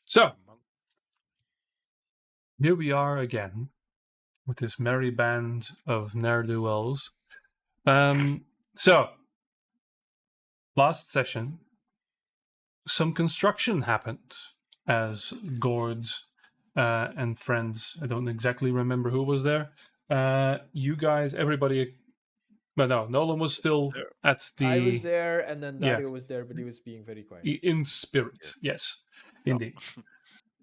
So, here we are again with this merry band of ne'er-do-wells. So, last session, some construction happened as Gord's and friends, I don't exactly remember who was there. You guys, everybody, but no, Nolan was still at I was the, there, and then yeah, Dario was there, but he was being very quiet. in spirit, yes, indeed.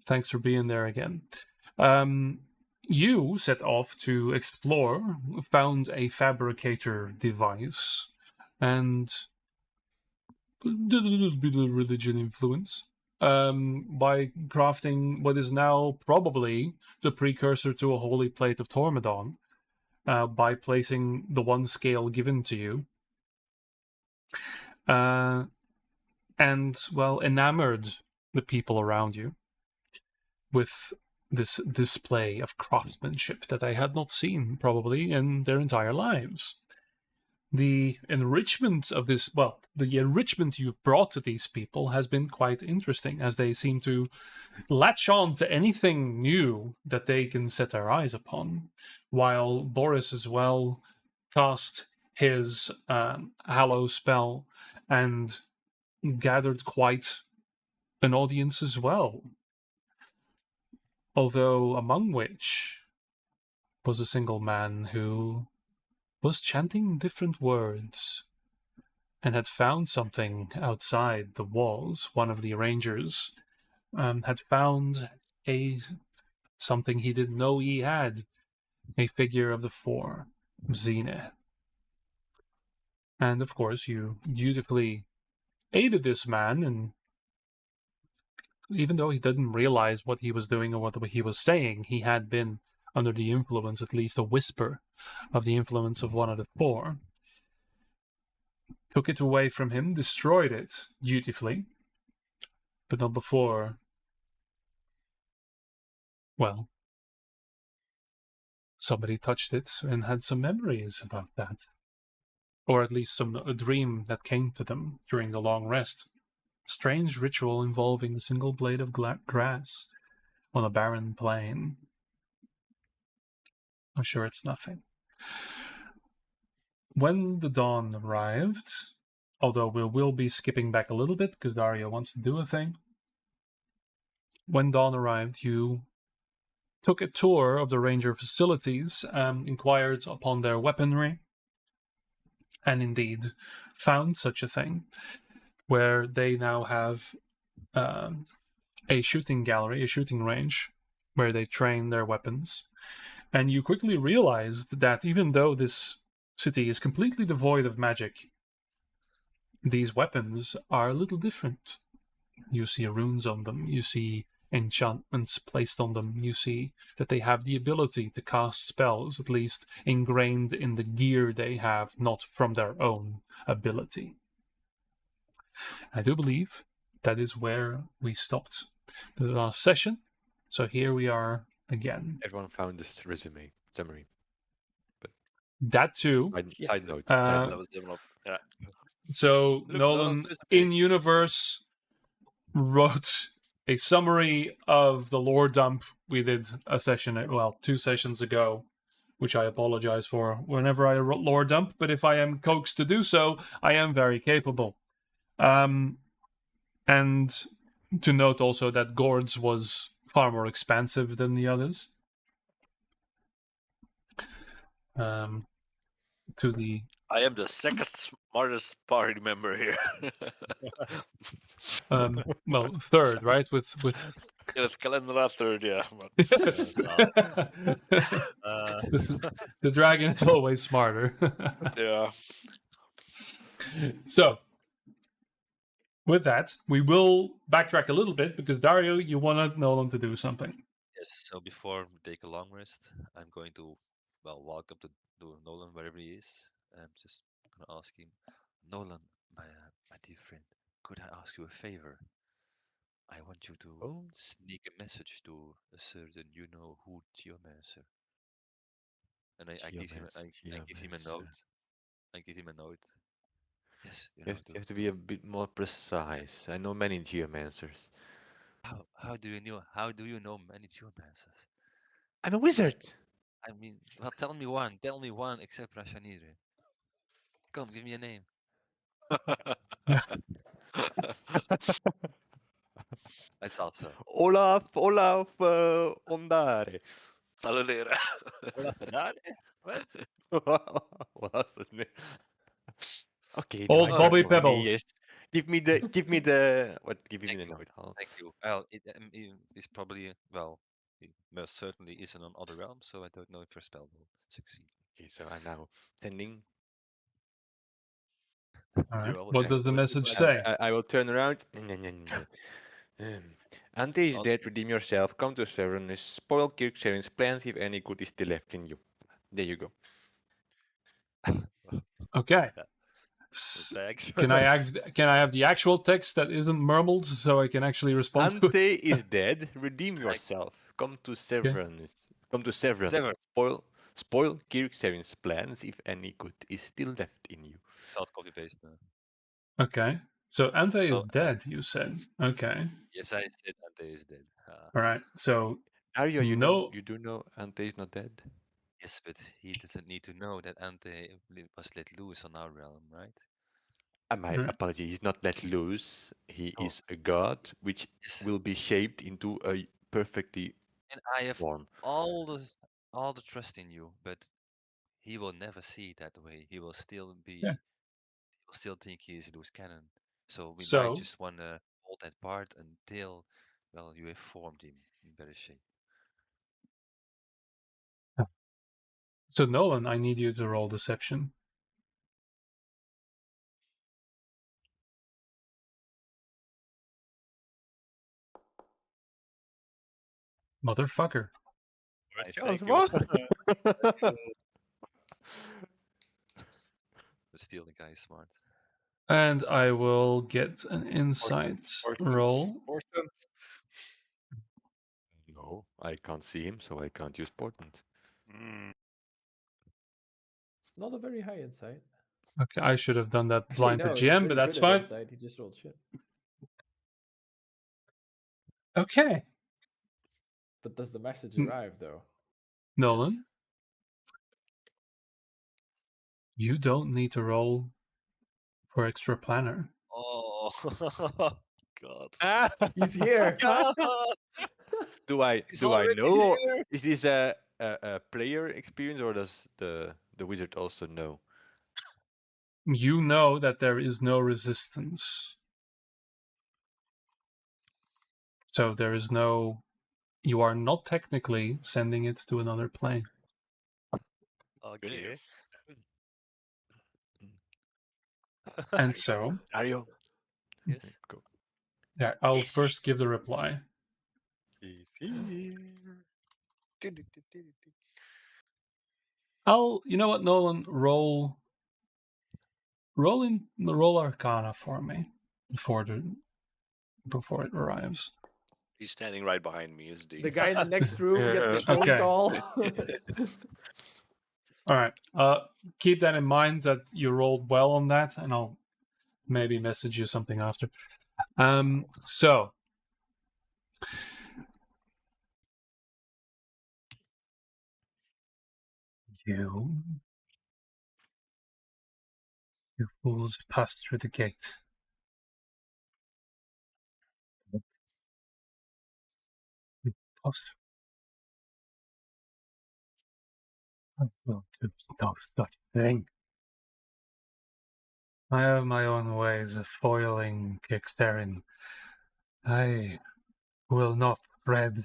Thanks for being there again. You set off to explore, found a fabricator device, and did a little bit of religion influence by crafting what is now probably the precursor to a holy plate of Tormodon by placing the one scale given to you. And, well, enamored the people around you with this display of craftsmanship that I had not seen probably in their entire lives. The enrichment of this, well, the enrichment you've brought to these people has been quite interesting, as they seem to latch on to anything new that they can set their eyes upon, while Boris as well cast his Hallow spell and gathered quite an audience as well. Although among which was a single man who was chanting different words and had found something outside the walls. One of the rangers had found something he didn't know he had, a figure of the four, Xena. And of course, you dutifully aided this man, and even though he didn't realize what he was doing or what he was saying, he had been under the influence, at least a whisper of the influence of one of the four. Took it away from him, destroyed it dutifully, but not before, well, somebody touched it and had some memories about that. Or at least a dream that came to them during the long rest. Strange ritual involving a single blade of grass on a barren plain. I'm sure it's nothing. When the dawn arrived, although we will be skipping back a little bit because Dario wants to do a thing. When dawn arrived, you took a tour of the Ranger facilities, inquired upon their weaponry, and indeed found such a thing, where they now have a shooting gallery, a shooting range, where they train their weapons. And you quickly realized that even though this city is completely devoid of magic, these weapons are a little different. You see runes on them, you see enchantments placed on them, you see that they have the ability to cast spells, at least ingrained in the gear they have, not from their own ability. I do believe that is where we stopped the last session, so here we are again. Everyone found this resume summary. But that too. Side note. That was developed. Yeah. So Look, Nolan, there's a in page. universe, wrote a summary of the lore dump we did a session, 2 sessions ago, which I apologize for whenever I lore dump, but if I am coaxed to do so, I am very capable. And to note also that Gord's was far more expansive than the others. To the I am the second smartest party member here. third, right? With It's calendar third, yeah. the dragon is always smarter. Yeah. So, with that, we will backtrack a little bit because Dario, you wanted Nolan to do something. Yes, so before we take a long rest, I'm going to, welcome to Nolan wherever he is. I'm just gonna ask him, Nolan, my dear friend, could I ask you a favor? I want you to sneak a message to a certain you-know-who geomancer. And I give him a note. I give him a note. Yes, you have to be a bit more precise. I know many geomancers. How do you know? How do you know many geomancers? I'm a wizard. I mean, well, tell me one. Tell me one except Rashanidre. Come, give me a name. I thought so. Olaf Ondare. Salolera. Hola, Fedare? What? What was that name? Okay, Old right, Bobby for me, Pebbles. yes. Give me the what? Give me Thank the you. note. Thank you. Well, it's probably, well, it most certainly isn't on other realms, so I don't know if your spell will succeed. Okay, so I'm now sending. All right. You're all What does the pushing message button. say? I will turn around. Ante is I'll- dead. Redeem yourself. Come to Severnus. Spoil Kirkseren's plans if any good is still left in you. There you go. Okay. Yeah. S- Thanks. Can I have the actual text that isn't murmled so I can actually respond to it? Ante is dead. Redeem Like- yourself. Come to Severnus. Come to Severnus. Sever. Spoil Kirkseren's plans if any good is still left in you. Salt copy paste. Okay. So Ante is So, dead, you said. Okay. yes, I said Ante is dead. All right. So Arya, no. you do know Ante is not dead. Yes, but he doesn't need to know that Ante was let loose on our realm, right? My Right. apology. He's not let loose. He Oh. is a god which Yes. will be shaped into a perfectly And I have form. all the trust in you, but he will never see it that way. He will still be Yeah. he will still think he is loose cannon. So we might So just wanna hold that part until, well, you have formed him in better shape. Nolan, I need you to roll deception. Motherfucker. Nice, Charles, thank you. what? But still, the guy is smart. And I will get an insight roll. Important. No, I can't see him, so I can't use portent. Mm. Not a very high insight. Okay, I should have done that Actually, blind no, to he's GM, very but that's good at fine. insight. He just rolled shit. Okay, But does the message Hmm. arrive though? Nolan, you don't need to roll for extra planner. Oh God. Ah! He's here. God! do I He's do I already know? Or here! is this a player experience, or does the wizard also know? You know that there is no resistance. So there is no. You are not technically sending it to another plane. Okay. And so, Dario, Yes. go. yeah, I'll Yes. first give the reply. He's here. You know what, Nolan, roll Arcana for me before it arrives. He's standing right behind me, is The guy in the next room gets a phone Okay. call. All right. Keep that in mind that you rolled well on that, and I'll maybe message you something after. So you fools passed through the gate. I will do no such thing. I have my own ways of foiling Kickstaring. I will not tread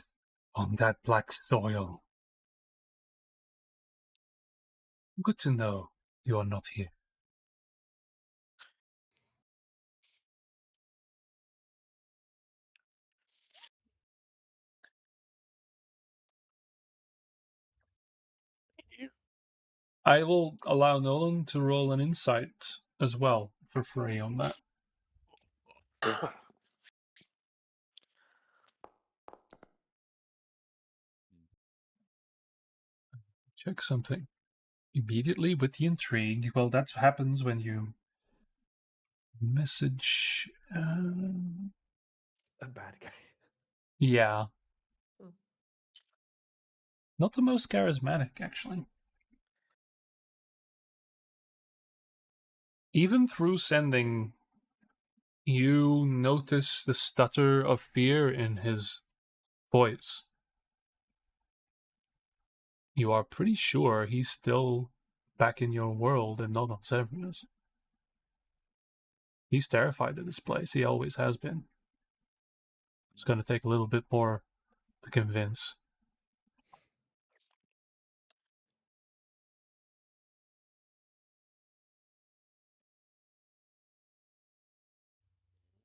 on that black soil. Good to know you are not here. I will allow Nolan to roll an insight as well for free on that. Check something. Immediately with the intrigue. Well, that happens when you message. A bad guy. Yeah. Hmm. Not the most charismatic, actually. Even through sending, you notice the stutter of fear in his voice. You are pretty sure he's still back in your world and not on Severus. He's terrified of this place. He always has been. It's going to take a little bit more to convince.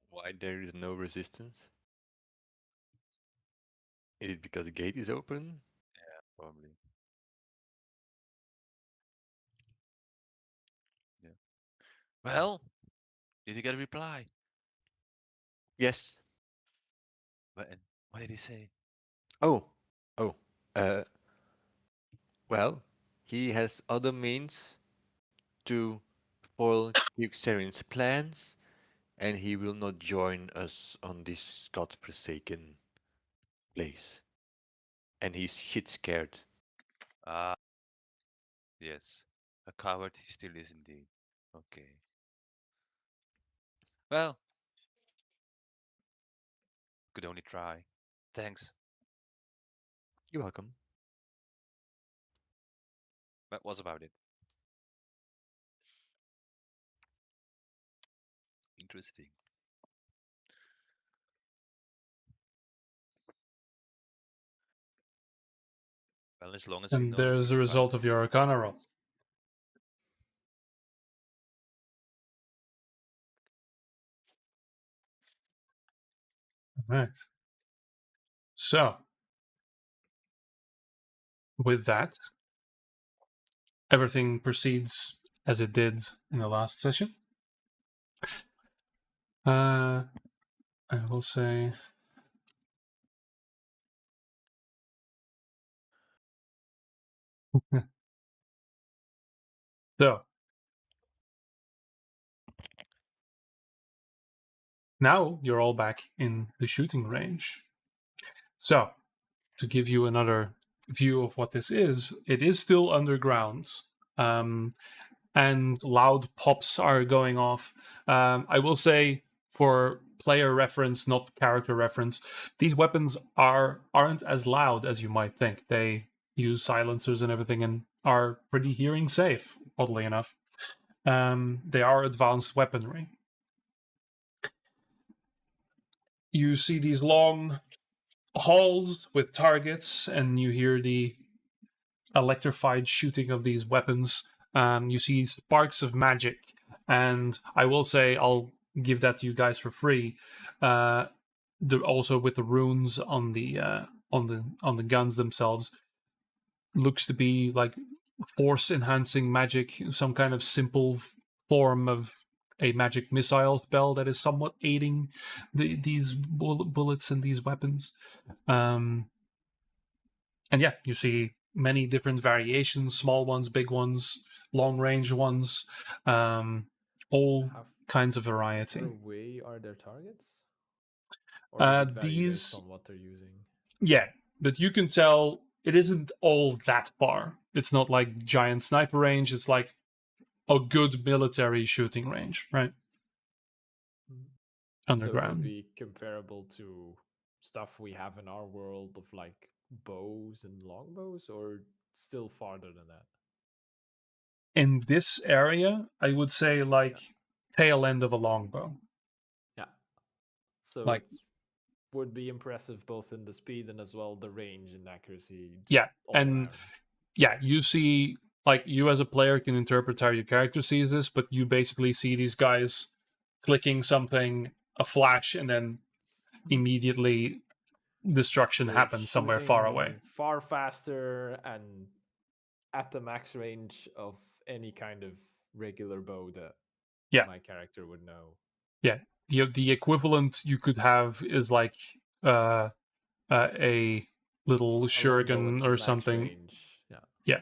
Why there is no resistance? Is it because the gate is open? Yeah, probably. Yeah. Well, did you get a reply? Yes. What did he say? Oh. Oh. Well, he has other means to foil Kirkserin's plans, and he will not join us on this godforsaken place. And he's shit scared. Ah, yes. A coward he still is indeed. Okay. Well, could only try. Thanks. You're welcome. That was about it. Interesting. Well, as long as we And know there's these the result craft of your Arcana roll. is- Right. So, with that, everything proceeds as it did in the last session. I will say. So, now you're all back in the shooting range. So, to give you another view of what this is, it is still underground. And loud pops are going off. I will say, for player reference, not character reference, these weapons aren't as loud as you might think. They use silencers and everything and are pretty hearing safe, oddly enough. They are advanced weaponry. You see these long halls with targets, and you hear the electrified shooting of these weapons. You see sparks of magic, and I will say I'll give that to you guys for free. Also with the runes on the guns themselves, looks to be like force enhancing magic, some kind of simple form of a magic missile spell that is somewhat aiding these bullets and these weapons. And yeah, you see many different variations, small ones, big ones, long range ones, all How kinds of variety. far away are their targets? Or does it vary based These, on what they're using? yeah, but you can tell it isn't all that far. It's not like giant sniper range. It's like a good military shooting range, right? So it Underground. would be comparable to stuff we have in our world of like bows and longbows, or still farther than that? In this area, I would say like tail end of a longbow. Yeah. So Like, it would be impressive both in the speed and as well the range and accuracy. yeah, all and around. yeah, you see, like, you as a player can interpret how your character sees this, but you basically see these guys clicking something, a flash, and then immediately destruction They're happens somewhere far shooting away. far faster and at the max range of any kind of regular bow that Yeah. my character would know. Yeah, the equivalent you could have is like a little A longbow shuriken at or max something. range. Yeah. Yeah,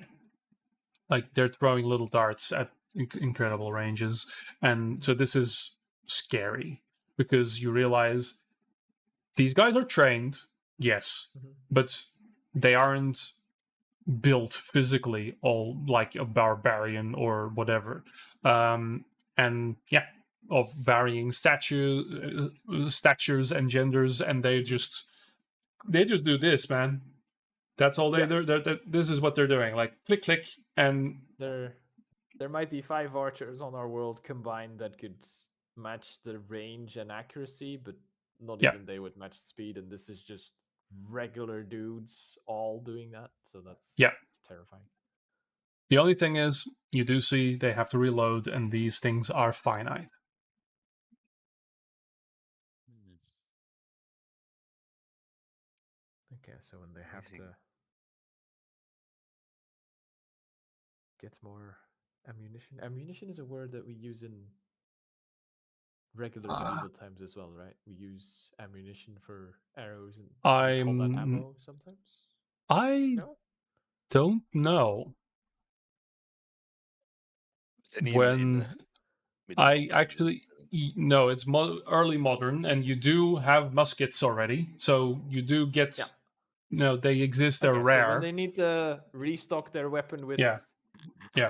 like they're throwing little darts at incredible ranges, and so this is scary because you realize these guys are trained. yes, Mhm. but they aren't built physically all like a barbarian or whatever. And yeah, of varying statures and genders, and they just do this, man. That's all they Yeah. do. This is what they're doing. Like click, click, and There might be 5 archers on our world combined that could match the range and accuracy, but not yeah, even they would match speed. And this is just regular dudes all doing that. So that's yeah. terrifying. The only thing is, you do see they have to reload, and these things are finite. Hmm. Okay, so when they have Amazing. to get more ammunition. Ammunition is a word that we use in regular medieval times as well, right? We use ammunition for arrows and we call that ammo sometimes. I No? don't know Is any in when medieval I times? actually no, it's early modern, and you do have muskets already, so you do get. Yeah. No, they exist. They're Okay, rare. so when they need to restock their weapon with Yeah.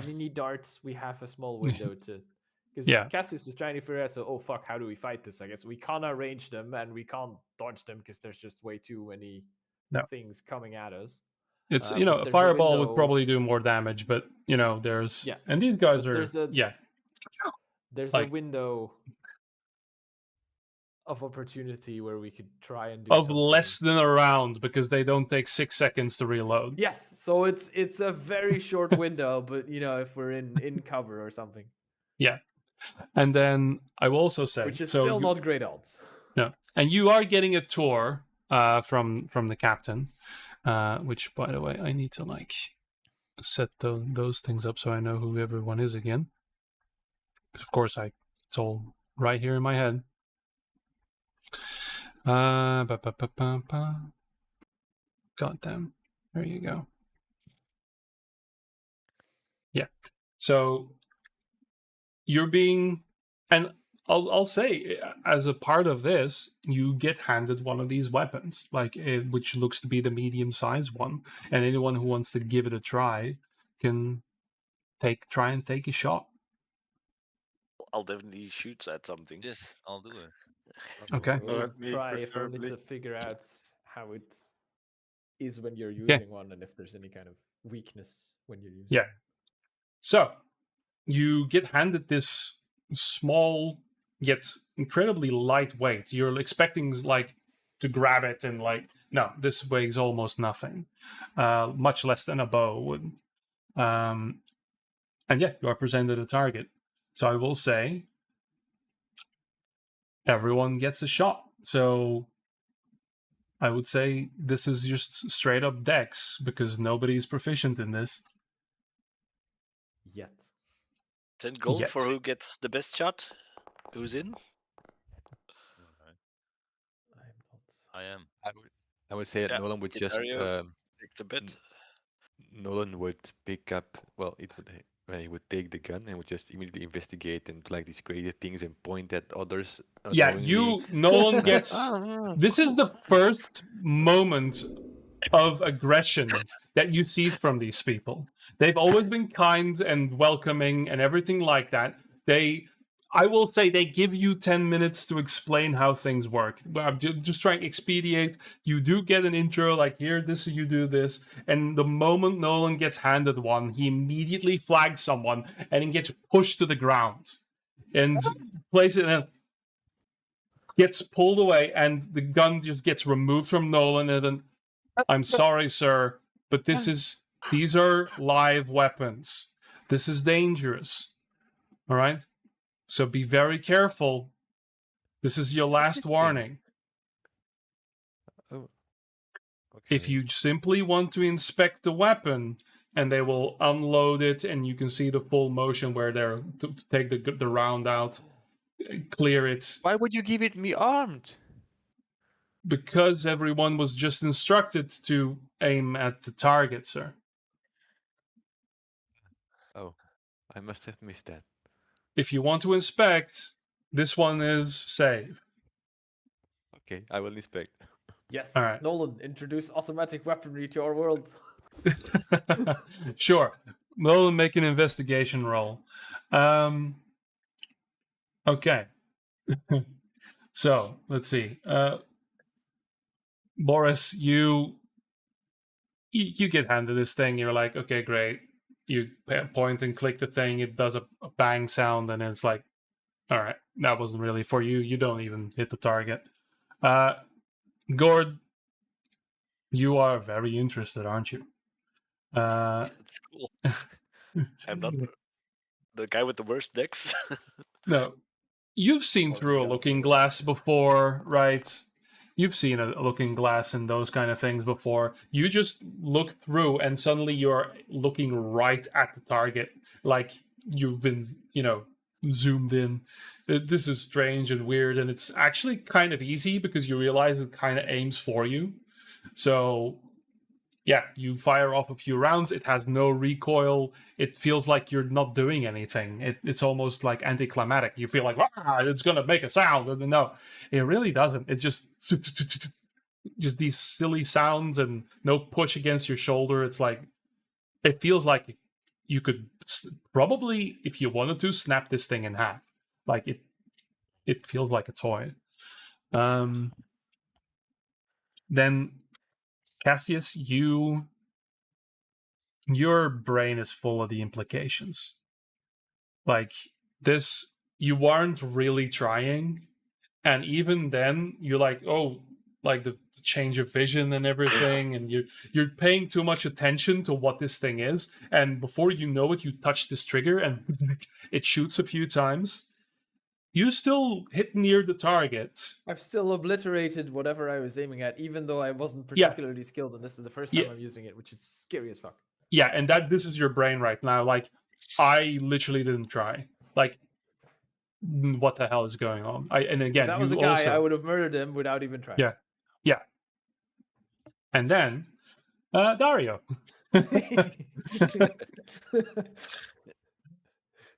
mini darts, we have a small window to. Because Yeah. Cassius is trying to figure out, so, oh fuck, how do we fight this? I guess we can't arrange them and we can't dodge them because there's just way too many No. things coming at us. It's But a there's fireball would window- probably do more damage, but there's Yeah, and these guys but are there's a- yeah. There's a Like- window of opportunity where we could try and do Of something. less than a round, because they don't take 6 seconds to reload. Yes, so it's a very short window, but if we're in cover or something, Yeah. And then I will also say, which is so still not great odds. No, and you are getting a tour from the captain, which, by the way, I need to set those things up so I know who everyone is again. Of course, it's all right here in my head. Goddamn. There you go. Yeah. So you're being, and I'll say, as a part of this, you get handed one of these weapons, which looks to be the medium-sized one, and anyone who wants to give it a try can try and take a shot. I'll definitely shoot at something. Yes, I'll do it. Okay. We'll At me, try if only preferably. to figure out how it is when you're Yeah. using one and if there's any kind of weakness when you're using Yeah. one. So you get handed this small yet incredibly lightweight. You're expecting to grab it and no, this weighs almost nothing, much less than a bow would. And yeah, you are presented a target. So I will say, everyone gets a shot. So I would say this is just straight up dex, because nobody's proficient in this. Yet. 10 gold for Yet. who gets the best shot? Who's in? Alright, I'm not. I am. I would say that Yeah, Nolan would just Guitario takes a bit. Nolan would pick up. Well, he would take the gun and would just immediately investigate and these crazy things and point at others. Yeah, Nolan gets. This is the first moment of aggression that you see from these people. They've always been kind and welcoming and everything like that. I will say, they give you 10 minutes to explain how things work. I'm just trying to expedite. You do get an intro, here, you do this. And the moment Nolan gets handed one, he immediately flags someone and then gets pushed to the ground. And places it in gets pulled away, and the gun just gets removed from Nolan. And then, I'm sorry, sir, but these are live weapons. This is dangerous. All right? So be very careful. This is your last warning. Oh. If you simply want to inspect the weapon, and they will unload it, and you can see the full motion where they're to take the round out, clear it. Why would you give it me armed? Because everyone was just instructed to aim at the target, sir. Oh, I must have missed that. If you want to inspect, this one is safe. Okay, I will inspect. Yes. All right. Nolan, introduce automatic weaponry to our world. Sure. Nolan, make an investigation roll. Okay. So let's see. Boris, you get handed this thing. You're like, okay, great. You point and click the thing. It does a bang sound, and it's like, all right, that wasn't really for you. You don't even hit the target. Gord, you are very interested, aren't you? That's cool. I'm not the guy with the worst decks. No, you've seen Or through a the looking gunslinger. glass before, right? You've seen a looking glass and those kind of things before. You just look through and suddenly you're looking right at the target, like you've been, zoomed in. This is strange and weird, and it's actually kind of easy because you realize it kind of aims for you. So yeah, you fire off a few rounds. It has no recoil. It feels like you're not doing anything. It's almost like anticlimactic. You feel like, it's going to make a sound. And no, it really doesn't. It's just these silly sounds and no push against your shoulder. It's like, it feels like you could probably, if you wanted to, snap this thing in half. Like it feels like a toy. Then Cassius, your brain is full of the implications. Like this, you weren't really trying, and even then, you're like, oh, like the change of vision and everything, and you're paying too much attention to what this thing is, and before you know it, you touch this trigger and it shoots a few times. You still hit near the target. I've still obliterated whatever I was aiming at, even though I wasn't Yeah. particularly skilled, and this is the first time Yeah. I'm using it, which is scary as fuck. Yeah, and this is your brain right now. Like, I literally didn't try. Like, what the hell is going on? And again, If that was a you guy, also, I would have murdered him without even trying. Yeah. And then Dario.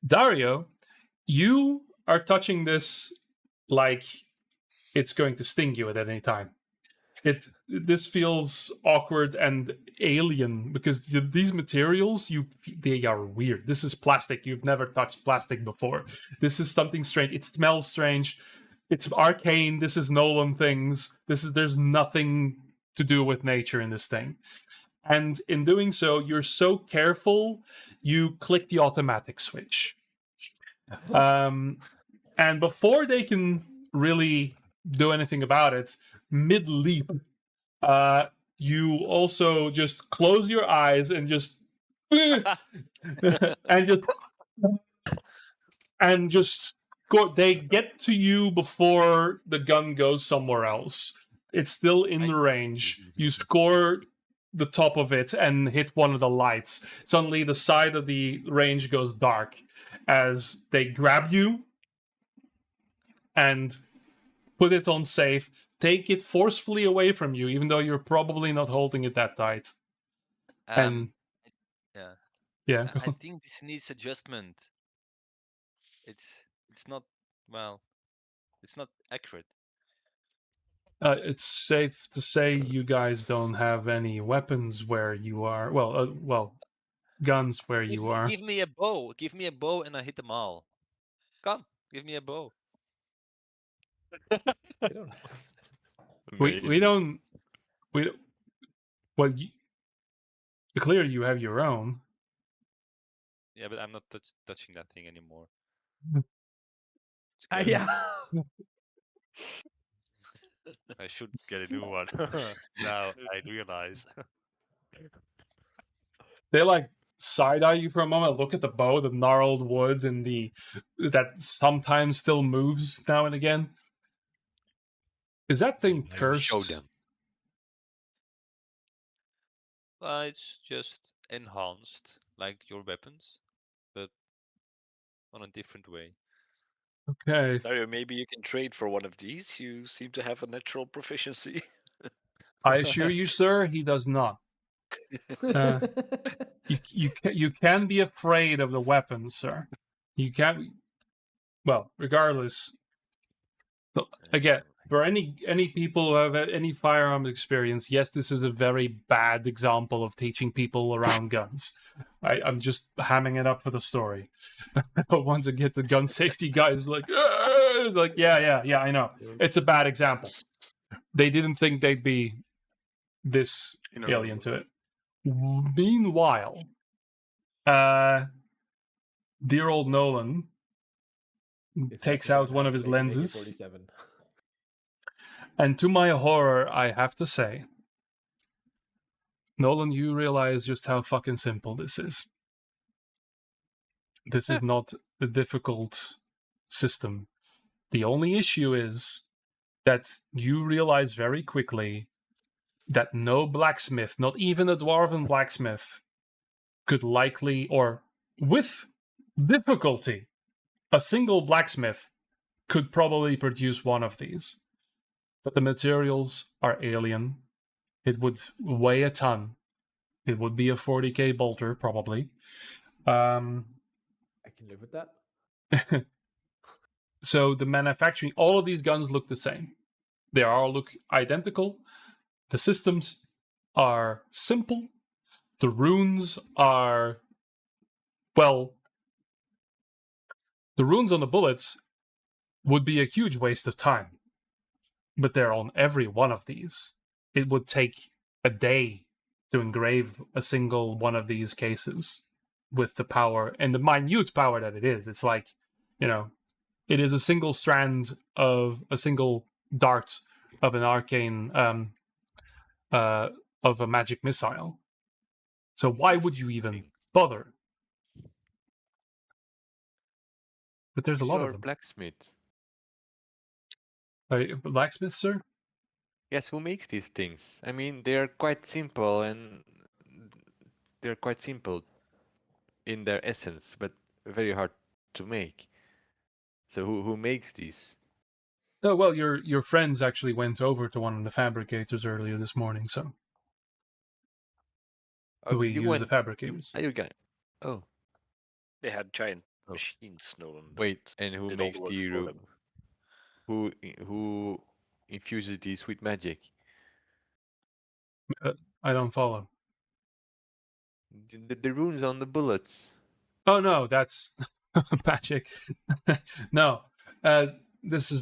Dario, you are touching this like it's going to sting you at any time. This feels awkward and alien because these materials, they are weird. This is plastic. You've never touched plastic before. This is something strange. It smells strange. It's arcane. This is Nolan things. There's nothing to do with nature in this thing. And in doing so, you're so careful, you click the automatic switch. And before they can really do anything about it, mid leap, you also just close your eyes and just and just go. They get to you before the gun goes somewhere else. It's still in the range. You score the top of it and hit one of the lights. Suddenly, the side of the range goes dark as they grab you and put it on safe, take it forcefully away from you, even though you're probably not holding it that tight. And yeah, I think this needs adjustment. It's not it's not accurate. it's safe to say you guys don't have any weapons where you are. Well, guns where you are. Give me a bow. Give me a bow, and I hit them all. Come, give me a bow. We don't. Well, clearly you have your own. Yeah, but I'm not touching that thing anymore. Yeah. I should get a new one. Now I realize. They like side eye you for a moment. Look at the bow, the gnarled wood, and that sometimes still moves now and again. Is that thing cursed? Show them. It's just enhanced, like your weapons, but on a different way. Okay. Dario, maybe you can trade for one of these. You seem to have a natural proficiency. I assure you, sir, he does not. You can be afraid of the weapon, sir. You can't. Well, regardless. Again, for any people who have any firearms experience, yes, this is a very bad example of teaching people around guns. I'm just hamming it up for the story. I don't want to get the gun safety guys like, yeah, I know. It's a bad example. They didn't think they'd be this alien to it. Meanwhile, dear old Nolan takes out one of his lenses. AK-47. And to my horror, I have to say, Nolan, you realize just how fucking simple this is. This is not a difficult system. The only issue is that you realize very quickly that no blacksmith, not even a dwarven blacksmith, could likely, or with difficulty, a single blacksmith could probably produce one of these. But the materials are alien. It would weigh a ton. It would be a 40k bolter, probably. I can live with that. So the manufacturing, all of these guns look the same. They all look identical. The systems are simple. The runes are, well, the runes on the bullets would be a huge waste of time. But they're on every one of these. It would take a day to engrave a single one of these cases with the power and the minute power that it is. It's like, it is a single strand of a single dart of an arcane, of a magic missile. So why would you even bother? But there's a lot of them. Blacksmith. Blacksmith, sir? Yes, who makes these things? I mean, they're quite simple in their essence, but very hard to make. So who makes these? Oh, well, your friends actually went over to one of the fabricators earlier this morning, so we use the fabricators. Are you guys? Oh, They had giant machines, Nolan. wait, and who did all makes the work the for them. who infuses these with magic? I don't follow. The runes on the bullets. Oh no, that's magic. No, this is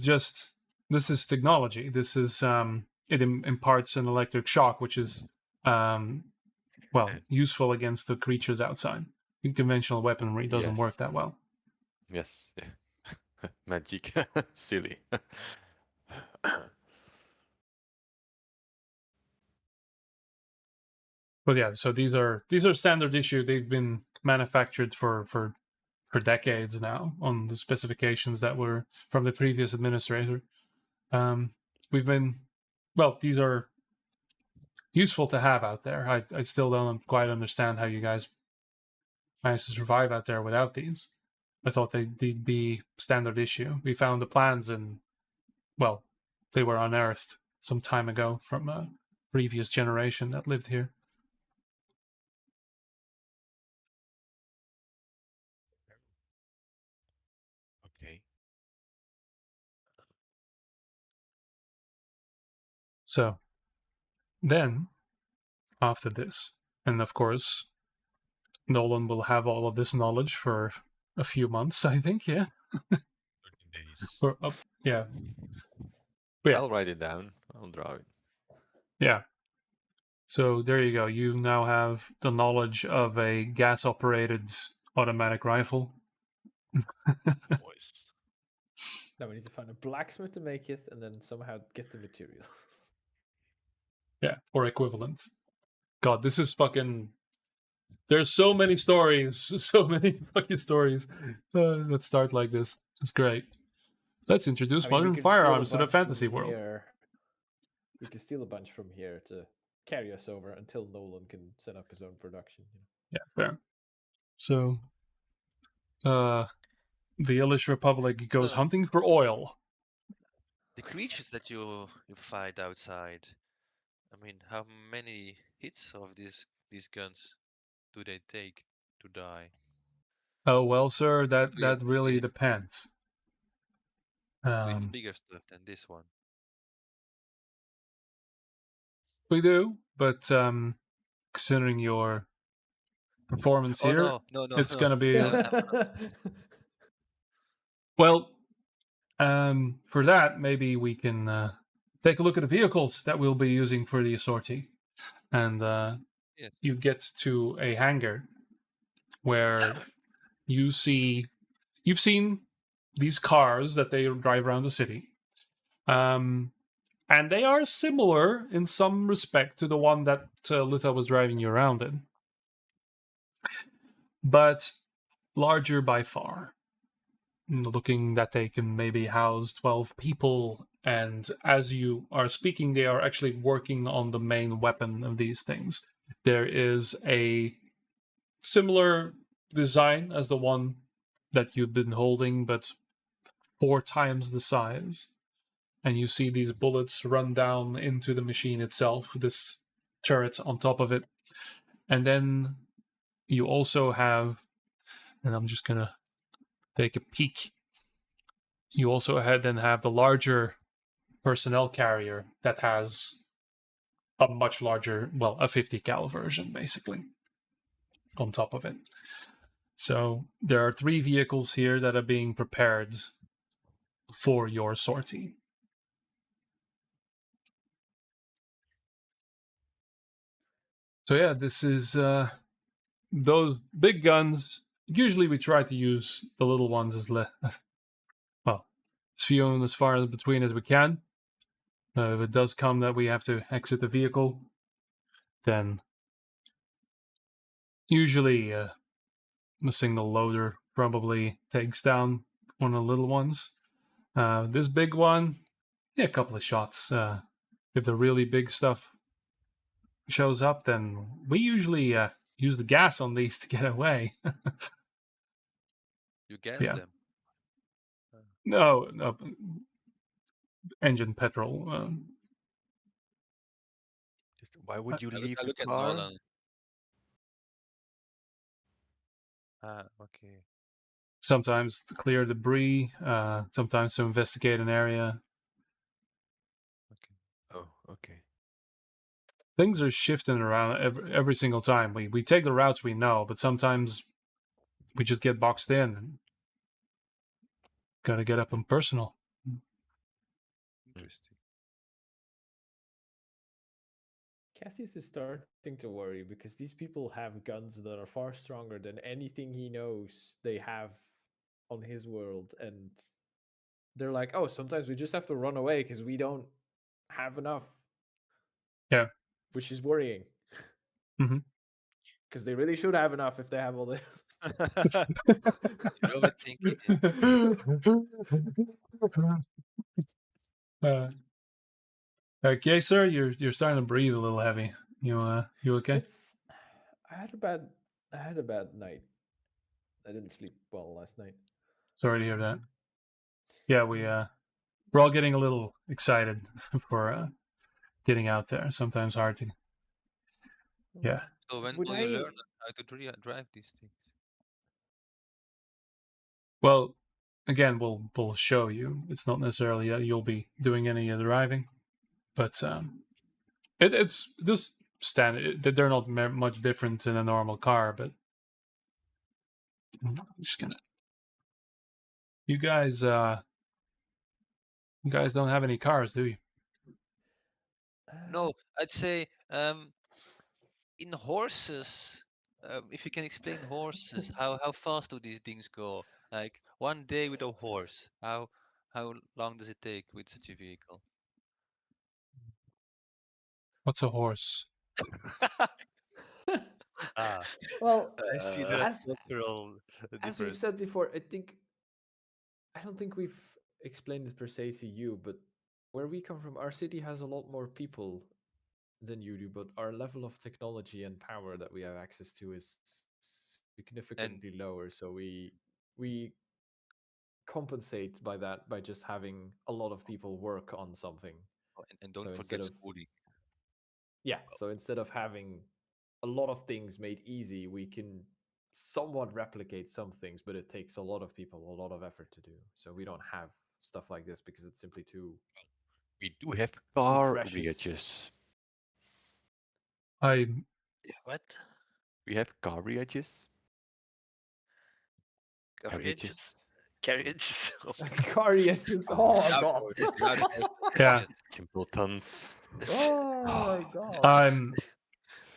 technology. This is it imparts an electric shock, which is useful against the creatures outside. Conventional weaponry doesn't work that well. Yes, yeah. Magic, silly. But yeah, so these are standard issue. They've been manufactured for decades now on the specifications that were from the previous administrator. These are useful to have out there. I still don't quite understand how you guys managed to survive out there without these. I thought they'd be standard issue. We found the plans and, well, they were unearthed some time ago from a previous generation that lived here. Okay. So, then, after this, and of course, Nolan will have all of this knowledge for a few months, I think, yeah? 13 days. Or up, yeah. But yeah. I'll write it down. I'll draw it. Yeah. So there you go. You now have the knowledge of a gas-operated automatic rifle. Boys. Now we need to find a blacksmith to make it and then somehow get the material. Yeah, or equivalent. God, this is fucking... There's so many stories. So many fucking stories that start like this. It's great. Let's introduce modern firearms to the fantasy world. We can steal a bunch from here to carry us over until Nolan can set up his own production. Yeah, fair. So, the Ilish Republic goes hunting for oil. The creatures that you fight outside, I mean, how many hits of these guns do they take to die? Oh, well, sir, that really depends. With bigger stuff than this one. We do, but considering your performance Oh here, no, it's no. gonna be I'm well. For that, maybe we can take a look at the vehicles that we'll be using for the sortie, and yes. you get to a hangar where you've seen these cars that they drive around the city, and they are similar in some respect to the one that Litha was driving you around in, but larger by far. Looking that they can maybe house 12 people, and as you are speaking, they are actually working on the main weapon of these things. There is a similar design as the one that you've been holding, but 4 times the size. And you see these bullets run down into the machine itself, this turret on top of it. And then you also have, and I'm just gonna take a peek. You also then have the larger personnel carrier that has a much larger, well, a 50 cal version basically on top of it. So there are 3 vehicles here that are being prepared for your sortie. So yeah, this is those big guns. Usually we try to use the little ones as well, as few and as far between as we can. If it does come that we have to exit the vehicle, then usually a single loader probably takes down one of the little ones. This big one, yeah, a couple of shots. If the really big stuff shows up, then we usually use the gas on these to get away. You gas Yeah. them. No, engine petrol. Why would you I leave look the at car? Nolan. Okay. Sometimes to clear debris. Sometimes to investigate an area. Oh, okay. Things are shifting around every single time. We take the routes we know, but sometimes we just get boxed in and gotta get up and personal. Interesting. Cassius is starting to worry because these people have guns that are far stronger than anything he knows they have on his world. And they're like, oh, sometimes we just have to run away because we don't have enough. Yeah. Which is worrying. Mm-hmm. Because they really should have enough if they have all this. You're overthinking it. Okay, sir, you're starting to breathe a little heavy. You okay? It's I had a bad night. I didn't sleep well last night. Sorry to hear that. Yeah, we're all getting a little excited for getting out there. Sometimes hard to. Yeah. So when Would will I you learn how to drive these things? Well, again, we'll show you. It's not necessarily that you'll be doing any of the driving, but it's just standard. They're not much different than a normal car, but I'm just gonna. You guys don't have any cars, do you? No, I'd say in horses. If you can explain horses, how fast do these things go? Like one day with a horse, how long does it take with such a vehicle? What's a horse? Ah, well, I see the as cultural as we've difference. said before, I don't think we've explained it per se to you, but where we come from, our city has a lot more people than you do, but our level of technology and power that we have access to is significantly lower. So we compensate by that by just having a lot of people work on something. And So don't instead forget of schooling. so instead of having a lot of things made easy, we can somewhat replicate some things, but it takes a lot of people, a lot of effort to do. So we don't have stuff like this because it's simply too We do have too car precious. riches. What? We have carriages. Carriages? Carriages? Oh my Carriages. Oh my god. Without a test, Yeah. yes. Simpletons. Oh my god.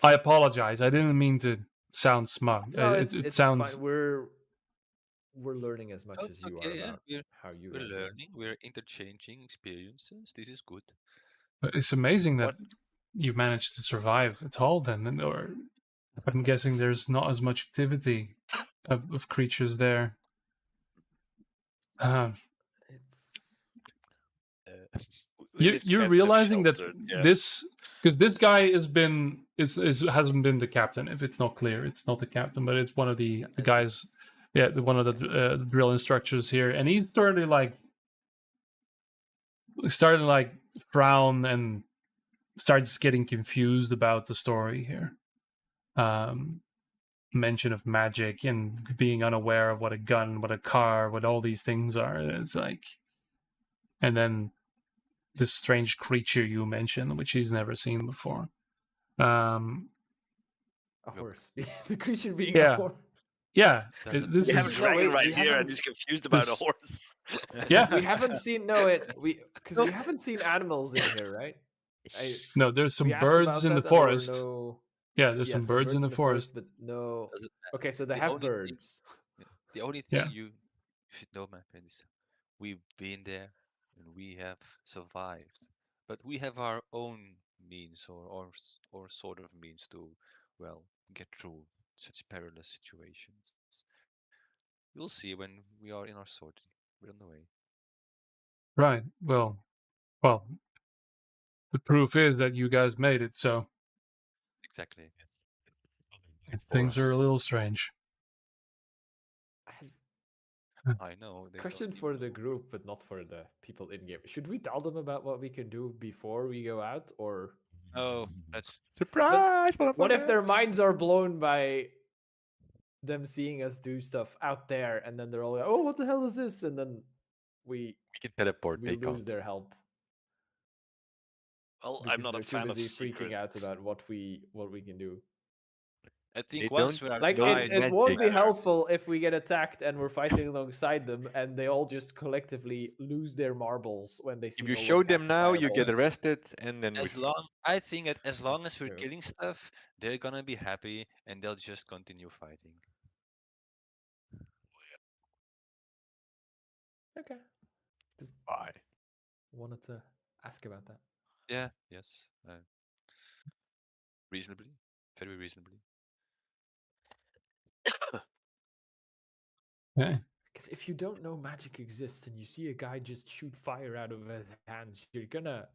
I apologize. I didn't mean to sound smug. No, It it's sounds fine. We're learning as much Oh, as you are okay, yeah. about how you We're guys learn. learning. We're interchanging experiences. This is good. it's amazing that What? you managed to survive at all. Then, or I'm guessing there's not as much activity of creatures there. It's We did You're kind of realizing that sheltered, yeah. this, because this guy has been hasn't been the captain. If it's not clear, it's not the captain, but it's one of the it's guys. just- Yeah, one of okay. the drill instructors here, and he started like frown and starts getting confused about the story here. Mention of magic and being unaware of what a gun, what a car, what all these things are. It's like, and then this strange creature you mentioned, which he's never seen before. A horse. The creature being a Yeah. horse. Yeah, Doesn't- this We have a is No, dragon wait, right we here, and haven't he's confused about a this- horse. Yeah. We haven't seen because we haven't seen animals in here, right? no. There's some We asked about birds in the that and there were forest. No, Yeah, there's some birds in the forest. but no. doesn't Okay, so they The have only thing- birds. The only Yeah. thing you should know, my friend, is we've been there and we have survived. But we have our own means or sort of means to, well, get through such perilous situations. You'll see when we are in our sortie. We're on the way. Right. Well, the proof is that you guys made it. So Exactly. things are a little strange. I know. They Question don't for even the know. group, but not for the people in game. Should we tell them about what we can do before we go out, or Oh, that's Surprise! what if their motherfuckers! minds are blown by them seeing us do stuff out there, and then they're all like, "Oh, what the hell is this?" And then we We can teleport. we They lose can't. their help Well, I'm because not they're a too fan of busy freaking out secrets. about what we can do. I think They once don't we're Like Don't outside, it won't be magic. helpful if we get attacked and we're fighting alongside them, and they all just collectively lose their marbles when they see. If you no one show cast them a now, you fireball. get arrested, and then I think that as long That's as we're true. killing stuff, they're gonna be happy and they'll just continue fighting. Okay. Just bye. wanted to ask about that. Yeah, yes. Reasonably. Very reasonably. Okay. Because if you don't know magic exists and you see a guy just shoot fire out of his hands, you're gonna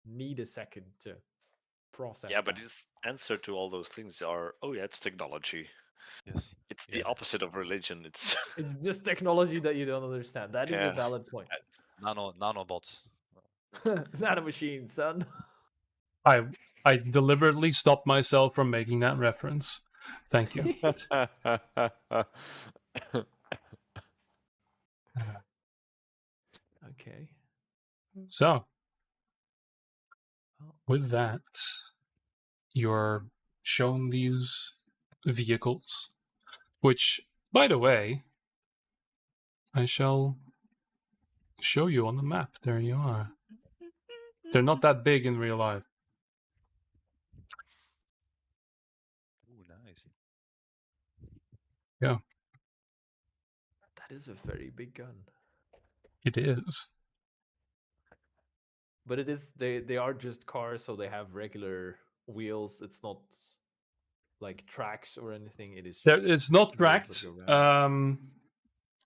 need a second to process. Yeah, but that. his answer to all those things are, oh yeah, it's technology. Yes. It's the Yeah. opposite of religion. It's It's just technology that you don't understand. That is a Yeah. valid point. Nanobots. Not a machine, son. I deliberately stopped myself from making that reference. Thank you. Okay. So, Well, with that, you're shown these vehicles, which, by the way, I shall show you on the map. There you are. They're not that big in real life. Ooh, nice. Yeah, that is a very big gun. it is. But it is they are just cars, so they have regular wheels. It's not like tracks or anything. It is just It's not wheels that tracked, go round.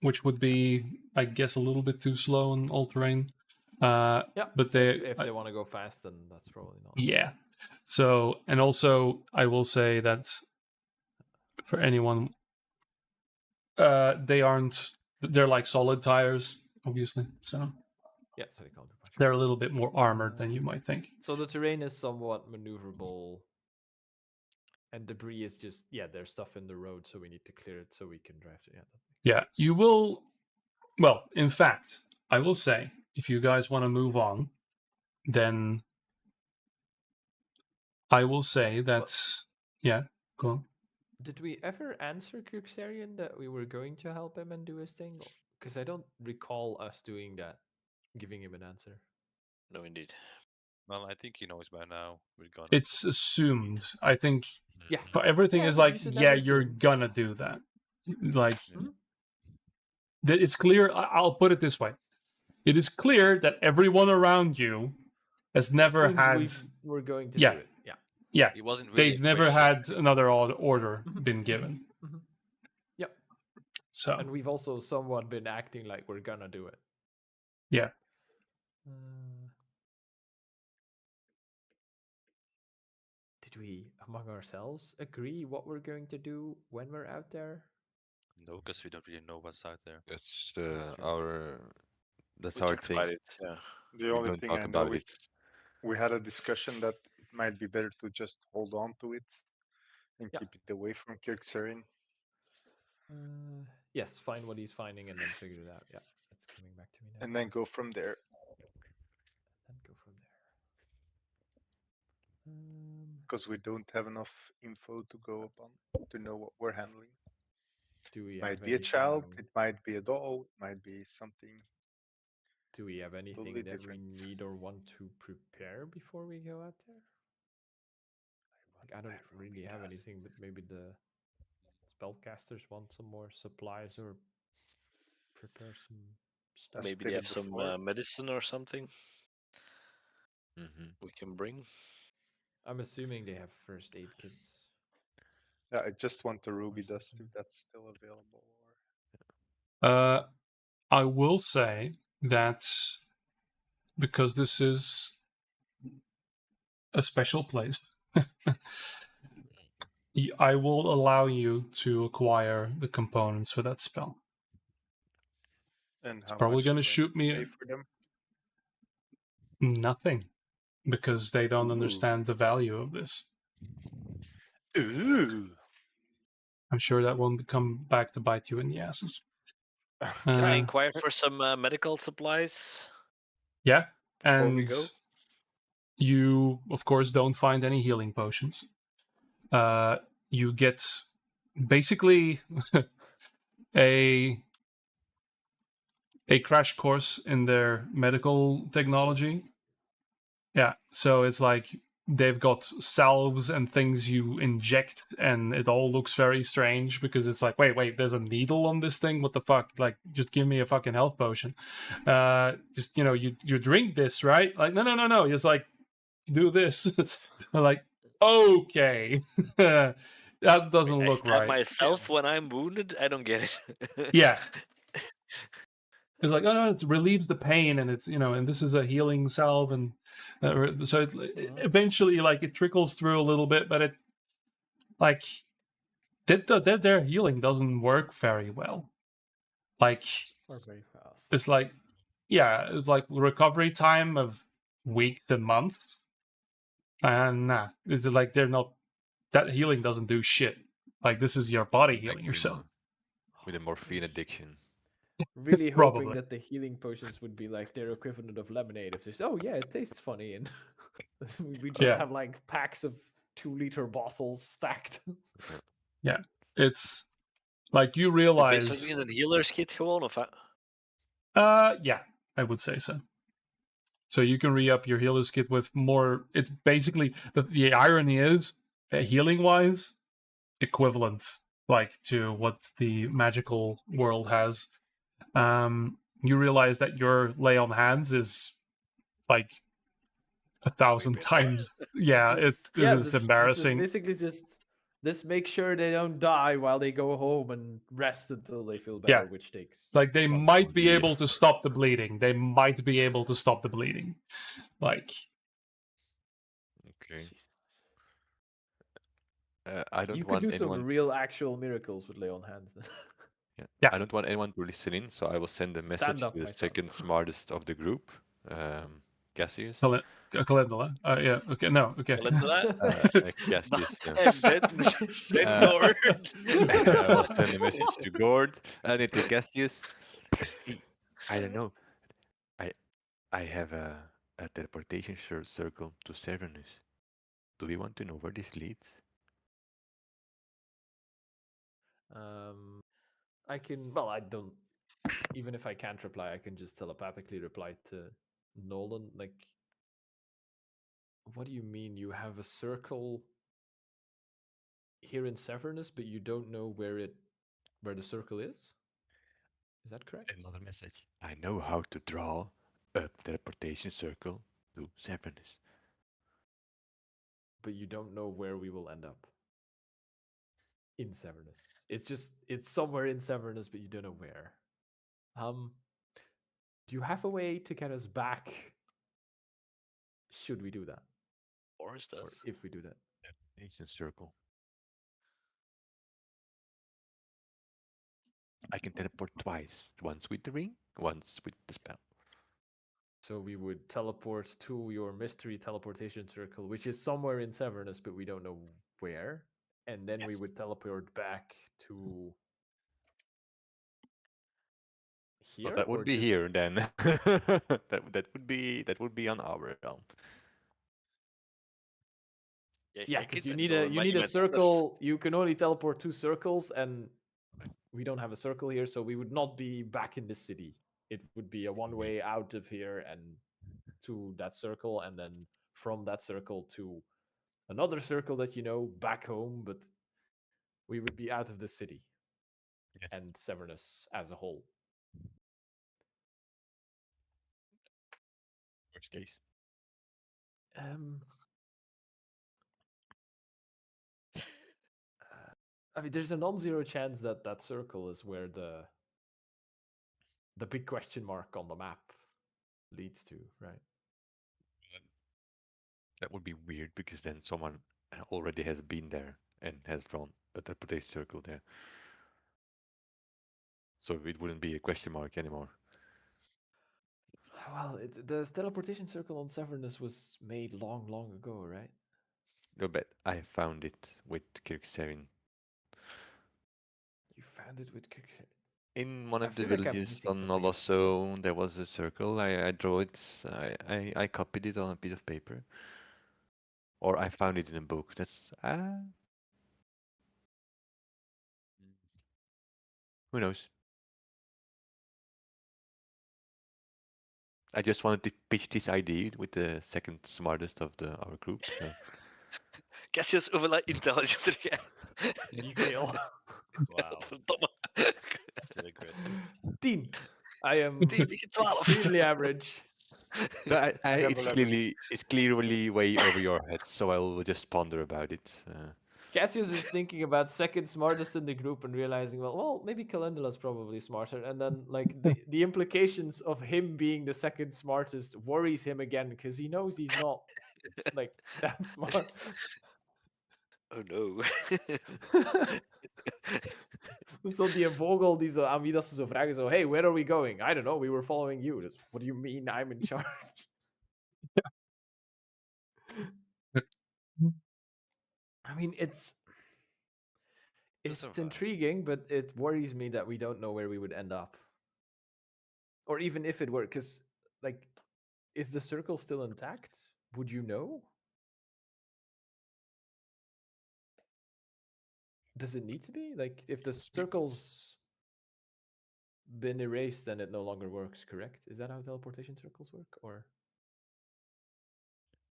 which would be, I guess, a little bit too slow on all terrain. Yeah, but they, if they want to go fast, then that's probably not. yeah. So, and also, I will say that for anyone, they aren't. They're like solid tires, obviously. So Yeah, so they can't do much. they're a little bit more armored than you might think. So the terrain is somewhat maneuverable, and debris is just there's stuff in the road, so we need to clear it so we can drive. Yeah, you will. Well, in fact, I will say, if you guys want to move on, then I will say that, yeah, go on. Did we ever answer Kirksarian that we were going to help him and do his thing? Because I don't recall us doing that, giving him an answer. No, indeed. Well, I think he knows by now. We're gonna. It's assumed. I think Yeah. for everything Yeah, is but like, you should yeah, never you're assume. gonna do that. Like, Mhm. it's clear. I'll put it this way: it is clear that everyone around you has never Assumes had. we were going to Yeah. do it. Yeah. Yeah, It wasn't really they've a never question. had another order Mhm, been mhm, given. mhm. Yep. So And we've also somewhat been acting like we're gonna do it. yeah, Did we, among ourselves, agree what we're going to do when we're out there? No, because we don't really know what's out there. That's That's true. our that's We our talked thing. about it. Yeah. The We only don't thing talk I about know it. is we had a discussion that it might be better to just hold on to it and Yeah. keep it away from Kirksarin. Yes, find what he's finding and then figure it out. Yeah, it's coming back to me now. And then go from there. And go from there. Because we don't have enough info to go upon to know what we're handling. Do we It have might be a anything? child, it might be a doll, it might be something. Do we have anything Totally that different. we need or want to prepare before we go out there? Like, I don't really have anything, but maybe the spellcasters want some more supplies or prepare some stuff. As Maybe they have stated some before. medicine or something Hmm. we can bring. I'm assuming they have first aid kits. Yeah, I just want the ruby something. dust if that's still available. I will say that because this is a special place, I will allow you to acquire the components for that spell. And It's how probably much going do to I shoot me pay for them? nothing because they don't Ooh. understand the value of this. Ooh. I'm sure that won't come back to bite you in the asses. Can I Uh, inquire for some medical supplies yeah, before we and go? you, of course, don't find any healing potions. You get basically a crash course in their medical technology. Yeah, so it's like they've got salves and things you inject, and it all looks very strange because it's like, wait, there's a needle on this thing. What the fuck? Like, just give me a fucking health potion. Just you drink this, right? Like, no. It's like, do this. I'm like, okay, that doesn't Wait, I look stab right. myself when I'm wounded? I don't get it. Yeah. It's like, oh no, it relieves the pain, and it's and this is a healing salve, and so eventually, like, it trickles through a little bit, but it like their healing doesn't work very well. Like, Or very fast. it's like, yeah, it's like recovery time of weeks and months, and nah, it's like they're not. That healing doesn't do shit. Like, this is your body Like healing him yourself. with a morphine addiction. Really hoping Probably. that the healing potions would be like their equivalent of lemonade. If they say, "Oh yeah, it tastes funny," and we just Yeah. have like packs of 2-liter bottles stacked. Yeah, it's like you Is realize. basically een healer's kit gewoon, of Yeah, I would say so. So you can re-up your healer's kit with more. It's basically the irony is, healing wise, equivalent like to what the magical world has. You realize that your lay on hands is like 1,000 better. times. Yeah, this is is embarrassing. basically just this make sure they don't die while they go home and rest until they feel better, Yeah. which takes Like, they months. might be able to stop the bleeding. They might be able to stop the bleeding. Like, Okay. Jesus. I don't You could want do some anyone. real actual miracles with lay on hands then. Yeah. I don't want anyone to listen in, so I will send a Stand message up, to the my son. second smartest of the group, Cassius. Calendula. Yeah. Okay. No. Okay. Cassius. And then Gord. I will send a message to Gord and to Cassius. Hey, I don't know. I have a teleportation circle to Serenus. Do we want to know where this leads? I can. Well, I don't. Even if I can't reply, I can just telepathically reply to Nolan. Like, what do you mean you have a circle here in Severnus, but you don't know where the circle is? Is that correct? Another message. I know how to draw a teleportation circle to Severnus. But you don't know where we will end up in Severnus. It's somewhere in Severnus, but you don't know where. Do you have a way to get us back? Should we do that, Forest does. or if we do that? Teleportation circle. I can teleport twice. Once with the ring, once with the spell. So we would teleport to your mystery teleportation circle, which is somewhere in Severnus, but we don't know where. And then we Yes. would teleport back to here. Well, that would or be just- here then. that would be on our realm. Yeah, hack because it you and need go a in you my need a image. circle. You can only teleport 2 circles, and we don't have a circle here, so we would not be back in the city. It would be a one way out of here and to that circle, and then from that circle to another circle that you know back home, but we would be out of the city Yes. and Severnus as a whole. Worst case. I mean, there's a non-zero chance that that circle is where the big question mark on the map leads to, right? That would be weird because then someone already has been there and has drawn a teleportation circle there. So it wouldn't be a question mark anymore. Well, the teleportation circle on Severnus was made long, long ago, right? No, but I found it with Kirkserin. You found it with In one I of the feel like I'm villages missing on something at school. Nolosso, there was a circle. I drew it. I copied it on a piece of paper, or I found it in a book. That's who knows. I just wanted to pitch this idea with the second smartest of our group. So Cassius hoeveel intelligence heb jij? Niet veel. Wow. Verdomme. Still aggressive. 10. I am 10 tegen 12. extremely average. no, I have 11. it's clearly way over your head. So I will just ponder about it. Cassius is thinking about second smartest in the group and realizing, well, maybe Calendula's probably smarter. And then, like, the implications of him being the second smartest worries him again because he knows he's not, like, that smart. Oh no. Zo die vogel die zo, aan wie dat ze zo vragen, zo, hey, where are we going? I don't know, we were following you. Dus, what do you mean I'm in charge? I mean, it's survive. intriguing, but it worries me that we don't know where we would end up. Or even if it were, because, like, is the circle still intact? Would you know? Does it need to be? Like, if the circle's been erased, then it no longer works, correct? Is that how teleportation circles work? Or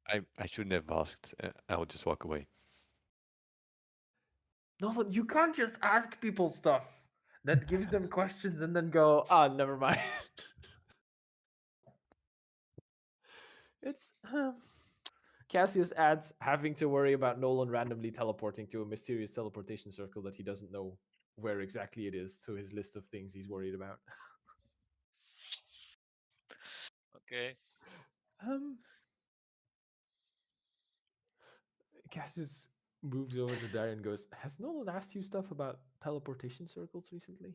I shouldn't have asked. I'll just walk away. no, you can't just ask people stuff that gives them questions and then go, never mind. It's Cassius adds having to worry about Nolan randomly teleporting to a mysterious teleportation circle that he doesn't know where exactly it is to his list of things he's worried about. Okay. Cassius moves over to Darian and goes, has Nolan asked you stuff about teleportation circles recently?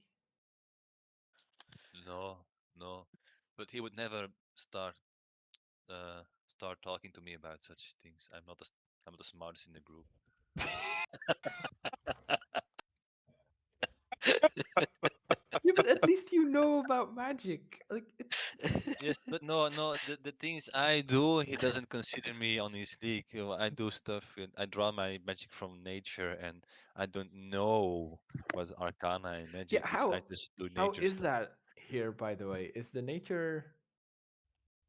No, no. But he would never start talking to me about such things. I'm not the smartest in the group. Yeah, but at least you know about magic. Like, Yes, but no, the things I do, he doesn't consider me on his league. I do stuff. I draw my magic from nature, and I don't know what's arcana and Yeah, magic is. I just do how nature is stuff. that here, by the way? Is the nature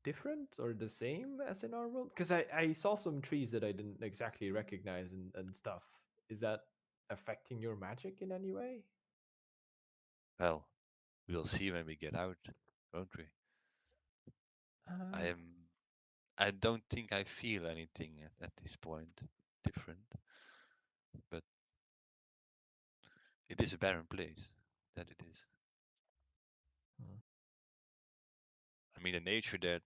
different or the same as in our world? Because I saw some trees that I didn't exactly recognize and stuff. Is that affecting your magic in any way? Well, we'll see when we get out, won't we? I Uh, am. I don't think I feel anything at this point different, but it is a barren place. That it is. Hmm. I mean, the nature that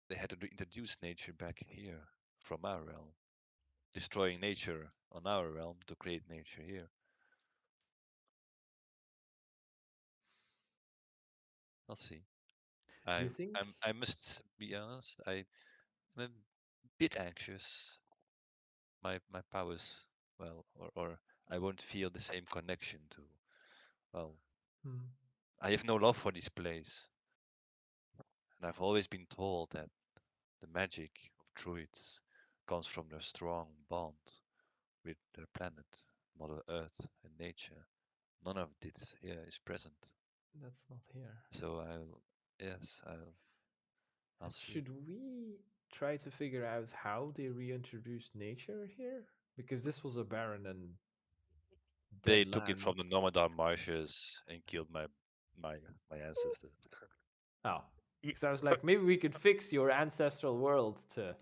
they had to introduce nature back here from our realm, destroying nature on our realm to create nature here. I'll see. Do you I think? I must be honest. I'm a bit anxious. My powers, well, or I won't feel the same connection to. Well, Hmm. I have no love for this place, and I've always been told that the magic of druids comes from their strong bond with their planet, Mother Earth, and nature. None of this here is present. That's not here. So I'll see. Should we try to figure out how they reintroduced nature here? Because this was a barren and They dead took it land. from the Nomadar marshes and killed my my ancestors. Oh, so I was like, maybe we could fix your ancestral world to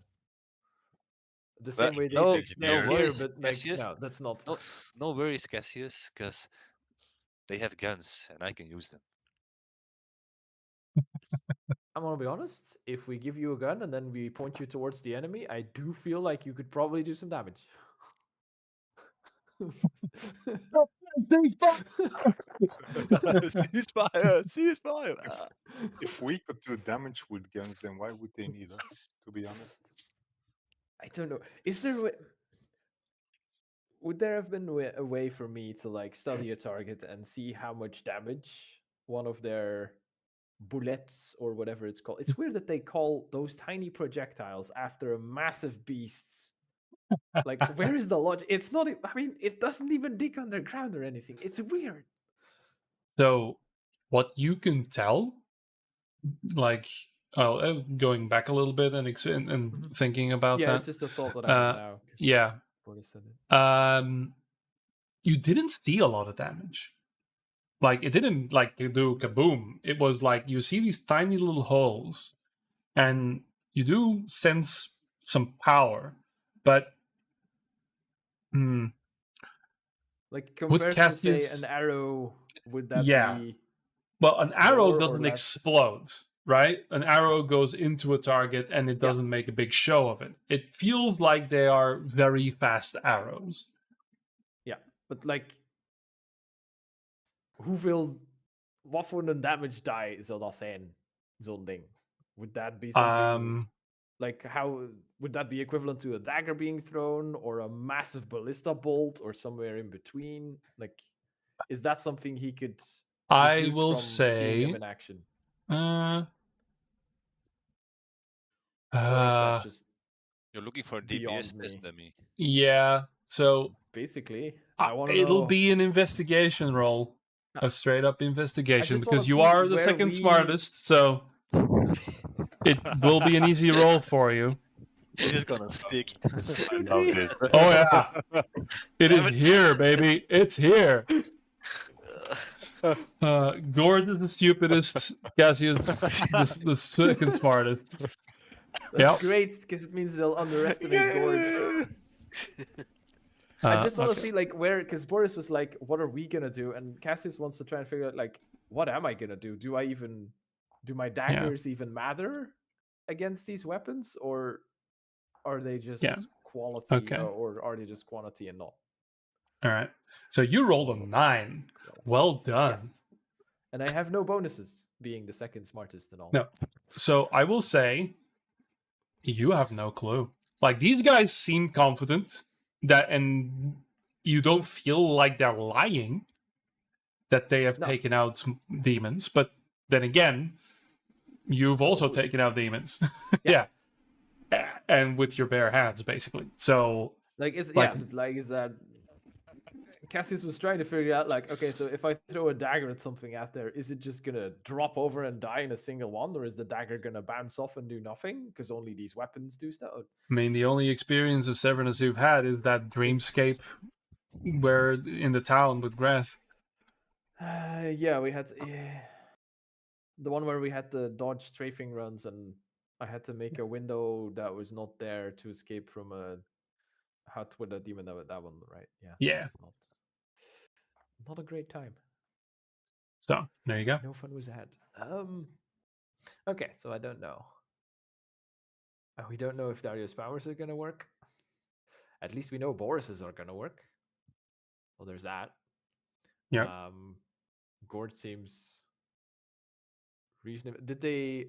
the Well, same way they no, fixed no theirs here, worries, but like, Cassius. no, that's not. No, no worries, Cassius, because they have guns and I can use them. I'm gonna be honest. If we give you a gun and then we point you towards the enemy, I do feel like you could probably do some damage. Ceasefire! Ceasefire! If we could do damage with guns, then why would they need us? To be honest. I don't know. Is there would there have been a way for me to like study a target and see how much damage one of their bullets or whatever it's called? It's weird that they call those tiny projectiles after a massive beast. Like, where is the logic? It's not. I mean, it doesn't even dig underground or anything. It's weird. So, what you can tell, like, going back a little bit and Mhm. thinking about Yeah, that. it's just a thought that I had now. 'Cause Yeah. Boris said it. You didn't see a lot of damage. Like, it didn't like do kaboom. It was like you see these tiny little holes, and you do sense some power, but Like with compared to say an Cassius, arrow, would that yeah. be Well, an arrow more or doesn't less? explode, right? An arrow goes into a target and it Yeah. doesn't make a big show of it. It feels like they are very fast arrows. Ja, but like, hoeveel, wat voor een damage die zou dat zijn? Zo'n ding. Would that be something like how would that be equivalent to a dagger being thrown or a massive ballista bolt or somewhere in between? Like, is that something he could I deduce will from seeing them say, in action, uh, or is that uh, just You're looking for a DPS beyond test, me? dummy. yeah. So Basically, I want to it'll know. be an investigation roll, a straight up I investigation, just want because to you see are the where second we. smartest. So it will be an easy roll for you. This is gonna stick. I love this. Oh yeah, it is Damn it. here, baby. It's here. Gord is the stupidest. Cassius, the second smartest. That's Yep. great because it means they'll underestimate Gord. I just want to see like where, because Boris was like, "What are we gonna do?" And Cassius wants to try and figure out like, "What am I gonna do? Do my daggers even matter against these weapons, or are they just Yeah. quality, Okay. or are they just quantity and not All right. So you rolled a 9. quality?" Well done. Yes, and I have no bonuses, being the second smartest and all. No. So I will say, you have no clue. Like, these guys seem confident that, and you don't feel like they're lying that they have No. taken out demons, but then again, you've Some also food. taken out demons. Yeah. yeah. And with your bare hands, basically. So, Like it's Like- is that Cassius was trying to figure out like, okay, so if I throw a dagger at something out there, is it just gonna drop over and die in a single one, or is the dagger gonna bounce off and do nothing? Because only these weapons do stuff. I mean, the only experience of Severnus you've had is that dreamscape where in the town with Greth. Yeah, we had the one where we had the dodge strafing runs, and I had to make a window that was not there to escape from a hut with a demon. That one, right? Yeah. Yeah. It's not a great time. So, there you go. No fun was had. Okay, so I don't know. We don't know if Darius' powers are gonna work. At least we know Boris's are gonna work. Well, there's that. Yeah. Gord seems reasonable. Did they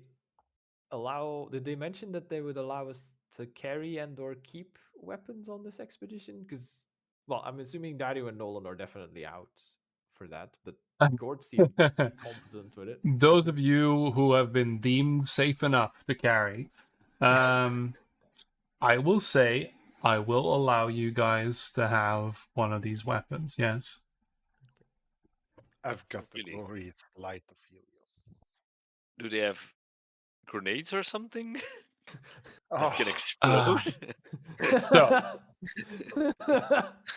mention that they would allow us to carry and or keep weapons on this expedition? Because, well, I'm assuming Dario and Nolan are definitely out for that, but Gord seemed competent with it. Those of you who have been deemed safe enough to carry, I will say I will allow you guys to have one of these weapons. Yes. I've got the Really? glorious light of Helios. Do they have grenades or something Oh, that can explode? So-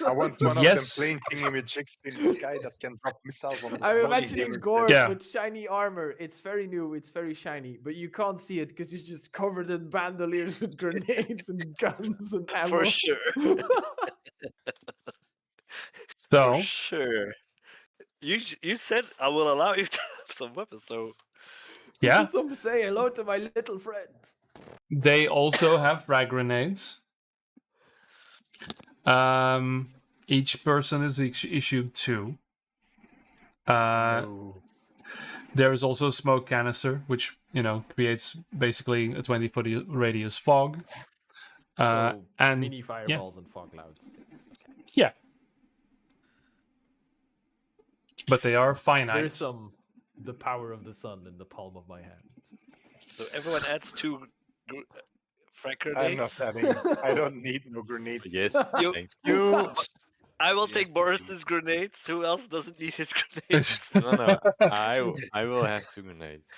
I want one Yes. of them playing with chicks in the sky that can drop missiles on the I'm body imagining gamers Gord Yeah. with shiny armor. It's very new, it's very shiny, but you can't see it because he's just covered in bandoliers with grenades and guns and ammo. For sure. So, For sure. You said I will allow you to have some weapons, so yeah, Some say hello to my little friend. they also have frag grenades. Each person is issued 2. No. There is also a smoke canister, which creates basically a 20-foot radius fog. So and mini fireballs and fog clouds. yeah, but they are finite. There's the power of the sun in the palm of my hand. so everyone adds 2 frag I'm not grenades. having. I don't need no grenades. Yes. You- thank You. I will Yes, take you do. Boris's grenades. Who else doesn't need his grenades? No, I will have 2 grenades.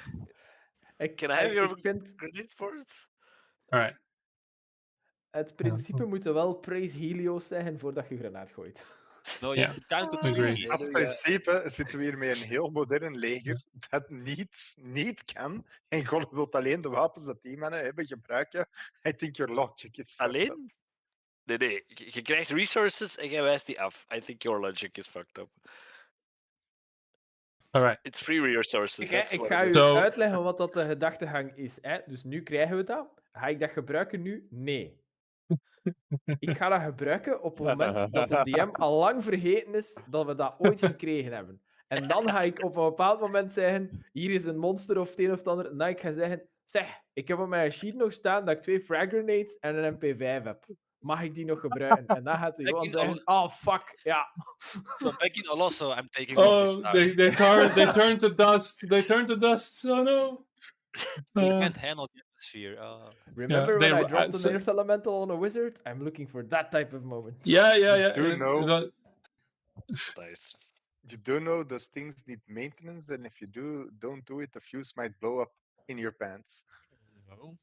Can I have your Ik vind grenades, Boris? All right. het principe moet wel praise Helios zeggen voordat je granaat gooit. No, Yeah, you can count to agree. 3. In principe zitten we hier met een heel modern leger dat niet kan. En God wilt alleen de wapens dat die mannen hebben gebruiken. I think your logic is fucked up. Alleen? Nee. Je krijgt resources en jij wijst die af. I think your logic is fucked up. All right. It's free resources. That's Ik what ga it u is. Zo. uitleggen wat dat de gedachtegang is. Hè? Dus nu krijgen we dat. Ga ik dat gebruiken nu? Nee. Ik ga dat gebruiken op het moment dat de DM al lang vergeten is dat we dat ooit gekregen hebben. En dan ga ik op een bepaald moment zeggen, hier is een monster of het een of het ander. En dan ga ik zeggen, zeg, ik heb op mijn sheet nog staan dat ik 2 frag grenades en een MP5 heb. Mag ik die nog gebruiken? En dan gaat hij gewoon Back in zeggen, oh fuck, ja. No, back in Olosso, I'm taking one this Oh, time. they turn to dust. They turn to dust. Oh no. They Uh, can't handle the atmosphere. Remember they when I ru- dropped so- an earth elemental on a wizard? I'm looking for that type of moment. yeah. Do you know? Nice. You do know those things need maintenance, and if you don't do it, the fuse might blow up in your pants. No,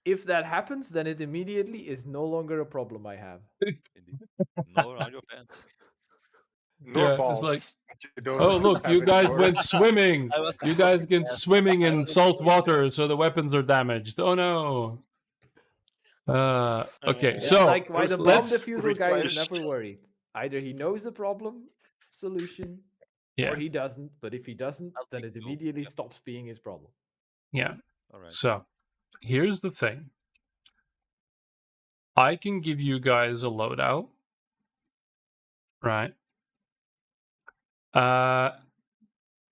If that happens, then it immediately is no longer a problem I have. indeed. No around your pants. Nor Yeah, it's balls. like, that you don't Oh look, have you guys anymore. went swimming. I was You guys get swimming in salt water, so the weapons are damaged. Oh no. Okay, It's so like why the bomb let's diffusal guy is requires- never worried. Either he knows the problem solution, yeah, or he doesn't. But if he doesn't, I'll then take it two. immediately Yep. stops being his problem. yeah. All right. So here's the thing. I can give you guys a loadout, right?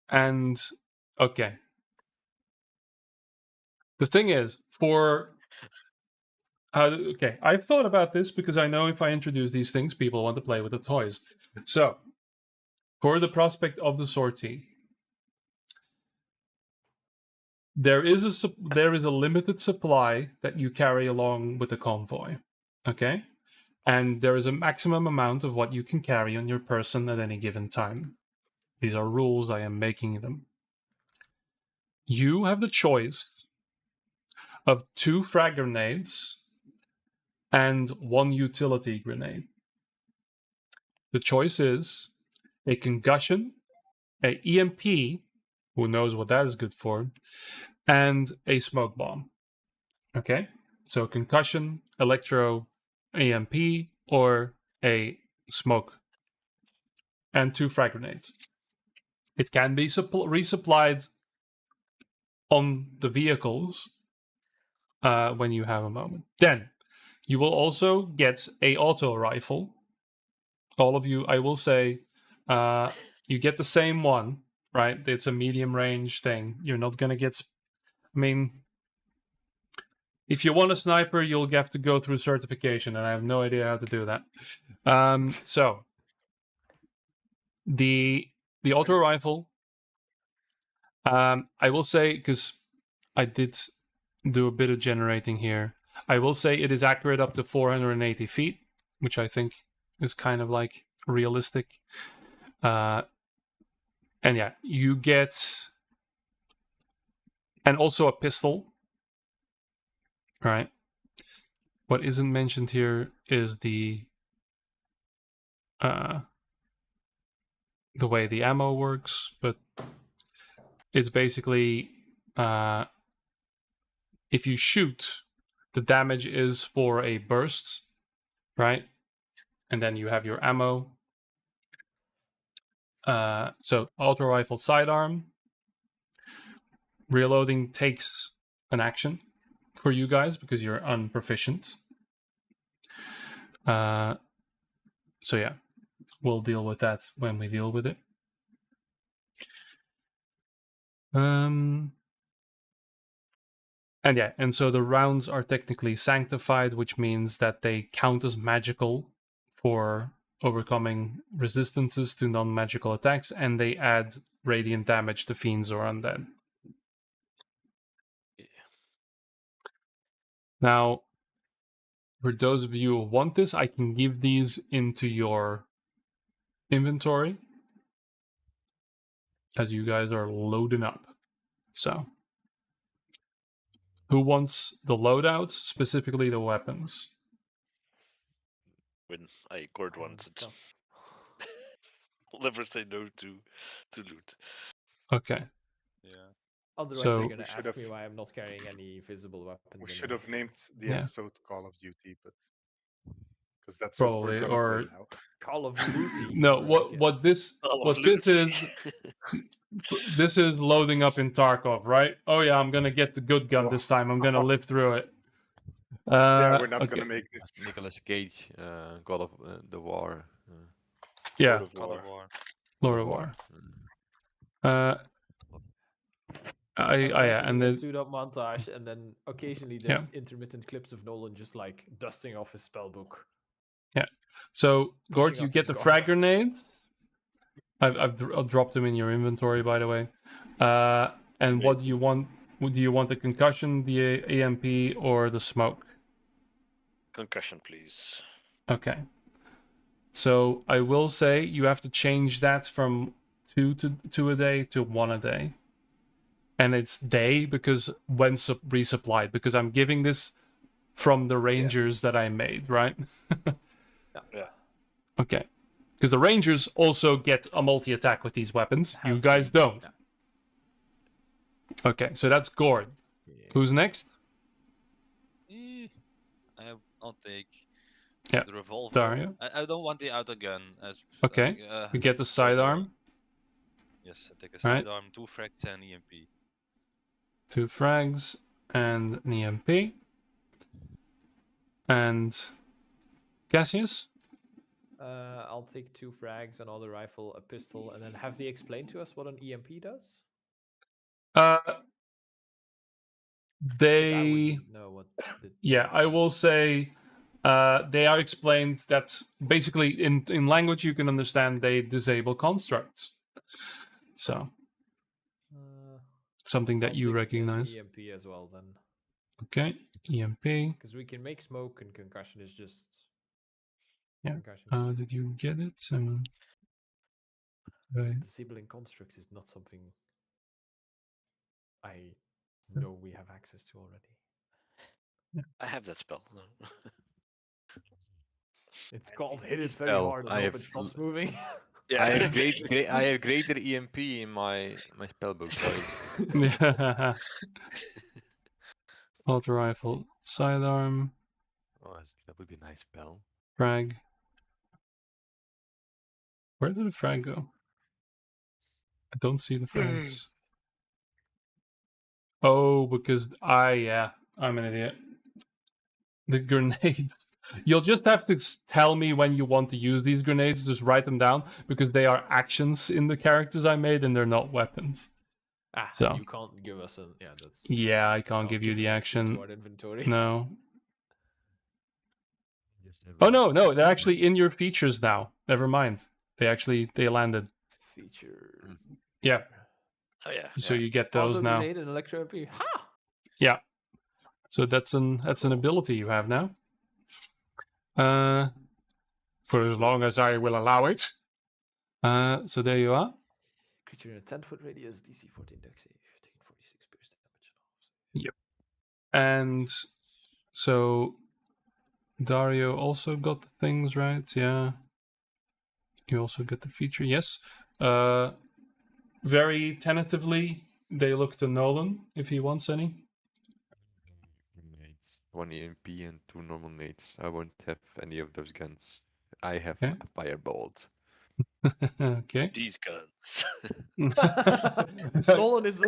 And okay. The thing is, okay, I've thought about this because I know if I introduce these things, people want to play with the toys. So, for the prospect of the sortie, there is a limited supply that you carry along with the convoy, okay? And there is a maximum amount of what you can carry on your person at any given time. These are rules, I am making them. You have the choice of 2 frag grenades and 1 utility grenade. The choice is a concussion, a EMP, who knows what that is good for, and a smoke bomb. Okay? So concussion, electro, EMP, or a smoke. And 2 frag grenades. It can be resupplied on the vehicles when you have a moment. Then, you will also get a auto rifle. All of you, I will say, you get the same one, right? It's a medium range thing. You're not gonna get. I mean, if you want a sniper, you'll have to go through certification, and I have no idea how to do that. So, the auto rifle. I will say, because I did do a bit of generating here. I will say it is accurate up to 480 feet, which I think is kind of like realistic. And yeah, you get, and also a pistol, right? What isn't mentioned here is the way the ammo works, but it's basically if you shoot, the damage is for a burst, right? And then you have your ammo. So auto rifle sidearm. Reloading takes an action for you guys because you're unproficient. So yeah, we'll deal with that when we deal with it. And yeah, and so the rounds are technically sanctified, which means that they count as magical for overcoming resistances to non-magical attacks, and they add radiant damage to fiends or undead. Yeah. Now, for those of you who want this, I can give these into your inventory as you guys are loading up. So, who wants the loadouts, specifically the weapons? When Gord I want wants it. stuff. I'll never say no to loot. Okay. Yeah. Otherwise, So- they're We gonna should ask have- me why I'm not carrying any visible weapons. We in should there. have named the Yeah. episode Call of Duty, but because that's Probably, what we're or- gonna play now. Call of Looty. No, I like it. what this is, this is loading up in Tarkov, right? Oh yeah, I'm gonna get the good gun this time. I'm gonna live through it. Yeah, we're not okay. gonna make this. Nicolas Cage, God of the War. Yeah, Lord of God War. of War. Lord of War. Yeah, and the then suit up montage, and then occasionally there's intermittent clips of Nolan just like dusting off his spellbook. so Gord, pushing you up get his the guard. frag grenades. I've dropped them in your inventory, by the way. And what do you want? Do you want the concussion, the EMP, or the smoke? Concussion, please. Okay. So I will say you have to change that from 2 a day to 1 a day. And it's day because when resupplied, because I'm giving this from the Rangers that I made, right? Yeah. Okay. Because the Rangers also get a multi-attack with these weapons. You Have guys these, don't. yeah. Okay, so that's Gord. Yeah. Who's next? I'll take Yeah, the revolver. Dario. I don't want the auto gun. Okay. You get the sidearm. Yes, I take a Right. sidearm, 2 frags and EMP. 2 frags and an EMP. And Cassius? I'll take 2 frags, another rifle, a pistol, and then have they explained to us what an EMP does? 'Cause I They wouldn't know what. Yeah, I will say they are explained that basically in language you can understand they disable constructs. So something that I'll you take, recognize. EMP as well then, Okay, EMP. because we can make smoke, and concussion is just Yeah. concussion. Did you get it? Right. Disabling constructs is not something I know we have access to already. I have that spell. No. It's I called think hit it this very spell, hard and I hope have it stops moving. Yeah. I have I have greater EMP in my spellbook, guys. Yeah. Auto rifle, sidearm, Oh, that would be a nice spell. frag. Where did the frag go? I don't see the frags. Oh, because I'm an idiot. The grenades. You'll just have to tell me when you want to use these grenades. Just write them down because they are actions in the characters I made and they're not weapons. So You can't give us a that's yeah, I can't give you the a link action. to our inventory. No. Oh no, they're actually in your features now. Never mind. They landed. Feature. Yeah. Oh yeah. So you get those Auto now. grenade and electro MP. Ha! Yeah. So that's an ability you have now. For as long as I will allow it. So there you are. Creature in a 10-foot radius, DC 14 dex save, taking 46 pierce damage. Yep. And so Dario also got the things right. Yeah. You also get the feature. Yes. Very tentatively, they look to Nolan if he wants any. Grenades. 1 EMP and 2 normal nades. I won't have any of those guns. I have Okay. a firebolt. Okay. These guns. Nolan is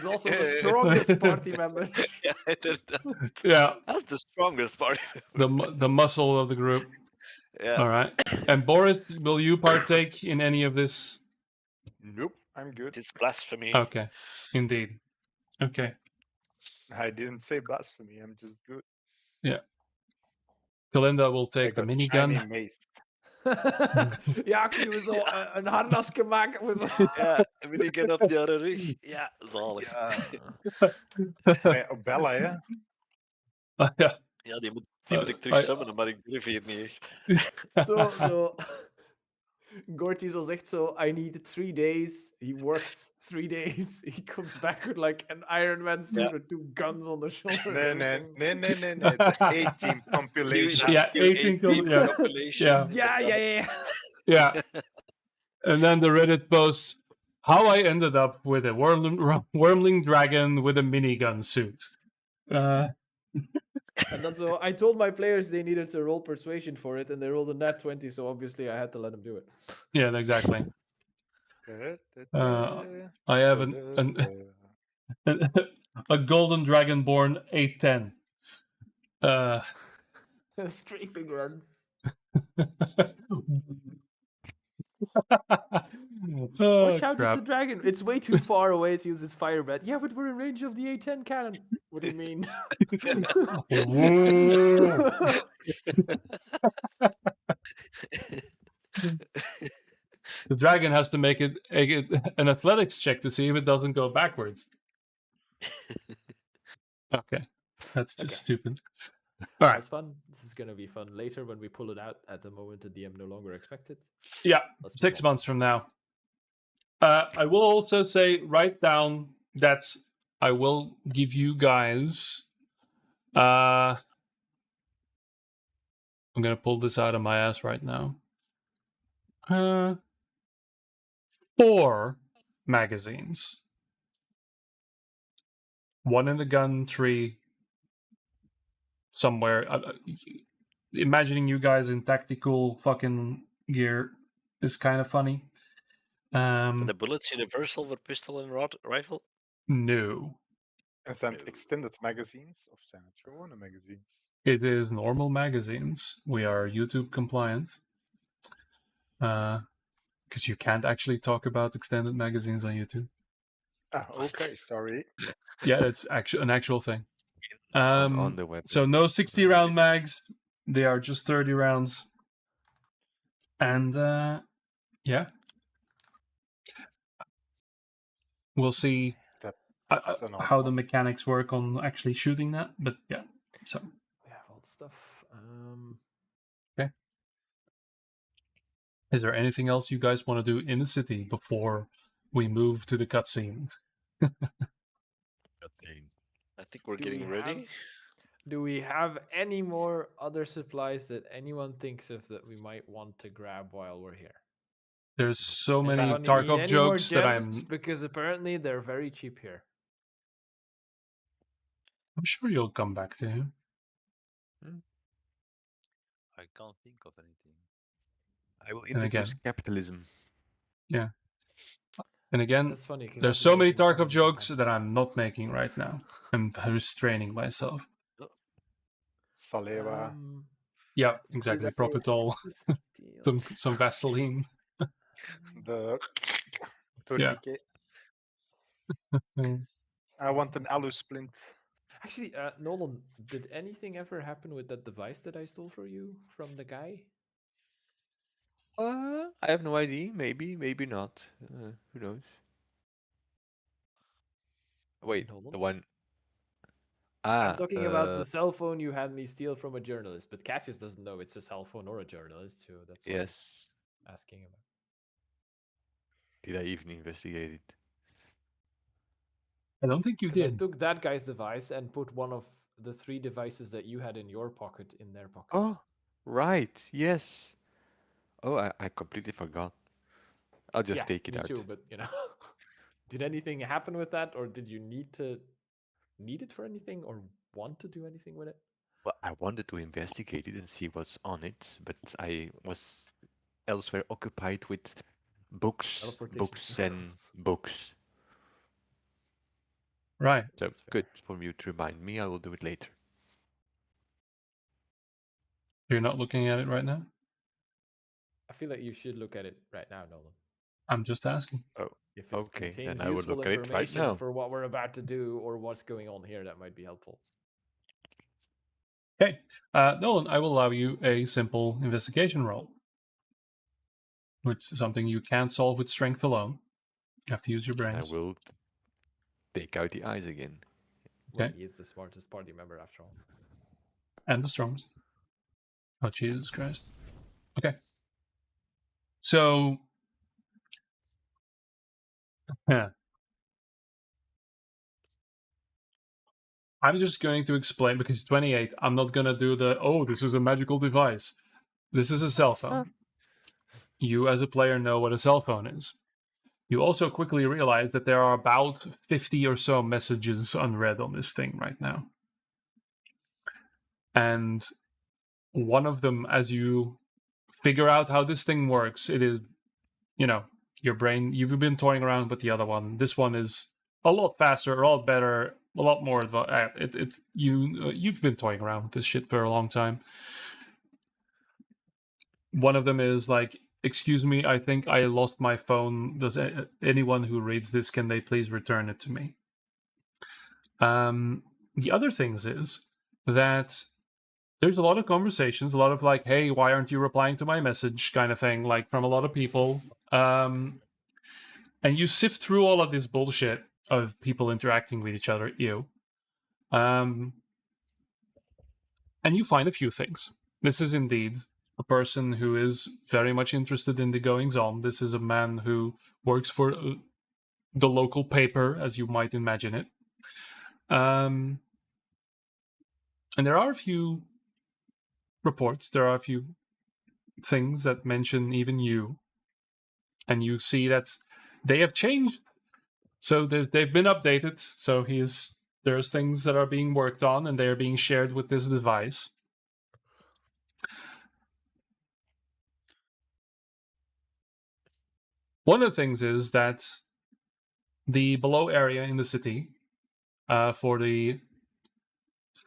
also the strongest party member. Yeah, I did that. Yeah. That's the strongest part. The muscle of the group. Yeah. All right. And Boris, will you partake in any of this? Nope, I'm good. It's blasphemy. Okay. Indeed. Okay. I didn't say blasphemy. I'm just good. Kalinda will I take the got shiny minigun. mace. Ja, kunnen we zo een harnasje maken? We zo... Ja, minigun op je rug. Ja, zalig. Ja. Bella, hè? Ja. Ja, die moet ik terug summonen, maar ik durf hier niet echt. Zo. Gorty zo zegt zo, I need 3 days. He works 3 days. He comes back with like an Iron Man suit with 2 guns on the shoulder. Nee. The A-Team compilation. Yeah, 18 compilation. Yeah. Yeah. And then the Reddit post, how I ended up with a wormling dragon with a minigun suit. And then so I told my players they needed to roll persuasion for it, and they rolled a nat 20, so obviously I had to let them do it. Yeah, exactly. I have a golden dragonborn 810. Strafing runs. Watch out, it's a dragon. It's way too far away to use its fire breath. Yeah, but we're in range of the A10 cannon. What do you mean? The dragon has to make it an athletics check to see if it doesn't go backwards. Okay, that's just stupid. All right, That's fun. This is gonna be fun later when we pull it out. At the moment, the DM no longer expects it. Yeah, Let's 6 months from now. I will also say, write down that I will give you guys. I'm gonna pull this out of my ass right now. 4 magazines. 1 in the gun tree somewhere. Imagining you guys in tactical fucking gear is kind of funny. Zijn the bullets universal for pistol and rifle? No. En zijn het extended magazines of zijn het gewone magazines? It is normal magazines. We are YouTube compliant. Because you can't actually talk about extended magazines on YouTube. Okay, sorry. Yeah, it's an actual thing. On the web. So no 60 round mags. They are just 30 rounds. And yeah. We'll see That's an odd how the one. mechanics work on actually shooting that, but yeah. So We have all the stuff. is there anything else you guys want to do in the city before we move to the cutscene? I think we're Do getting we ready. Do we have any more other supplies that anyone thinks of that we might want to grab while we're here? There's so Does many anyone need Tarkov any more jokes that gems? Because apparently they're very cheap here. I'm sure you'll come back to him. I can't think of anything. I will And introduce again, capitalism. yeah. And again, That's funny. 'Cause there's I've been so many making fun of Tarkov him jokes sometimes. that I'm not making right now. I'm restraining myself. Saleva. Yeah, exactly. Did I Propitol, steal? some Vaseline. The Yeah. tourniquet. Mm. I want an alu splint. Actually, Nolan, did anything ever happen with that device that I stole for you from the guy? I have no idea. Maybe, maybe not. Who knows? Wait, Nolan? the one. I'm talking about the Uh, cell phone you had me steal from a journalist, but Cassius doesn't know it's a cell phone or a journalist, so that's what I was yes. asking about. Did I even investigate it? I don't think you Because I did. took that guy's device and put one of the 3 devices that you had in your pocket in their pockets. Oh, right. Yes. Oh, I completely forgot. I'll just yeah, take it me out. too. But did anything happen with that, or did you need it for anything, or want to do anything with it? Well, I wanted to investigate it and see what's on it, but I was elsewhere occupied with books, Teleportation books, and books. Right. So That's fair. good for you to remind me. I will do it later. You're not looking at it right now? I feel like you should look at it right now, Nolan. I'm just asking. Oh, If it okay. Then contains I will useful look at it right information now. for what we're about to do or what's going on here, that might be helpful. Okay. Nolan, I will allow you a simple investigation roll, which is something you can't solve with strength alone. You have to use your I brains. will take out the eyes again. Well, Okay. he is the smartest party member after all. And the strongest. Oh, Jesus Christ. Okay. So, yeah. I'm just going to explain, because 28, I'm not going to do this is a magical device. This is a cell phone. You, as a player, know what a cell phone is. You also quickly realize that there are about 50 or so messages unread on this thing right now. And one of them, as you figure out how this thing works, it is, your brain, you've been toying around with the other one. This one is a lot faster, a lot better, a lot more advanced. You've been toying around with this shit for a long time. One of them is like, excuse me, I think I lost my phone. Does anyone who reads this, can they please return it to me? The other things is that there's a lot of conversations, a lot of like, hey, why aren't you replying to my message kind of thing, like from a lot of people. And you sift through all of this bullshit of people interacting with each other, and you find a few things. This is indeed a person who is very much interested in the goings on. This is a man who works for the local paper, as you might imagine it. And there are a few reports, there are a few things that mention even you. And you see that they have changed. So they've been updated. So there's things that are being worked on and they are being shared with this device. One of the things is that the below area in the city, for the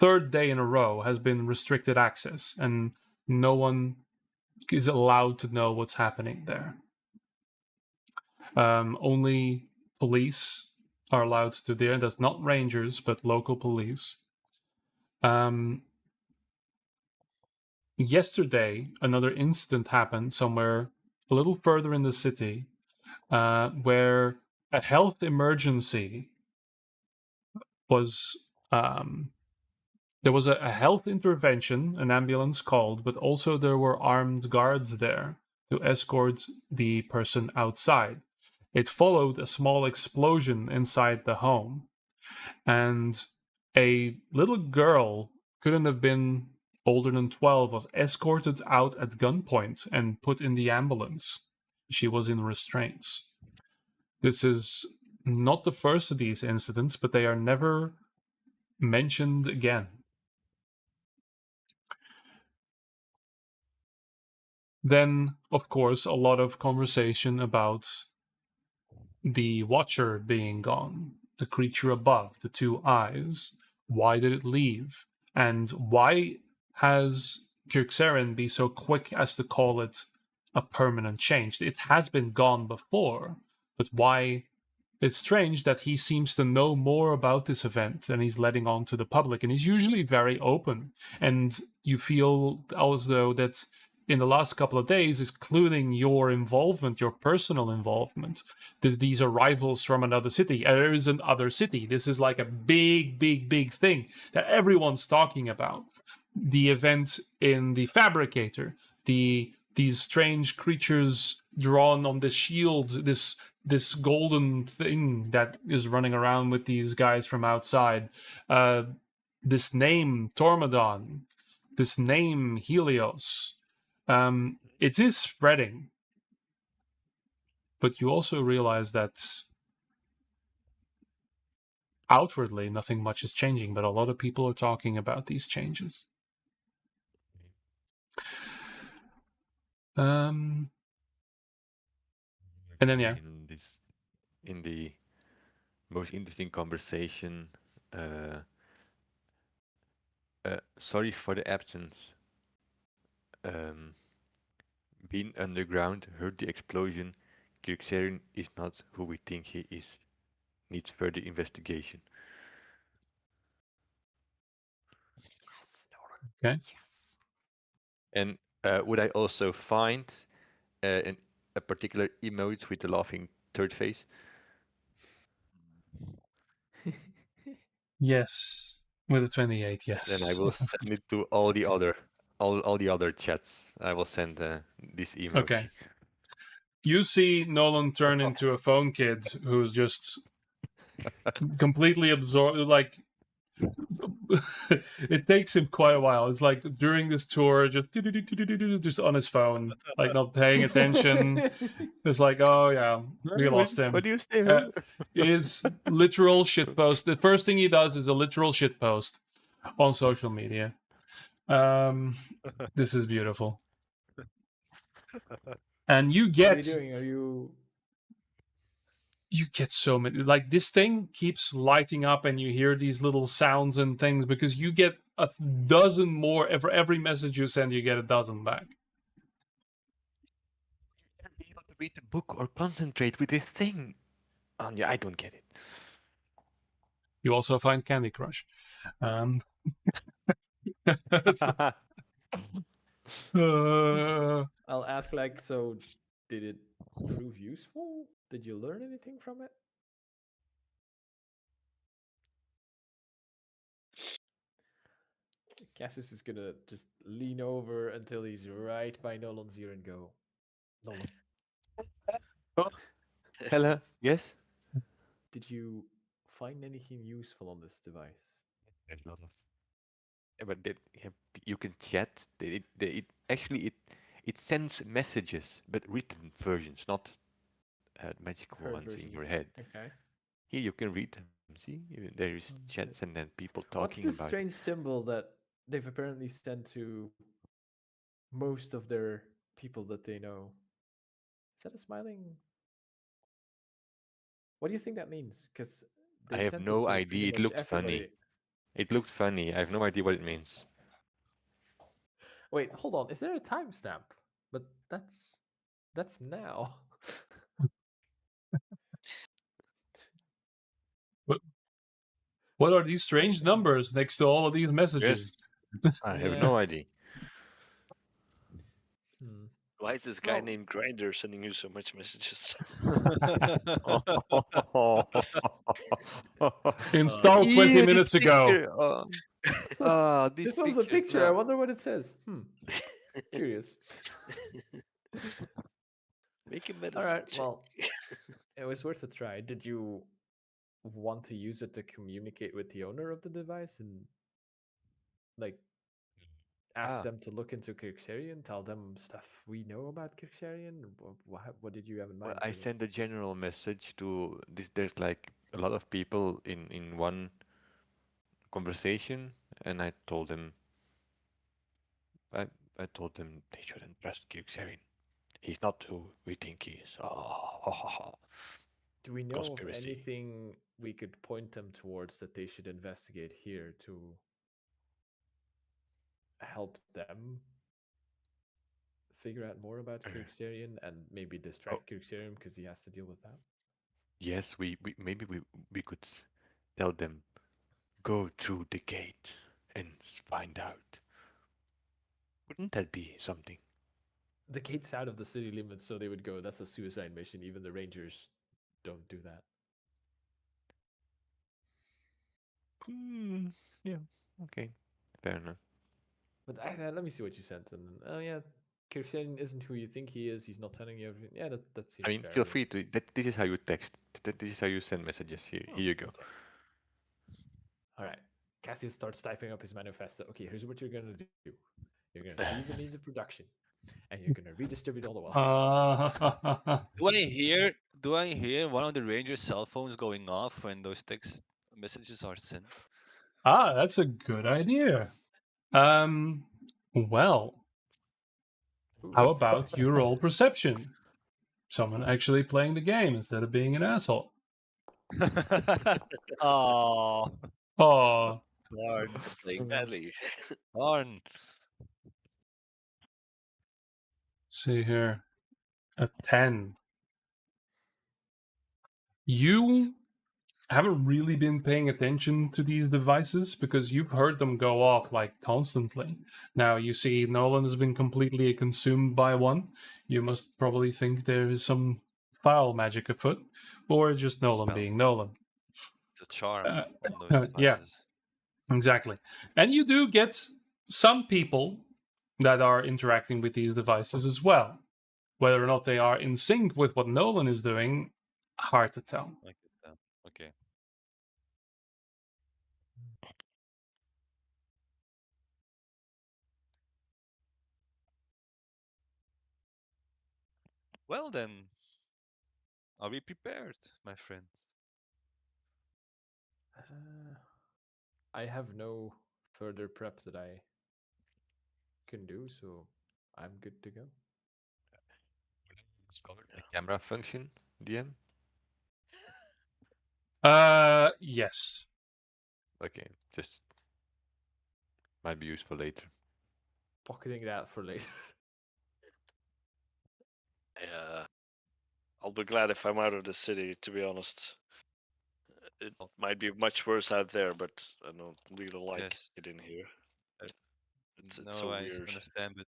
3rd day in a row, has been restricted access, and no one is allowed to know what's happening there. Only police are allowed to there. That's not rangers, but local police. Yesterday, another incident happened somewhere a little further in the city, where a health emergency was there was a health intervention, an ambulance called, but also there were armed guards there to escort the person outside. It followed a small explosion inside the home, and a little girl, couldn't have been older than 12, was escorted out at gunpoint and put in the ambulance. She was in restraints. This is not the first of these incidents, but they are never mentioned again. Then, of course, a lot of conversation about the Watcher being gone, the creature above, the two eyes. Why did it leave? And why has Kirksaren be so quick as to call it a permanent change? It has been gone before, but why? It's strange that he seems to know more about this event and he's letting on to the public, and he's usually very open. And you feel as though that in the last couple of days, including your involvement, your personal involvement, these arrivals from another city. There is another city. This is like a big, big, big thing that everyone's talking about. The event in the Fabricator, these strange creatures drawn on this shield, this golden thing that is running around with these guys from outside. This name Tormodon, this name Helios. It is spreading, but you also realize that outwardly nothing much is changing, but a lot of people are talking about these changes. And then in the most interesting conversation, sorry for the absence. Being underground, heard the explosion. Kirksaren is not who we think he is. Needs further investigation. Yes, Okay. Yes. And would I also find a particular emote with the laughing third face? Yes, with a 28, yes. Then I will send it to all the other chats. I will send this emoji. Okay. You see Nolan turn into a phone kid who's just completely absorbed. Like, it takes him quite a while. It's like during this tour, just on his phone, like not paying attention. It's like, oh yeah, we lost him. What do you say? Is literal shitpost. The first thing he does is a literal shitpost on social media. This is beautiful. And you What get are you doing? Are you? You get so many, like this thing keeps lighting up and you hear these little sounds and things because you get a dozen more every message you send, you get a dozen back. Be able to read the book or concentrate with this thing. Yeah, I don't get it. You also find Candy Crush. Uh, I'll ask like, so did it prove useful? Did you learn anything from it? Cassius is gonna just lean over until he's right by Nolan's ear and go, Nolan, Oh, hello. Yes. did you find anything useful on this device? There's a lot of. But you can chat. It actually it sends messages, but written versions, not magical Heard ones in your versions. head. Okay. Here you can read them. See, there is chats and then people What's talking this about. strange symbol that they've apparently sent to most of their people that they know? Is that a smiling? What do you think that means? Because I have no idea. It looked funny. It looked funny. I have no idea what it means. Wait, hold on. Is there a timestamp? But that's now. what are these strange numbers next to all of these messages? Yes. I have no idea. Why is this guy Well- named Grinder sending you so much messages? Installed 20 Ew, minutes this ago. picture. These This one's a pictures picture. I now. wonder what it says. Curious. Make a medicine All right. check. Well, it was worth a try. Did you want to use it to communicate with the owner of the device and like ask Ah, them to look into Kirksarian, tell them stuff we know about Kirksarian? What did you have in well, mind I for sent this? a general message to this. There's like a lot of people in one conversation, and I I told them they shouldn't trust Gyuxerin. He's not who we think he is. Oh, ha, ha, ha. Do we know of Conspiracy. anything we could point them towards that they should investigate here to help them figure out more about Kirksarian and maybe Oh, distract Kirksarian because he has to deal with that? yes, we maybe we could tell them go through the gate and find out. Wouldn't that be something? The gate's out of the city limits, so they would go, that's a suicide mission. Even the Rangers don't do that. Hmm. Yeah. Okay. Fair enough. But let me see what you sent. And then, oh, yeah, Kirksarian isn't who you think he is. He's not telling you everything. Yeah, that I seems mean, fair. feel free to. This is how you text. This is how you send messages. Here, Oh, here you go. okay. All right. Cassius starts typing up his manifesto. Okay, here's what you're going to do. You're going to seize the means of production, and you're going to redistribute all the wealth. Do I hear one of the Rangers' cell phones going off when those text messages are sent? That's a good idea. Well, Ooh, how that's about you roll perception? Someone actually playing the game instead of being an asshole. Oh, Oh, darn, You're playing badly. darn. see here. A 10. You haven't really been paying attention to these devices because you've heard them go off like constantly. Now you see Nolan has been completely consumed by one. You must probably think there is some foul magic afoot, or just Nolan Spell. being Nolan. It's a charm Uh, on those yeah, devices. exactly. And you do get some people that are interacting with these devices as well. Whether or not they are in sync with what Nolan is doing, hard to tell. I get that. Okay. Well then, are we prepared, my friend? I have no further prep that I can do, so I'm good to go. Discovered the camera function, DM. Yes. Okay, just might be useful later. Pocketing that for later. Yeah. I'll be glad if I'm out of the city, to be honest. It Oh, might be much worse out there, but I don't really like yes. it in here. Uh, It's so no, weird. understand, but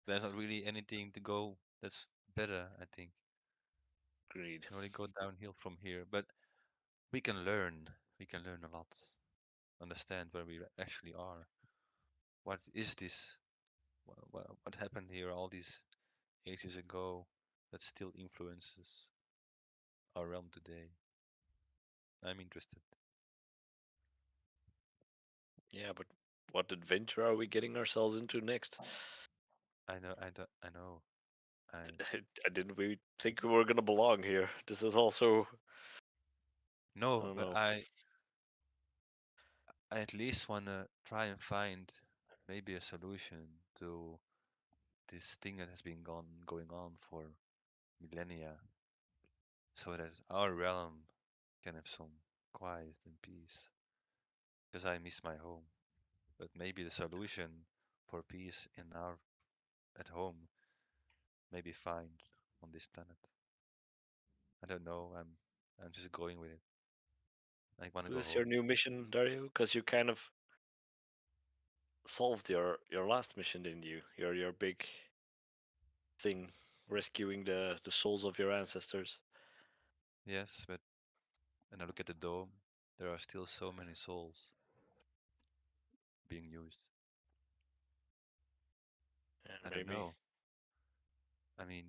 there's not really anything to go that's better, I think. Agreed. Can only go downhill from here, but we can learn. We can learn a lot. Understand where we actually are. What is this? What happened here all these ages ago that still influences our realm today? I'm interested. Yeah, but what adventure are we getting ourselves into next? I know. I know. I I didn't really think we were gonna belong here. This is also, I no, don't but know. I at least wanna try and find maybe a solution to this thing that has been going on for millennia, so that our realm can have some quiet and peace. Because I miss my home, but maybe the solution for peace in our at home may be found on this planet. I don't know. I'm just going with it. I want to Is go this your home. new mission, Dario? Because you kind of solved your last mission, didn't you? Your big thing, rescuing the souls of your ancestors. Yes, but and I look at the dome there are still so many souls being used. Yeah, I don't maybe. know. I mean,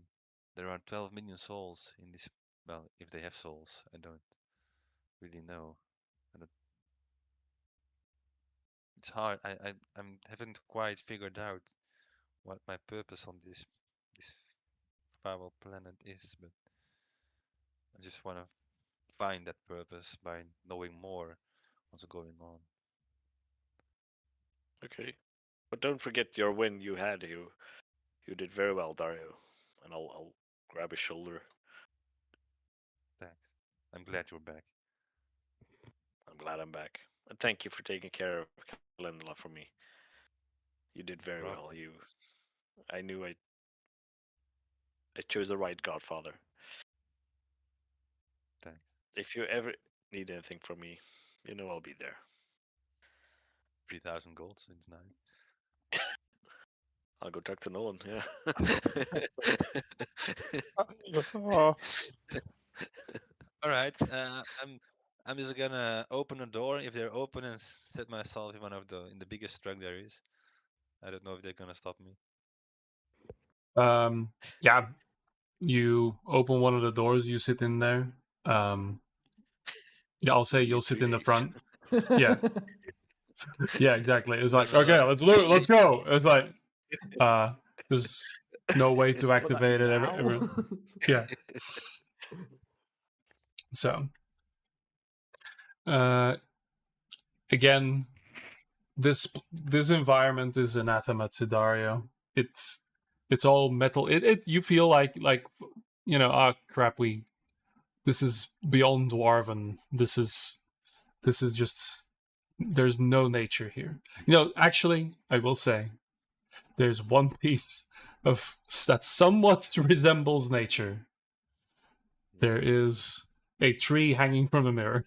there are 12 million souls in this. Well, if they have souls, I don't really know. It's hard. I haven't quite figured out what my purpose on this foul planet is, but I just want to find that purpose by knowing more what's going on. Okay. But don't forget your win you had. You did very well, Dario. And I'll grab his shoulder. Thanks. I'm glad you're back. I'm glad I'm back. And thank you for taking care of Calendula for me. You did very Problem. well. I knew I chose the right godfather. Thanks. If you ever need anything from me, you know I'll be there. 3,000 gold since now. I'll go talk to Nolan. Yeah. Oh, All right. I'm just gonna open a door if they're open and set myself in one of in the biggest truck there is. I don't know if they're gonna stop me. Yeah, you open one of the doors, you sit in there. Yeah, I'll say you'll sit in the front. Yeah. Yeah, exactly. It's like, okay, let's go. It's like, there's no way to activate it ever. Yeah. So, again, this environment is anathema to Dario. It's all metal. It you feel like crap. This is beyond dwarven. This is just, there's no nature here. Actually, I will say there's one piece of that somewhat resembles nature. There is a tree hanging from the mirror.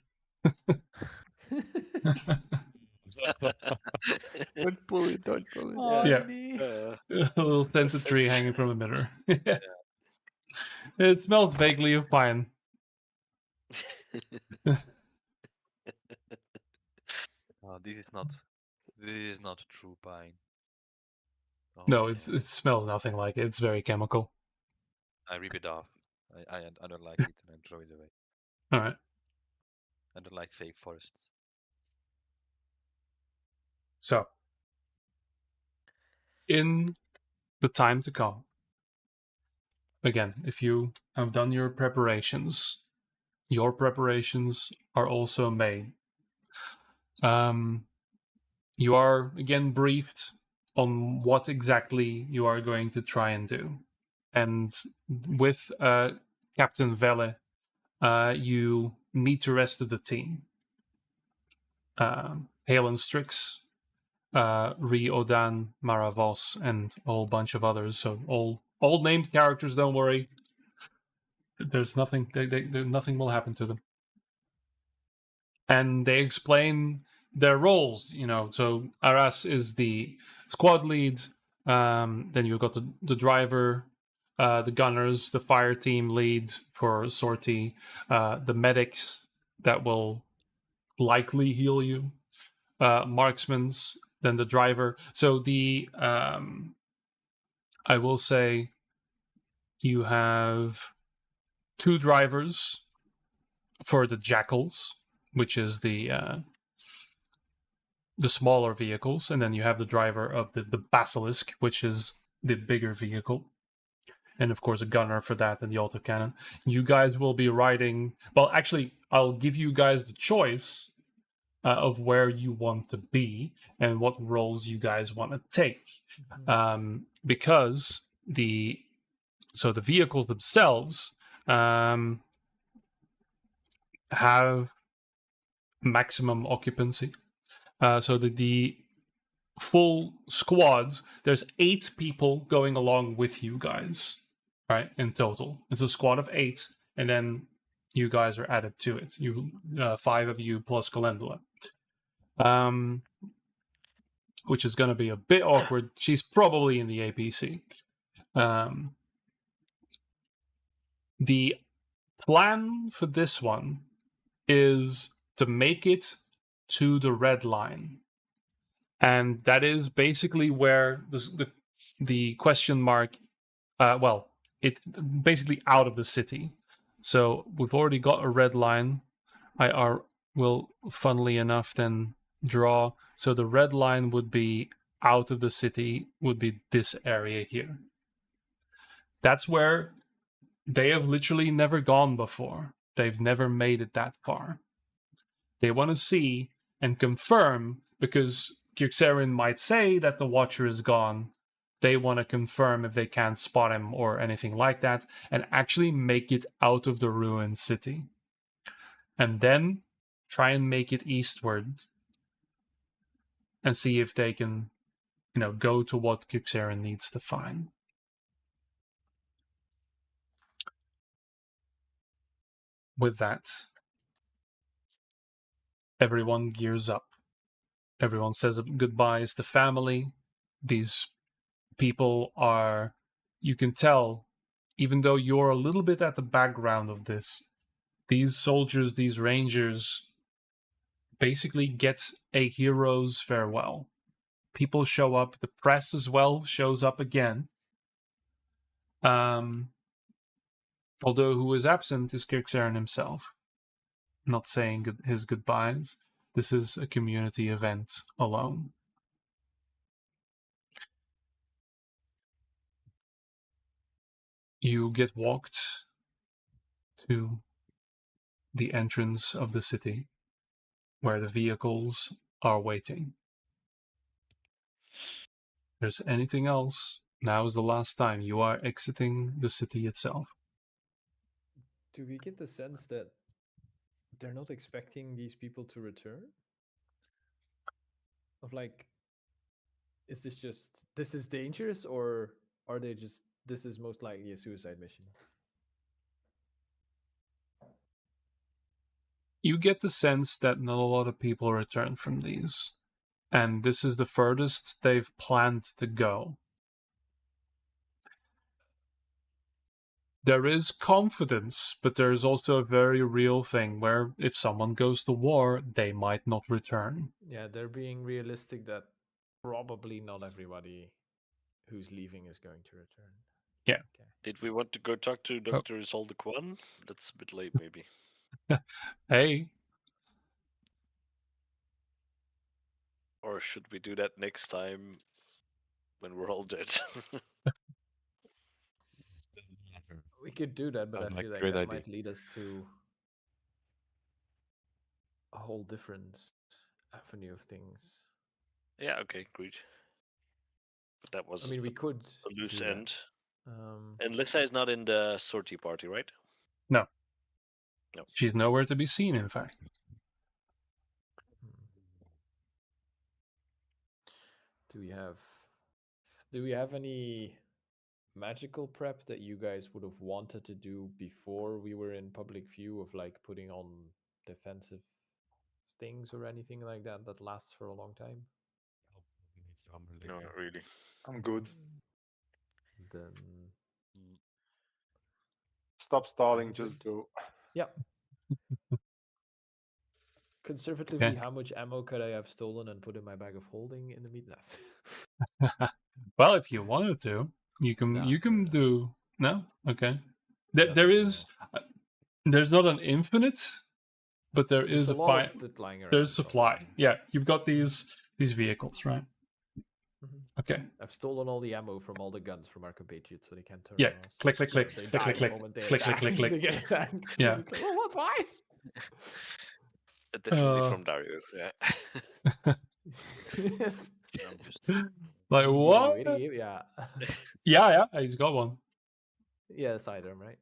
Don't pull it, don't pull it. Oh, Yeah. neat. A little scented tree hanging from the mirror. It smells vaguely of pine. Oh, this is not true pine. Oh, No, man. it smells nothing like it. It's very chemical. I rip it off. I don't like it and I throw it away. All right. I don't like fake forests. So, in the time to come, again, if you have done your preparations are also made. You are again briefed on what exactly you are going to try and do, and with Captain Vele, you meet the rest of the team. Halen Strix, Odan, Maravos, and a whole bunch of others. So all named characters. Don't worry. There's nothing. Nothing will happen to them. And they explain their roles. So Aras is the squad lead. Then you've got the driver, the gunners, the fire team lead for sortie, the medics that will likely heal you, marksmans, then the driver. So I will say you have 2 drivers for the jackals, which is the smaller vehicles, and then you have the driver of the basilisk, which is the bigger vehicle, and of course a gunner for that and the autocannon. You guys will be riding. Well, actually, I'll give you guys the choice of where you want to be and what roles you guys want to take, because the vehicles themselves have maximum occupancy. So the full squad, there's 8 people going along with you guys, right? In total, it's a squad of 8, and then you guys are added to it. You 5 of you plus Calendula, which is going to be a bit awkward. She's probably in the APC. The plan for this one is to make it to the red line. And that is basically where the question mark, it basically out of the city. So we've already got a red line. Will, funnily enough, then draw. So the red line would be out of the city, would be this area here. That's where they have literally never gone before. They've never made it that far. They want to see and confirm, because Kirxarin might say that the Watcher is gone. They want to confirm if they can't spot him or anything like that, and actually make it out of the ruined city. And then try and make it eastward and see if they can, go to what Kirxarin needs to find. With that, everyone gears up. Everyone says goodbyes to family. These people are, you can tell, even though you're a little bit at the background of this, these soldiers, these rangers, basically get a hero's farewell. People show up, the press as well shows up again. Although who is absent is Kirxarin himself, not saying his goodbyes. This is a community event alone. You get walked to the entrance of the city, where the vehicles are waiting. If there's anything else, now is the last time you are exiting the city itself. Do we get the sense that they're not expecting these people to return? Of like, is this is dangerous, or are they just, this is most likely a suicide mission? You get the sense that not a lot of people return from these, and this is the furthest they've planned to go. There is confidence, but there is also a very real thing where if someone goes to war, they might not return. Yeah, they're being realistic that probably not everybody who's leaving is going to return. Yeah. Okay. Did we want to go talk to Dr. Isolde Kwan? That's a bit late, maybe. Hey, Or should we do that next time when we're all dead? We could do that, but Sounds I like feel a like great that idea. might lead us to a whole different avenue of things. Yeah, okay, great. But that was I mean, we could a loose do that. end. And Litha is not in the sortie party, right? no. No. She's nowhere to be seen, in fact. Do we have any magical prep that you guys would have wanted to do before we were in public view, of like putting on defensive things or anything like that that lasts for a long time? No, not really. I'm good. Then Stop stalling, I'm just good. go. Yeah. Conservatively, Okay. how much ammo could I have stolen and put in my bag of holding in the meat nest? Well, if you wanted to, you can. No, you can no. do. No, okay. That's There is. There's not an infinite, but there There's is a a lot of it lying around. There's so- supply. Yeah, you've got these vehicles, right? Mhm. Okay. I've stolen all the ammo from all the guns from our compatriots, so they can't turn Yeah, on us. click, click, So click, they click, die click, the click, moment they click, click, attack. click, click. They get attacked. Yeah. It's like, oh, what? Why? Definitely from Dario, yeah. Yes. I'm just Like what? Yeah. Yeah, he's got one. Yeah, sidearm, right?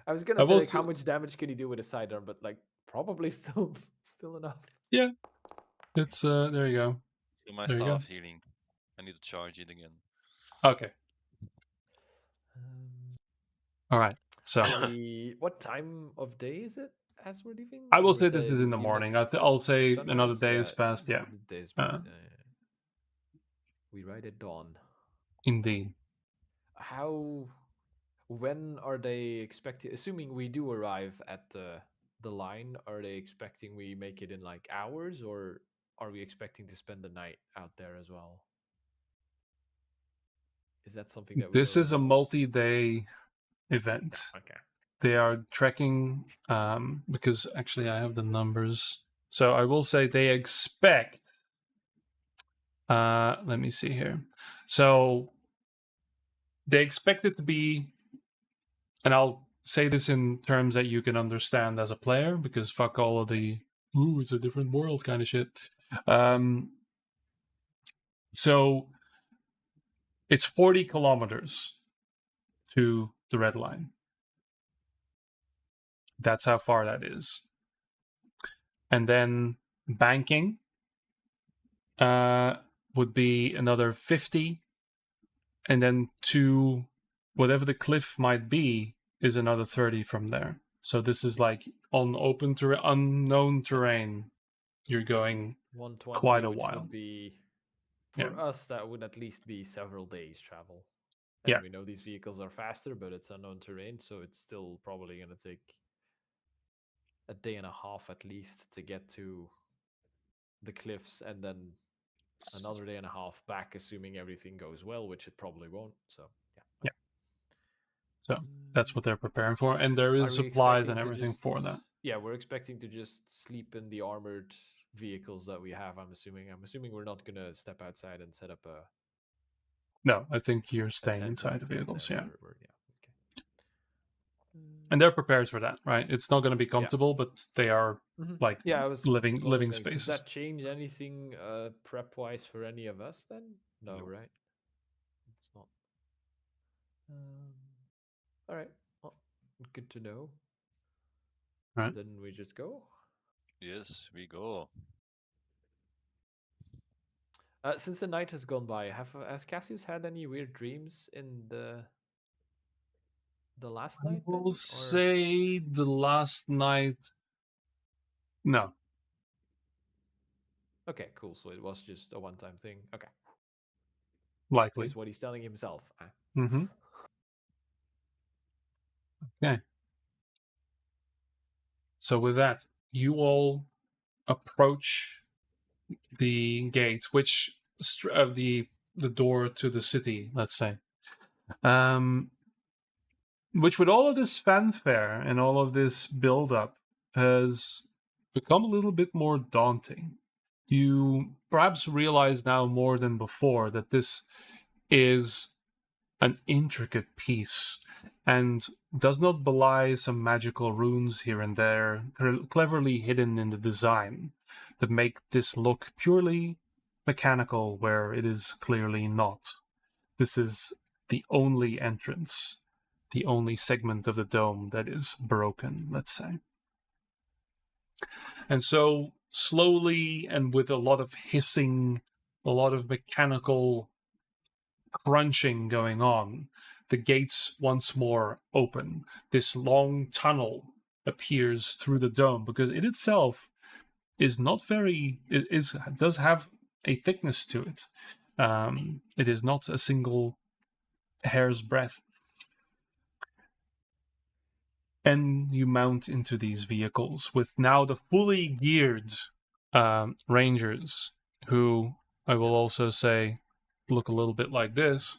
I was gonna I say will like, how s- much damage can he do with a sidearm, but like probably still enough. Yeah, it's there you go. in my There you go. staff healing. I need to charge it again. Okay, Um, all right. So what time of day is it as we're leaving? I will We're say this is in the leaving morning. at I'll say another sunrise? day is past. Yeah, The day is past. Yeah. We ride at dawn. indeed. When are they expecting? Assuming we do arrive at the the line, are they expecting we make it in like hours, or are we expecting to spend the night out there as well? Is that something that we This know is a most? multi-day event. Okay. They are trekking because actually I have the numbers. So I will say they expect. Let me see here. So they expect it to be, and I'll say this in terms that you can understand as a player, because fuck all of the "ooh, it's a different world" kind of shit. So it's 40 kilometers to the red line. That's how far that is. And then banking would be another 50, and then to whatever the cliff might be is another 30 from there. So this is like on open unknown terrain. You're going 120, quite a which while. would be, for us, that would at least be several days travel. And Yeah. we know these vehicles are faster, but it's unknown terrain, so it's still probably going to take a day and a half at least to get to the cliffs, and then another day and a half back, assuming everything goes well, which it probably won't. So Yeah. So that's what they're preparing for, and there is supplies and everything for that. Yeah, we're expecting to just sleep in the armored vehicles that we have. I'm assuming we're not gonna step outside and set up a. No, I think you're a staying tent inside the and vehicles. then Yeah. okay. And they're prepared for that, right? It's not going to be comfortable, but they are like I was living wondering, spaces. Does that change anything prep wise for any of us then? No, right? It's not. All right. Well, good to know. Right. Then we just go. Yes, we go. Since the night has gone by, has Cassius had any weird dreams in the last night? I will then, say the last night. No. Okay, cool. So it was just a one-time thing. Okay. Likely. Is what he's telling himself. Mm-hmm. Okay. So with that, you all approach the gate, which the door to the city, let's say. Which with all of this fanfare and all of this build-up has become a little bit more daunting. You perhaps realize now more than before that this is an intricate piece and does not belie some magical runes here and there, cleverly hidden in the design, to make this look purely mechanical where it is clearly not. This is the only entrance, the only segment of the dome that is broken, let's say. And so, slowly and with a lot of hissing, a lot of mechanical crunching going on, the gates once more open. This long tunnel appears through the dome because it itself is not very. It does have a thickness to it. It is not a single hair's breadth. And you mount into these vehicles with now the fully geared rangers, who I will also say look a little bit like this.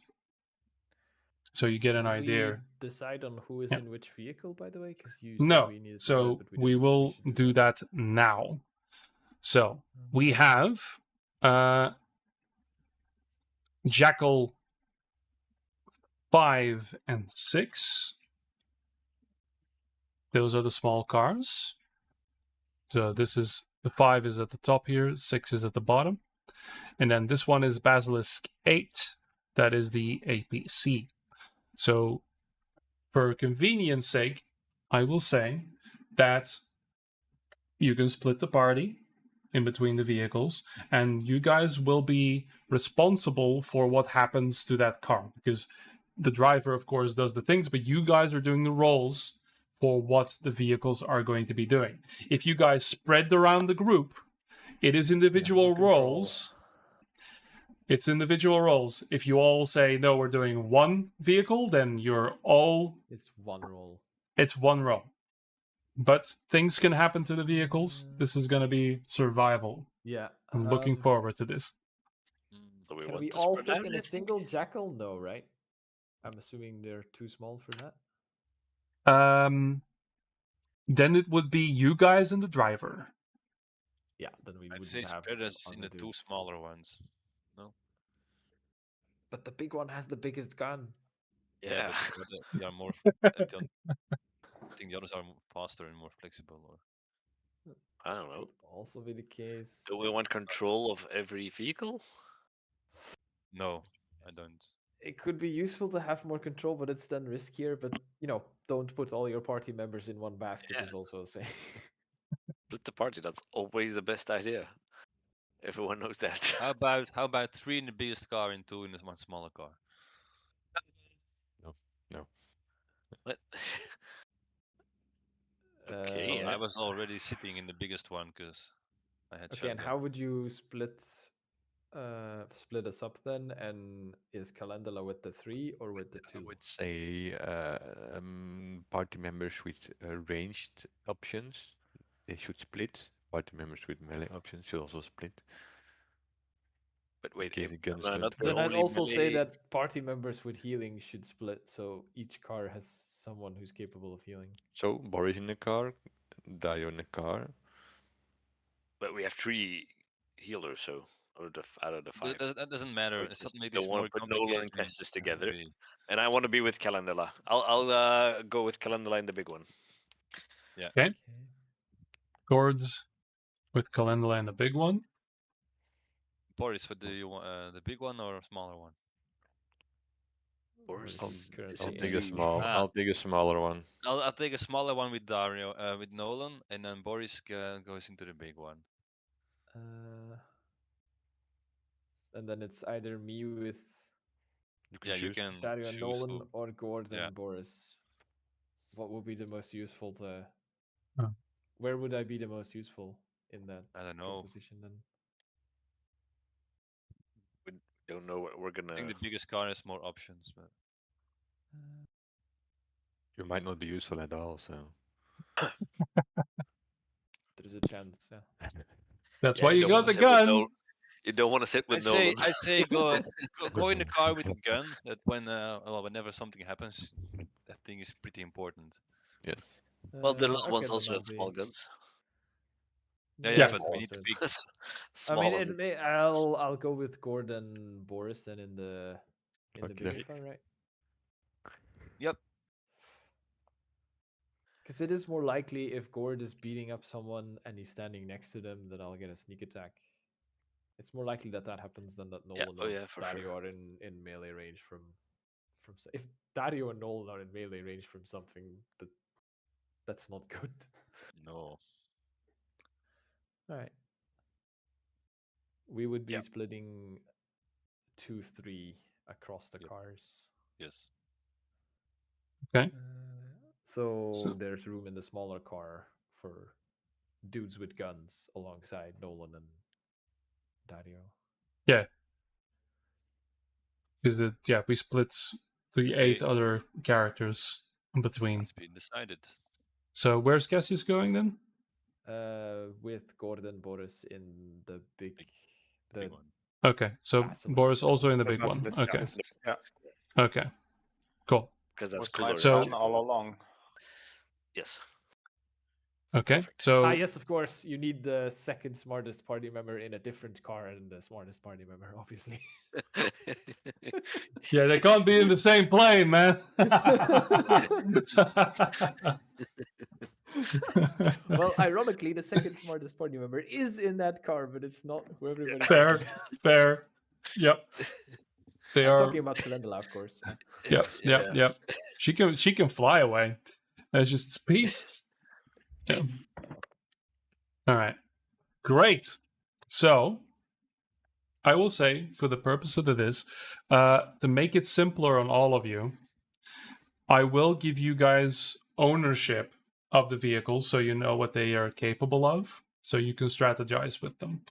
So you get an Did idea. we decide on who is in which vehicle, by the way? Because you No, said we needed to so do that, but we will should do that now. So we have Jackal 5 and 6. Those are the small cars. So this is the 5 is at the top here, 6 is at the bottom. And then this one is Basilisk 8. That is the APC. So for convenience sake, I will say that you can split the party in between the vehicles, and you guys will be responsible for what happens to that car, because the driver, of course, does the things, but you guys are doing the roles for what the vehicles are going to be doing. If you guys spread around the group, it is individual roles. It's individual roles. If you all say, no, we're doing one vehicle, then you're all... It's one role. It's one role. but things can happen to the vehicles. This is going to be survival. Yeah. I'm looking forward to this. So we Can want we to all spread fit out, in I a think? single jackal? No, right? I'm assuming they're too small for that. Then it would be you guys and the driver. Yeah, then we I'd wouldn't say have spread us in other the 2 dudes. smaller ones. No? But the big one has the biggest gun. Yeah. But they are more. I think the others are faster and more flexible. Or I don't know. Could also be the case. Do we want control of every vehicle? no, I don't. It could be useful to have more control, but it's then riskier. But don't put all your party members in one basket. Yeah. Is also a saying. Split the party. That's always the best idea. Everyone knows that. How about 3 in the biggest car and 2 in the one smaller car? No. What? Okay. I was already sitting in the biggest one because I had Okay, and shotgun. how would you split us up then? And is Calendula with the 3 or with the 2? I would say party members with ranged options, they should split. Party members with melee options should also split. But wait, case the guns am I don't not the Then I'd only also say melee- that party members with healing should split, so each car has someone who's capable of healing. So Boris in the car, Dario in the car. But we have 3 healers, so out of the 5. That doesn't matter. So It's just not make don't this wanna more put Nolan and complicated. Kestis than it has to together. be. And I want to be with Calendula. I'll go with Calendula in the big one. Okay. Gords with Calendula and the big one. Boris, what do you want? The big one or a smaller one? Boris I'll- is I'll currently take a huge. small. Ah. I'll take a smaller one. I'll take a smaller one with Dario, with Nolan, and then Boris goes into the big one. And then it's either me with You can Yeah, you choose. can Dario and choose Nolan who. or Gord and Yeah. Boris. What would be the most useful to? Oh. Where would I be the most useful in that I don't know. composition then? we don't know what we're I think gonna. the biggest car has more options, but You might not be useful at all. So There's a chance. Yeah. That's Yeah, why you don't got wanna the sit with gun. You don't want to sit with I'd say Nolan. I'd say go in the car with a gun. That whenever something happens, that thing is pretty important. yes. Well, the little Okay, ones then also I'll have small be- guns. Yeah, that's but we need also- to pick. Small I mean, as I'll go with Gordon Boris then in the Okay. bigger car, right? Yep. Because it is more likely if Gord is beating up someone and he's standing next to them that I'll get a sneak attack. It's more likely that happens than that Yeah, Nolan oh or yeah, for Dario sure. are in melee range from. If Dario and Nolan are in melee range from something, that's not good. No. All right. We would be Yeah. splitting 2-3 across the Yep. cars. Yes. Okay. So there's room in the smaller car for dudes with guns alongside Nolan and Dario. Yeah. Because we split the Okay. 8 other characters in between. It's been decided. So where's Cassius going then? With Gordon Boris in the big Big one. Okay, so Basilisk. Boris also in the big That's one. the Okay, Basilisk, Yeah. okay, cool. Because that's Was cooler. my So- plan all along. Yes. Okay, Perfect. so yes, of course. You need the second smartest party member in a different car and the smartest party member, obviously. yeah, they can't be in the same plane, man. Well, ironically, the second smartest party member is in that car, but it's not who everybody Fair. thinks. Fair. Yep. They I'm are. talking about Calendula, of course. Yep. Yeah. Yep. She can fly away. It's just peace. Yeah. All right. Great. So I will say, for the purpose of this, to make it simpler on all of you, I will give you guys ownership of the vehicles so you know what they are capable of, so you can strategize with them.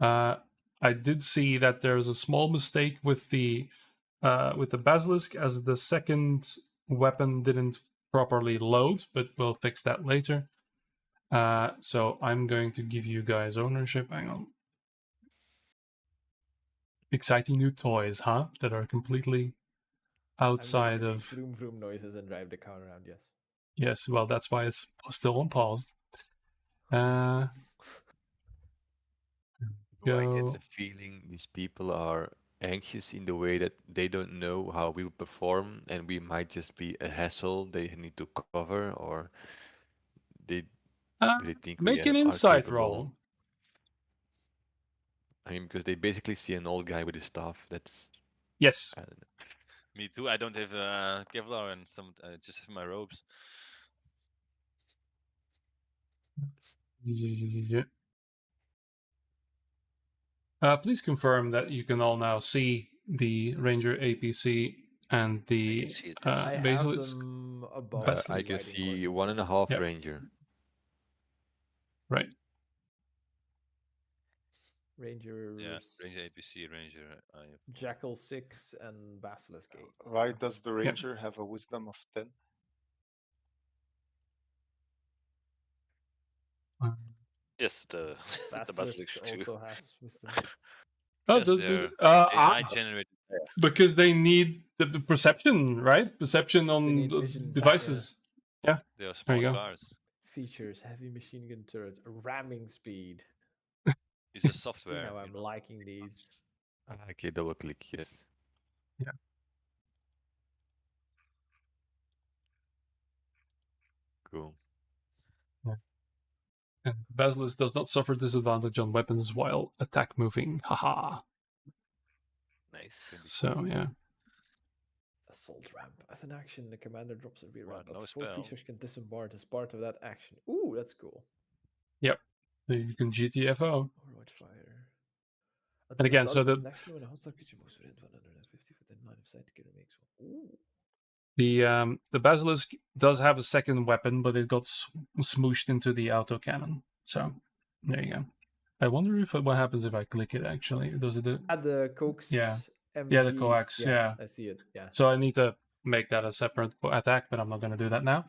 I did see that there's a small mistake with the basilisk, as the second weapon didn't properly load, but we'll fix that later. So I'm going to give you guys ownership. Hang on. Exciting new toys, huh? That are completely outside I'm going to of. make vroom vroom noises and drive the car around. Yes. Yes, well, that's why it's still on paused. I Go. get the feeling these people are anxious in the way that they don't know how we will perform, and we might just be a hassle they need to cover, or they do they think we Make an are insight capable. roll. I mean, because they basically see an old guy with his staff. That's Yes. I don't know. Me too. I don't have Kevlar and some. Just have my robes. Please confirm that you can all now see the Ranger APC and I the can see it. Yes. I have Basilisk. them above Bas- I the can riding see horses. 1.5 Yep. ranger. Right. Ranger. Yeah, Ranger APC, Ranger. I have Jackal 6 and Basilisk 8. Why does the ranger have a wisdom of 10? Yes, the the Basilisk basilisk too. also has wisdom. Oh, Yes, they're AI generated. because they need the perception, right? Perception on need the vision, devices. Yeah. They are There small you go. cars. Features: heavy machine gun turret, ramming speed. It's a See software. how I'm liking these. Okay, double click, yes. Yeah. Cool. And Basilisk does not suffer disadvantage on weapons while attack moving. Haha. Nice. So yeah. Assault ramp. As an action, the commander drops a rear Wow, ramp. no But 4 spell. creatures can disembark as part of that action. Ooh, that's cool. So you can GTFO. Overwatch fire. And again, so the the next when a hostile creature moves within 150 within line of sight, the killer makes one. Ooh. the Basilisk does have a second weapon, but it got smooshed into the autocannon. So there you go. I wonder if what happens if I click it actually. Does it? Add the coax. Yeah. MG. Yeah, the coax. Yeah. I see it. Yeah. So I need to make that a separate attack, but I'm not going to do that now.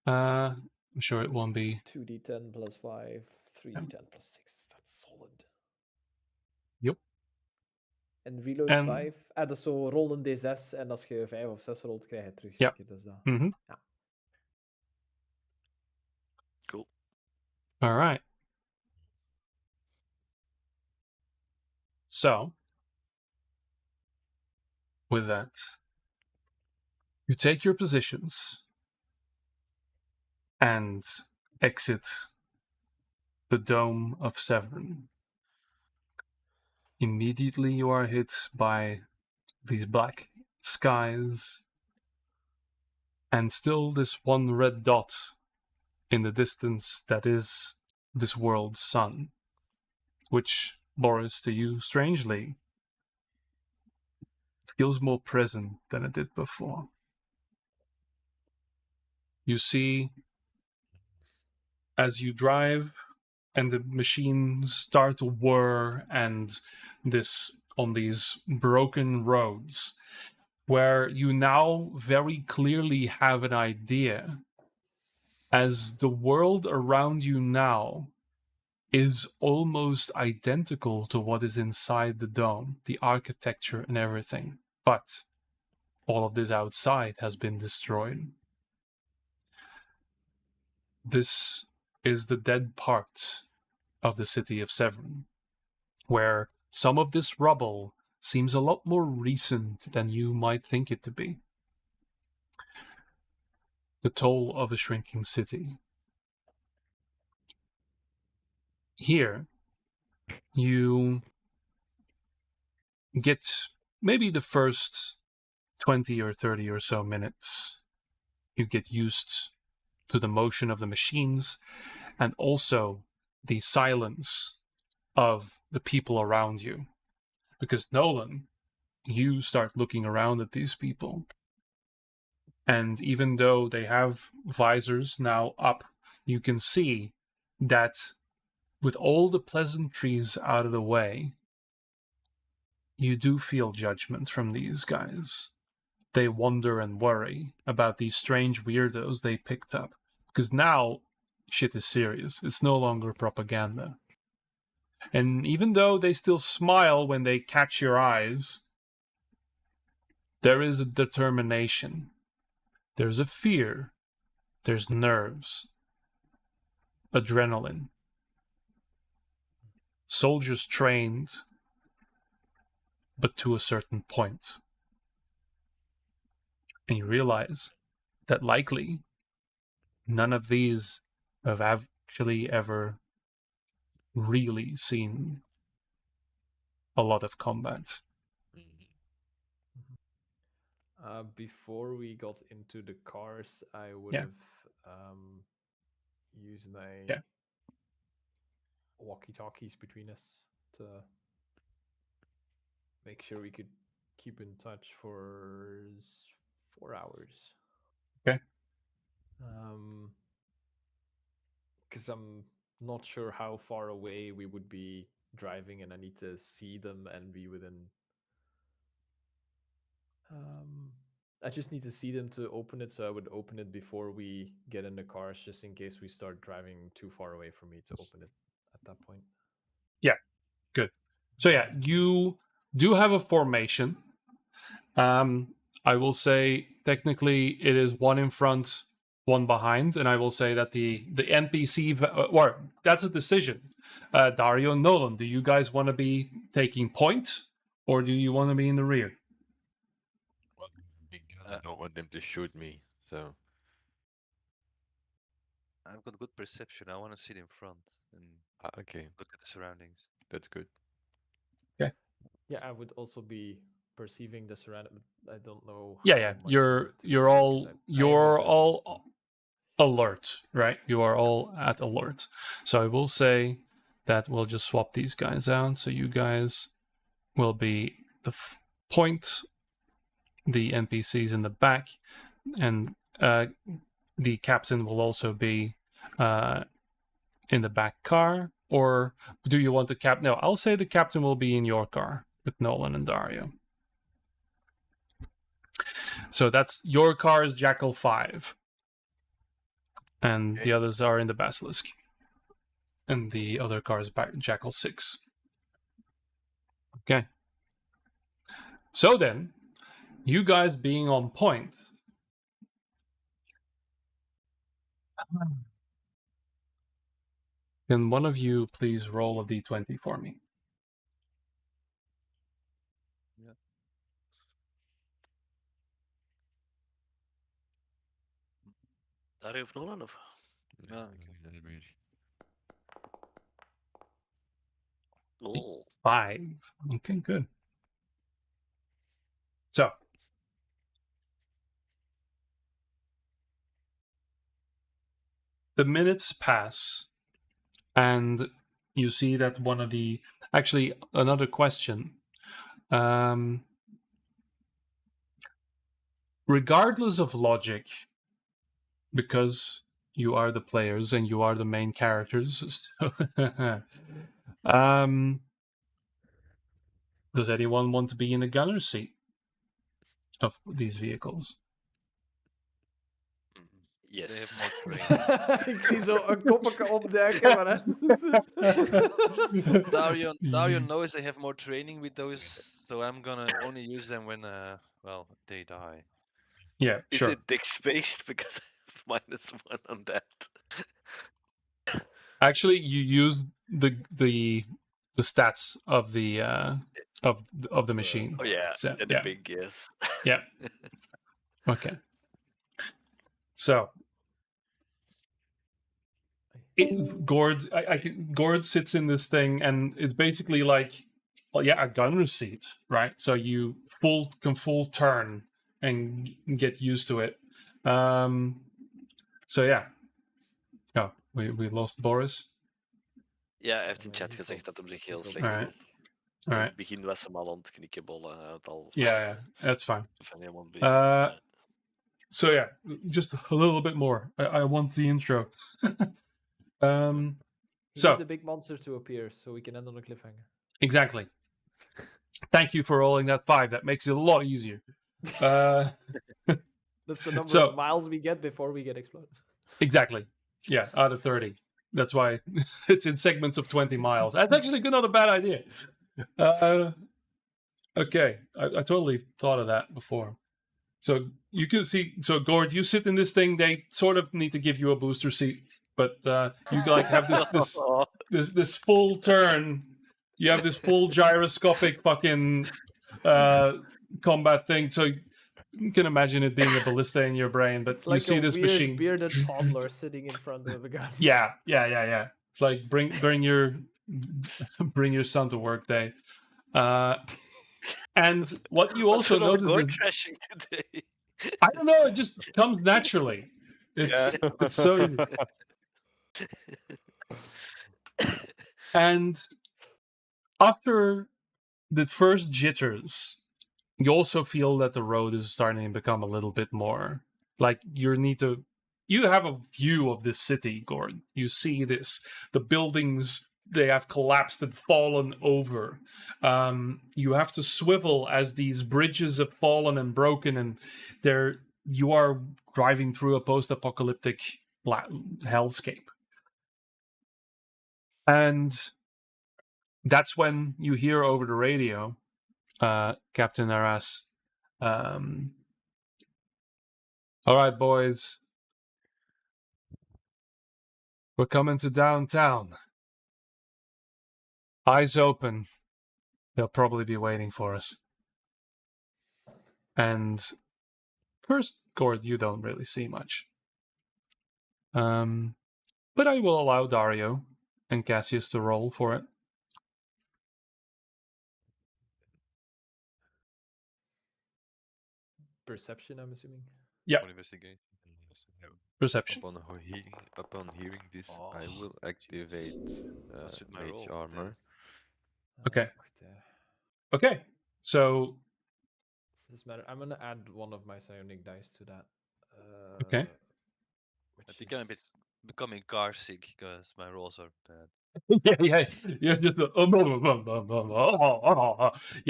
I'm sure it won't be. 2d10 plus 5, 3d10 plus 6. That's solid. Yep. En reload En- 5. Dat is zo rol een d6 en als je 5 of 6 rolt, krijg je het terug. Ja. Zeker, dat is dat. Mm-hmm. Ja. Cool. All right. So, with that, you take your positions and exit the Dome of Severn. Immediately you are hit by these black skies and still this one red dot in the distance that is this world's sun, which, Boris, to you, strangely, feels more present than it did before. You see, as you drive and the machines start to whir and on these broken roads, where you now very clearly have an idea, as the world around you now is almost identical to what is inside the dome, the architecture and everything. But all of this outside has been destroyed. This is the dead part of the city of Severn, where some of this rubble seems a lot more recent than you might think it to be. The toll of a shrinking city. Here, you get maybe the first 20 or 30 or so minutes. You get used to the motion of the machines and also the silence of the people around you. Because Nolan, you start looking around at these people. And even though they have visors now up, you can see that with all the pleasantries out of the way, you do feel judgment from these guys. they wonder and worry about these strange weirdos they picked up. Because now shit is serious. It's no longer propaganda. And even though they still smile when they catch your eyes, there is a determination. There's a fear. There's nerves. Adrenaline. Soldiers trained, but to a certain point. And you realize that likely none of these have actually ever really seen a lot of combat. Before we got into the cars, I would Yeah. have used my Yeah. walkie-talkies between us to make sure we could keep in touch for 4 hours. Okay. Because I'm not sure how far away we would be driving, and I need to see them and be within. I just need to see them to open it, so I would open it before we get in the cars, just in case we start driving too far away from me to open it at that point. Yeah, good. So yeah, you do have a formation. I will say technically it is one in front, one behind, and I will say that the NPC or that's a decision. Dario and Nolan, do you guys want to be taking point, or do you want to be in the rear? I don't want them to shoot me, so I've got good perception. I want to sit in front and okay, look at the surroundings. that's good. Yeah, I would also be perceiving the surrounding. I don't know. Yeah, how yeah. much I You're need to you're see it, 'cause all I you're haven't, all alert, right? You are all at alert. So I will say that we'll just swap these guys out. So you guys will be the point, the NPCs in the back, and the captain will also be in the back car. Or do you want the cap? No, I'll say the captain will be in your car with Nolan and Dario. So that's your car is Jackal 5. And the others are in the Basilisk. And the other car is Jackal 6. Okay. So then, you guys being on point. Can one of you please roll a d20 for me? Yeah. Daar heeft Nolan of? Ja, ik Oh. 5. Okay, good. So, the minutes pass, and you see that one of the... Actually, another question. Regardless of logic, because you are the players and you are the main characters, so does anyone want to be in the gunner's seat of these vehicles? Yes. They have more training. Ik zie zo een koppetje opduiken, maar Dario knows they have more training with those, so I'm gonna only use them when well, they die. Yeah, Is sure. it dex based? Because I have -1 on that. Actually, you use the stats of the of the machine. Oh yeah, So, and yeah. the big yes. Yeah. Okay. So, Gord sits in this thing, and it's basically like, well, yeah, a gunner's seat, right? So you can full turn and get used to it. So yeah. Oh, we lost Boris. Ja, hij heeft in chat gezegd dat hem zich heel slecht Alright. voelt. All In right. het begin was hem al aan het knikkenbollen. Hij had al Yeah, that's fine. van helemaal So yeah, just a little bit more. I want the intro. He So needs a big monster to appear, so we can end on a cliffhanger. exactly. Thank you for rolling that 5. That makes it a lot easier. That's the number So- of miles we get before we get exploded. Exactly. Yeah, out of 30. That's why it's in segments of 20 miles. That's actually not a bad idea. Okay, I totally thought of that before. So you can see, so Gord, you sit in this thing. They sort of need to give you a booster seat, but you like have this full turn. You have this full gyroscopic fucking combat thing. So you can imagine it being a ballista in your brain, but It's like you see a this weird machine. bearded toddler sitting in front of a gun. Yeah. It's like bring your son to work day. And what you also What's with all the notice gore is, crashing today? I don't know, it just comes naturally. It's so easy. And after the first jitters, you also feel that the road is starting to become a little bit more like you have a view of this city, Gordon. You see the buildings, they have collapsed and fallen over. You have to swivel as these bridges have fallen and broken, and you are driving through a post-apocalyptic hellscape. And that's when you hear over the radio, Captain Arras, all right, boys. We're coming to downtown. Eyes open. They'll probably be waiting for us. And first, Gord, you don't really see much. But I will allow Dario and Cassius to roll for it. Perception, I'm assuming. Yeah. For investigation. Yeah. Perception. Upon hearing this, I Oh, will activate What's with my Mage roll? Armor. Okay. Wacht, Okay. So, does this matter? I'm gonna add one of my psionic dice to that. Okay. I think I'm a bit becoming car sick because my rolls are bad. yeah. You're just you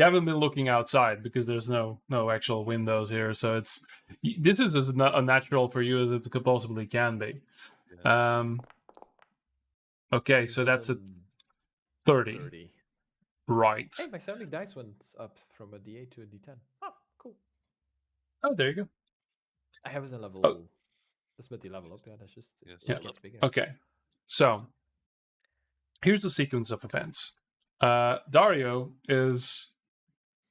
haven't been looking outside because there's no actual windows here, so this is as unnatural for you as it could possibly can be. Yeah. Okay, Which so is that's a a 30. 30. Right. Hey, my psionic dice went up from a D8 to a D10. Oh, cool. Oh, there you go. I was in level. Oh. That's met the level up. Yeah, that's just Yes. it Yeah. gets bigger. Okay. So here's the sequence of events. Dario is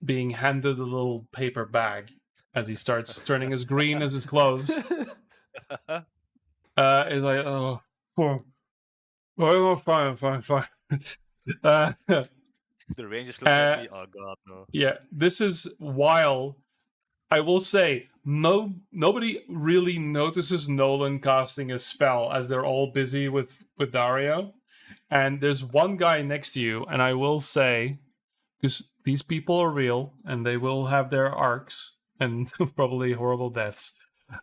being handed a little paper bag as he starts turning as green as his clothes. He's like, oh, fine. The rangers look at me. Oh god, no. Yeah, this is while I will say nobody really notices Nolan casting a spell as they're all busy with Dario. And there's one guy next to you, and I will say, because these people are real and they will have their arcs and probably horrible deaths.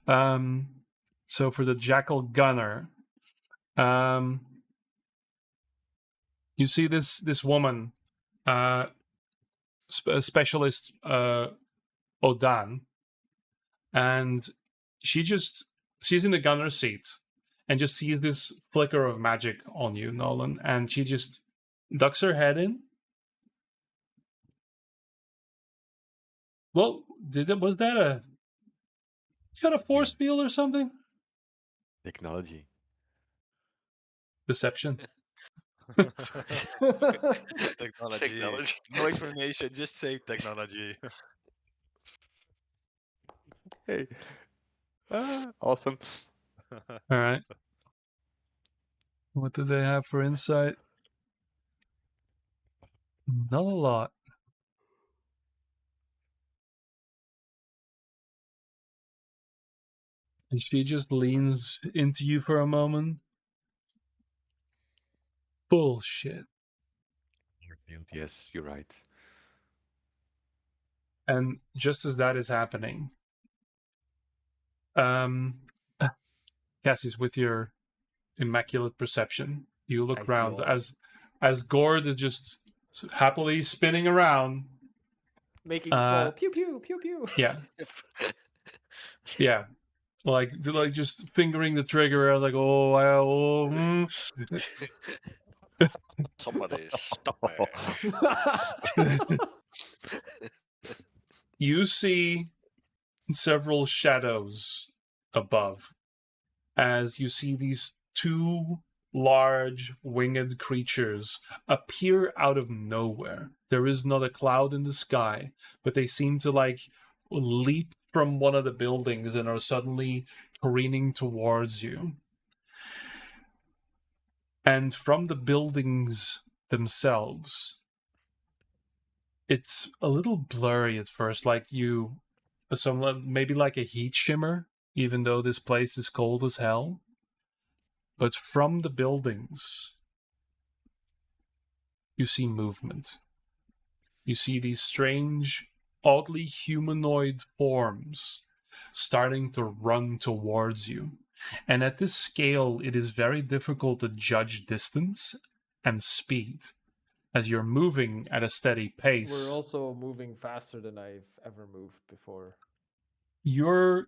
So for the Jackal Gunner, you see this woman, specialist Odan, and she's in the gunner's seat and just sees this flicker of magic on you, Nolan, and she just ducks her head in. Well, was that you got a force field or something? Technology. Deception. Technology. No explanation, just say technology. Hey. Awesome. All right. What do they have for insight? Not a lot. And she just leans into you for a moment. Bullshit. Yes, you're right. And just as that is happening, Cassie's with your immaculate perception. You look I see around all. as Gord is just happily spinning around. Making small pew pew pew pew. Yeah, yeah. Like just fingering the trigger. I was like, oh, Somebody stop me. You see several shadows above as you see these two large winged creatures appear out of nowhere. There is not a cloud in the sky, but they seem to like leap from one of the buildings and are suddenly careening towards you. And from the buildings themselves, it's a little blurry at first, like maybe like a heat shimmer, even though this place is cold as hell. But from the buildings, you see movement. You see these strange, oddly humanoid forms starting to run towards you. And at this scale, it is very difficult to judge distance and speed, as you're moving at a steady pace. We're also moving faster than I've ever moved before. You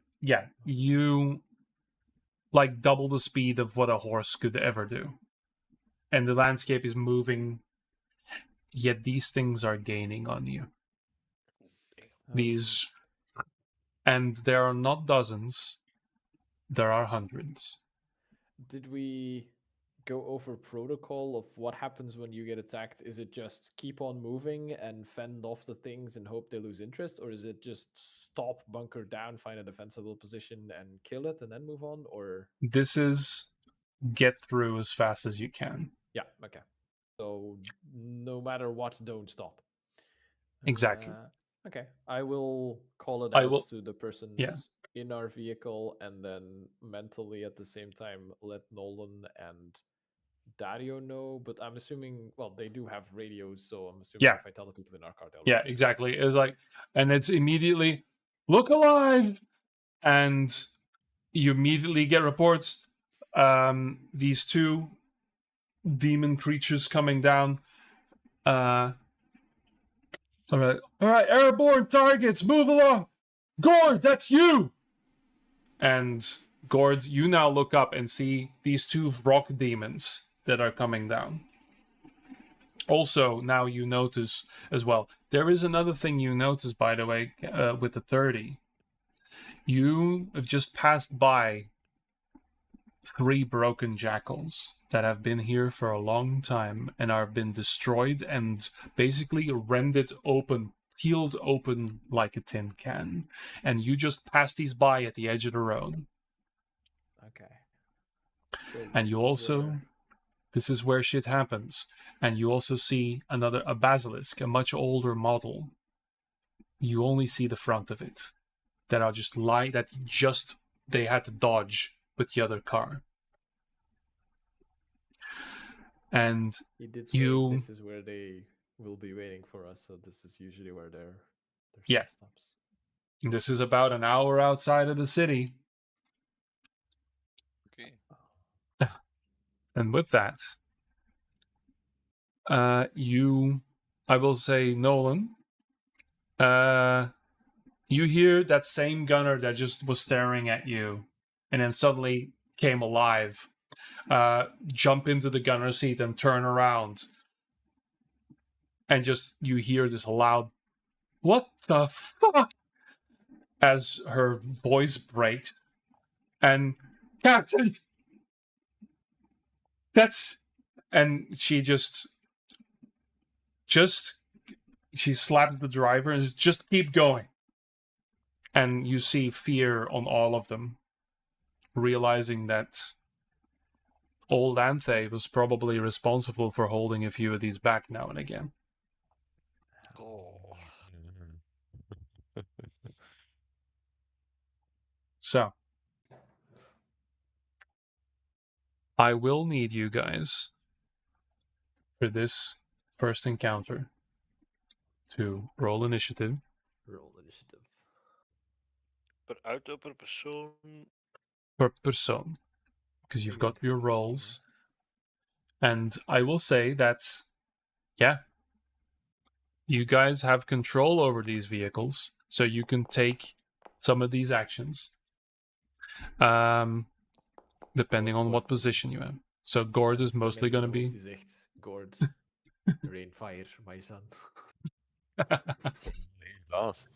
like double the speed of what a horse could ever do. And the landscape is moving, yet these things are gaining on you. These, and there are not dozens, there are hundreds. Did we go over protocol of what happens when you get attacked? Is it just keep on moving and fend off the things and hope they lose interest? Or is it just stop, bunker down, find a defensible position and kill it and then move on? Or This is get through as fast as you can. yeah, okay. So no matter what, don't stop. Exactly. Okay, I will call it I out will- to the persons yeah. in our vehicle, and then mentally at the same time let Nolan and Dario know. But I'm assuming, well, they do have radios, so I'm assuming Yeah. if I tell the people in our car, they'll Yeah, let me know. exactly. It's like, and it's immediately, look alive! And you immediately get reports. These two demon creatures coming down. All right, airborne targets, move along. Gord, that's you. And Gord, you now look up and see these two rock demons that are coming down. Also, now you notice as well. There is another thing you notice, by the way, with the 30. You have just passed by 3 broken jackals that have been here for a long time and are been destroyed and basically rended open, peeled open like a tin can. And you just pass these by at the edge of the road. Okay. So And this you is also, where- this is where shit happens. And you also see a basilisk, a much older model. You only see the front of it. They had to dodge with the other car. And he did say this is where they will be waiting for us, so this is usually where their Yeah. stuff stops. this is about an hour outside of the city. Okay. And with that, I will say, Nolan, you hear that same gunner that just was staring at you and then suddenly came alive, jump into the gunner seat and turn around. And just, you hear this loud, what the fuck? As her voice breaks. And, Captain! And she just she slaps the driver and says, just keep going. And you see fear on all of them, realizing that old Anthe was probably responsible for holding a few of these back now and again. Oh. So, I will need you guys for this first encounter to roll initiative. Roll initiative. But auto per persoon. Per person, because you've got your rolls. And I will say that, yeah, you guys have control over these vehicles, so you can take some of these actions. Depending on what position you have. So Gord is mostly going to be. Die zegt, Gord, rainfire, my son. Last.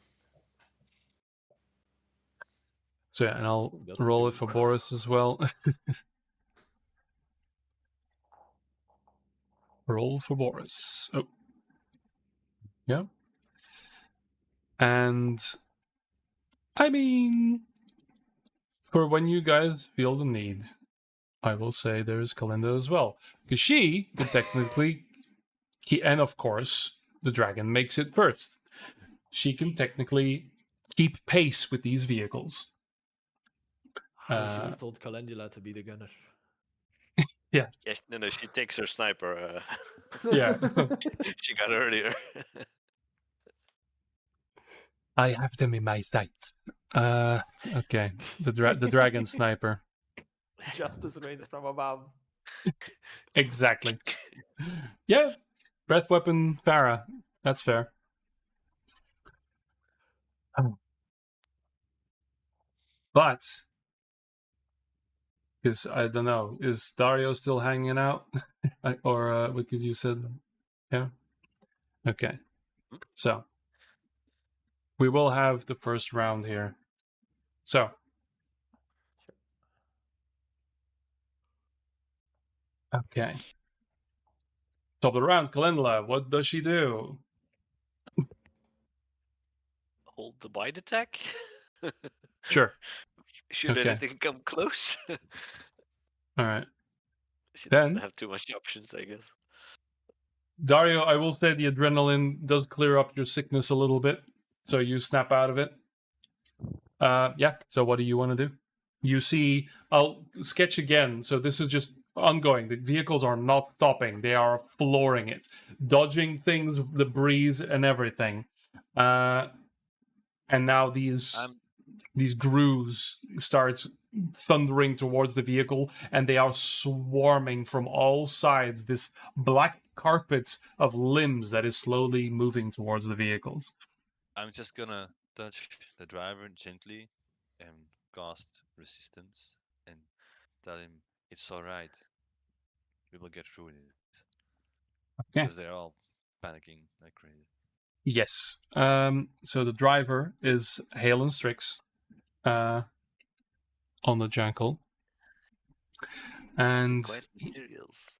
So yeah, and I'll Ooh, that's roll two. it for Boris as well. Roll for Boris. Oh. Yeah. And I mean, for when you guys feel the need, I will say there's Kalinda as well. Because she can technically, and of course, the dragon makes it first. She can technically keep pace with these vehicles. I should have told Calendula to be the gunner. Yes, no, she takes her sniper. Yeah. She got earlier. I have them in my sights. Okay. The dragon sniper. Justice reigns from above. Exactly. Yeah. Breath weapon Farah. That's fair. But because I don't know, is Dario still hanging out? Or because you said yeah? Okay. So we will have the first round here. So okay. Top of the round, Kalendula, what does she do? Hold the bite attack. Sure. Should Okay. anything come close? All right. She Then- doesn't have too much options, I guess. Dario, I will say the adrenaline does clear up your sickness a little bit, so you snap out of it. Yeah, so what do you want to do? You see, I'll sketch again. So this is just ongoing. The vehicles are not stopping. They are flooring it, dodging things, the breeze and everything. And now these grooves start thundering towards the vehicle, and they are swarming from all sides. This black carpet of limbs that is slowly moving towards the vehicles. I'm just gonna touch the driver gently and cast resistance and tell him it's alright. We will get through it. Okay. Because they're all panicking like crazy. Yes. So the driver is Halen Strix on the Jackal. And Quite materials.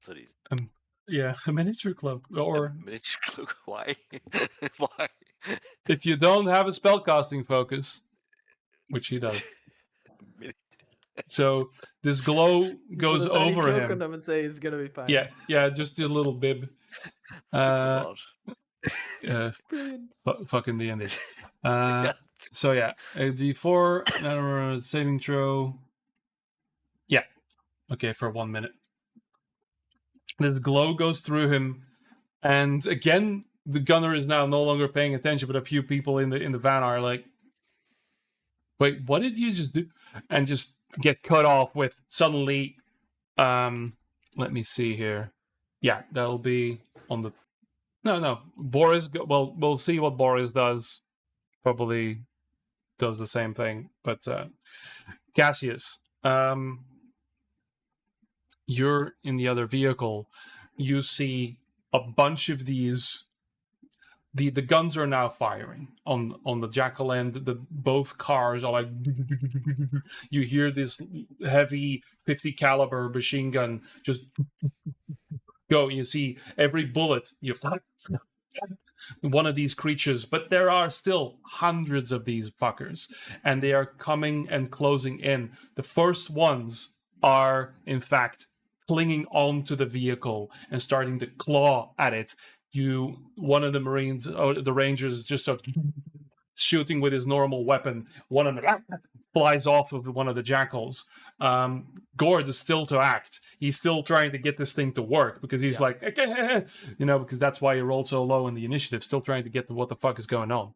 Sorry. yeah, a miniature club. Or Miniature clue. Why? Why? if you don't have a spellcasting focus, which he does. So this glow goes Put a tiny over cloak him. on them and say it's gonna be fine. Yeah, just a little bib. Super Brilliant. Fucking D&D. Yeah. So yeah, a D4, saving throw. Yeah, okay, for 1 minute. This glow goes through him, and again, the gunner is now no longer paying attention. But a few people in the van are like, "Wait, what did you just do?" And just get cut off with suddenly. Let me see here. Yeah, that'll be on the. No, Boris. Well, we'll see what Boris does. Probably does the same thing, but Cassius, you're in the other vehicle. You see a bunch of these. The guns are now firing on the Jackal end. Both cars are like. You hear this heavy 50 caliber machine gun just go. You see every bullet. You one of these creatures, but there are still hundreds of these fuckers, and they are coming and closing in. The first ones are, in fact, clinging onto the vehicle and starting to claw at it. One of the Marines, or the Rangers, just start shooting with his normal weapon. One of them flies off of one of the Jackals. Gord is still to act. He's still trying to get this thing to work because he's like, because that's why he rolled so low in the initiative. Still trying to get to what the fuck is going on.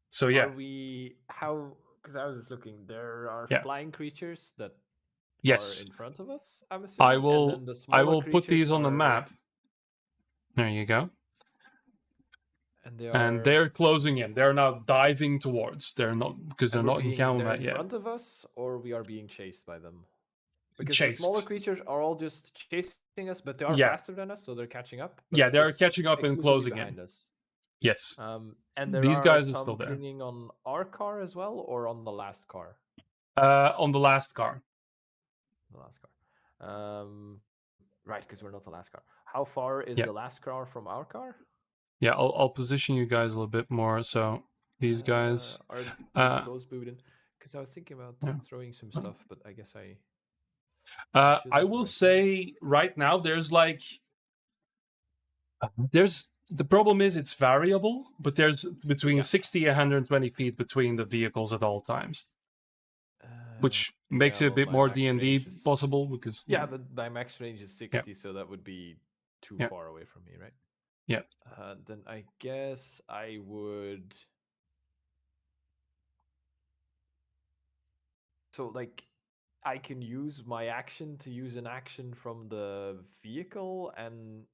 So yeah, Are we how? Because I was just looking. There are flying creatures that yes, are in front of us. I'm assuming. I will. And then the I smaller will put these creatures on the are- map. There you go. And they And they're closing in. They're now diving towards. They're not because they're and we're not in they're combat in yet. front of us, or we are being chased by them. Because the smaller Chased. creatures are all just chasing us, but they are Yeah. faster than us, so they're catching up. But Yeah, they're it's catching up and exclusively closing behind in. us. Yes. And there These are guys are some still there. clinging on our car as well, or on the last car. On the last car. The last car. Right, because we're not the last car. How far is Yeah. the last car from our car? Yeah, I'll position you guys a little bit more. So these guys. Are those moved in? Because I was thinking about Yeah. throwing some stuff, but I guess I. I shouldn't will right say right now there's like the problem is it's variable, but there's between Yeah. 60 and 120 feet between the vehicles at all times, which makes it a bit my more max D&D range is- possible because Yeah, but my max range is 60, so that would be too Yeah. far away from me, right? Yeah. Then I guess I would. So, like, I can use my action to use an action from the vehicle, and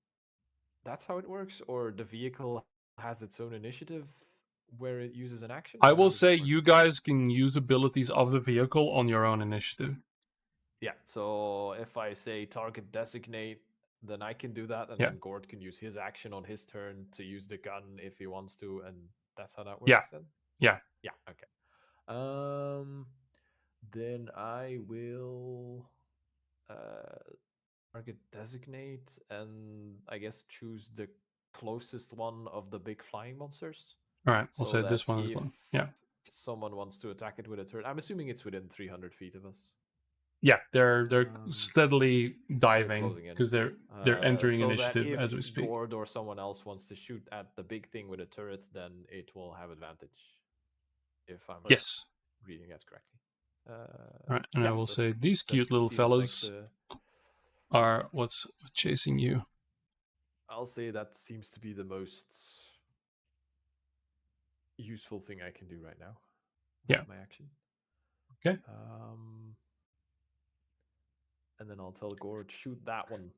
that's how it works? Or the vehicle has its own initiative where it uses an action? I or how will does it say work? you guys can use abilities of the vehicle on your own initiative. Yeah, so if I say target designate, then I can do that, and Yeah. then Gord can use his action on his turn to use the gun if he wants to, and that's how that works Yeah. then? Yeah. Yeah, okay. Then I will target designate, and I guess choose the closest one of the big flying monsters. All right, we'll So say that this one as if well. Yeah. someone wants to attack it with a turn, I'm assuming it's within 300 feet of us. Yeah, they're steadily diving closing in. because they're entering so initiative that as we if speak. Gord or someone else wants to shoot at the big thing with a turret, then it will have advantage. If I'm Yes. reading that correctly. All right, and I will say these cute little fellas are what's chasing you. I'll say that seems to be the most useful thing I can do right now. With Yeah. my action. Okay. And then I'll tell Gord, shoot that one.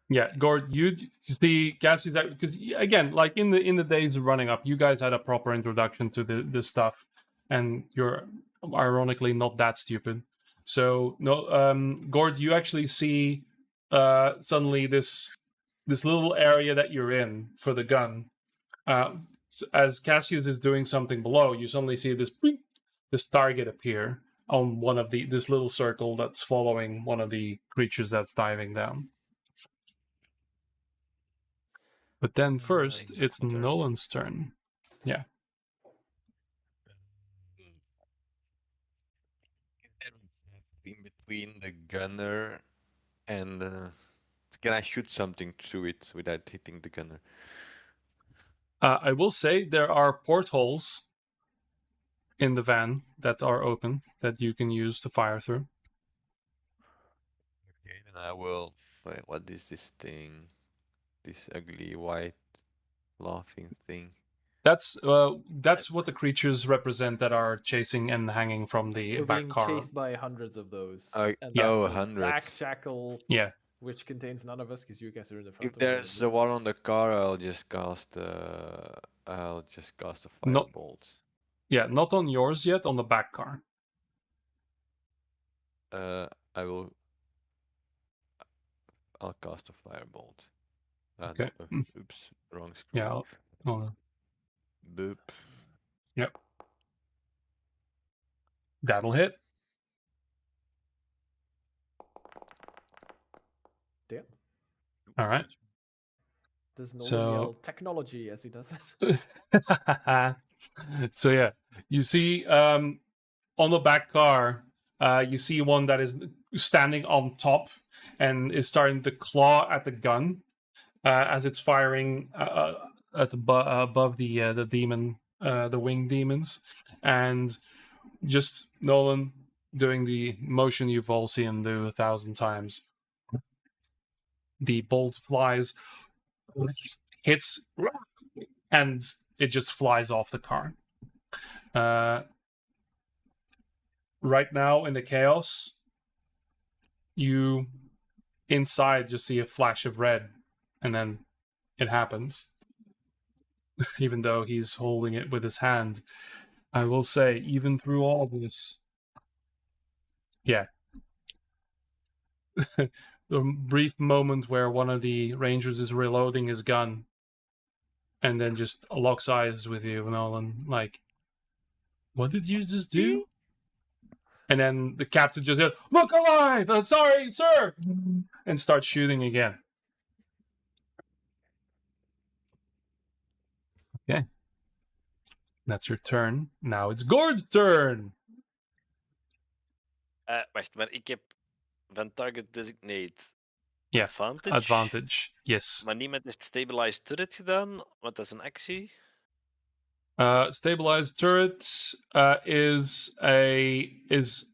Yeah, Gord, you see, Cassie, that because again, like in the days of running up, you guys had a proper introduction to this stuff, and you're ironically not that stupid. So no, Gord, you actually see suddenly this little area that you're in for the gun. As Cassius is doing something below, you suddenly see this target appear on one of this little circle that's following one of the creatures that's diving down. But then first, it's my turn. Nolan's turn. Yeah. In between the gunner and can I shoot something through it without hitting the gunner? I will say there are portholes in the van that are open that you can use to fire through. Okay, then I will. Wait, what is this thing? This ugly white laughing thing. That's what the creatures represent that are chasing and hanging from the We're back being car. chased by hundreds of those. Yeah. And Oh, the hundreds. black jackal, Yeah. which contains none of us because you guys are in the front. If there's a one on the car, I'll just cast a Not- firebolt. Yeah, not on yours yet. On the back car. I will. I'll cast a firebolt. Okay. No, oops, wrong screen. Yeah. Boop. Yep. That'll hit. Damn. All right. Does Nolan So- yell technology as he does it? So yeah, you see on the back car, you see one that is standing on top and is starting to claw at the gun as it's firing at above the demon, the winged demons, and just Nolan doing the motion you've all seen him do 1,000 times. The bolt flies, hits, and it just flies off the car. Right now in the chaos, you inside just see a flash of red and then it happens. Even though he's holding it with his hand. I will say, even through all this, yeah. The brief moment where one of the rangers is reloading his gun and then just locks eyes with you, Nolan, like, what did you just do? And then the captain just goes, "Look alive! Sorry, sir!" and starts shooting again. Okay. That's your turn. Now it's Gord's turn. Wacht, maar ik heb van target designate Ja, advantage. Advantage, yes. Maar niemand heeft stabilized turret gedaan, want dat is een actie. Stabilized turret is Dat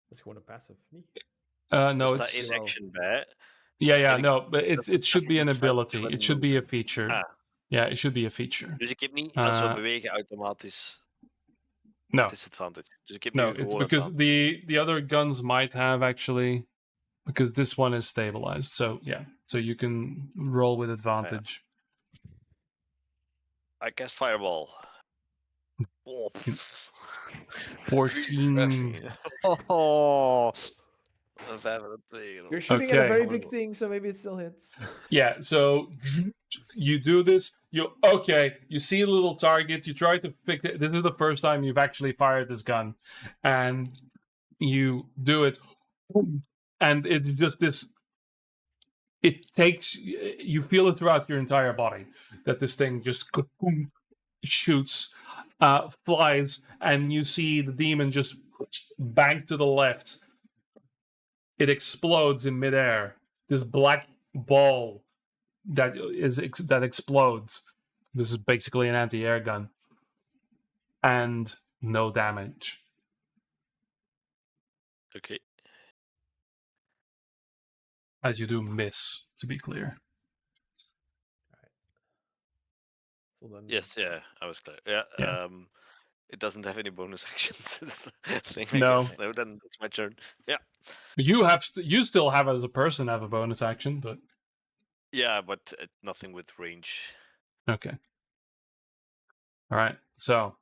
is gewoon een passive, niet? no, Er staat it's één action bij. yeah, ik- no, but dat- it should be an dat is ability. van It should be a movement. feature. Ah, Yeah, it should be a feature. dus ik heb niet als we Uh, bewegen automatisch No, disadvantage. Dus ik heb no, nu it's gewoon because advantage. the other guns might have actually, because this one is stabilized. So yeah, so you can roll with advantage. I cast fireball. Oh, 14. Oh, een 5 en een 2. You're shooting at a Okay. very big thing, so maybe it still hits. Yeah, so you do this. You see a little target. You try to pick it. This is the first time you've actually fired this gun, and you do it, and it's just this. It takes. You feel it throughout your entire body that this thing just shoots, flies, and you see the demon just bank to the left. It explodes in midair. This black ball that explodes. This is basically an anti-air gun, and no damage. Okay. As you do miss, to be clear. So then, Yes, yeah, I was clear. Yeah, Yeah. it doesn't have any bonus actions. I think, No. guess. No, then it's my turn. Yeah. You still have as a person have a bonus action, but Yeah, but nothing with range. okay. All right. So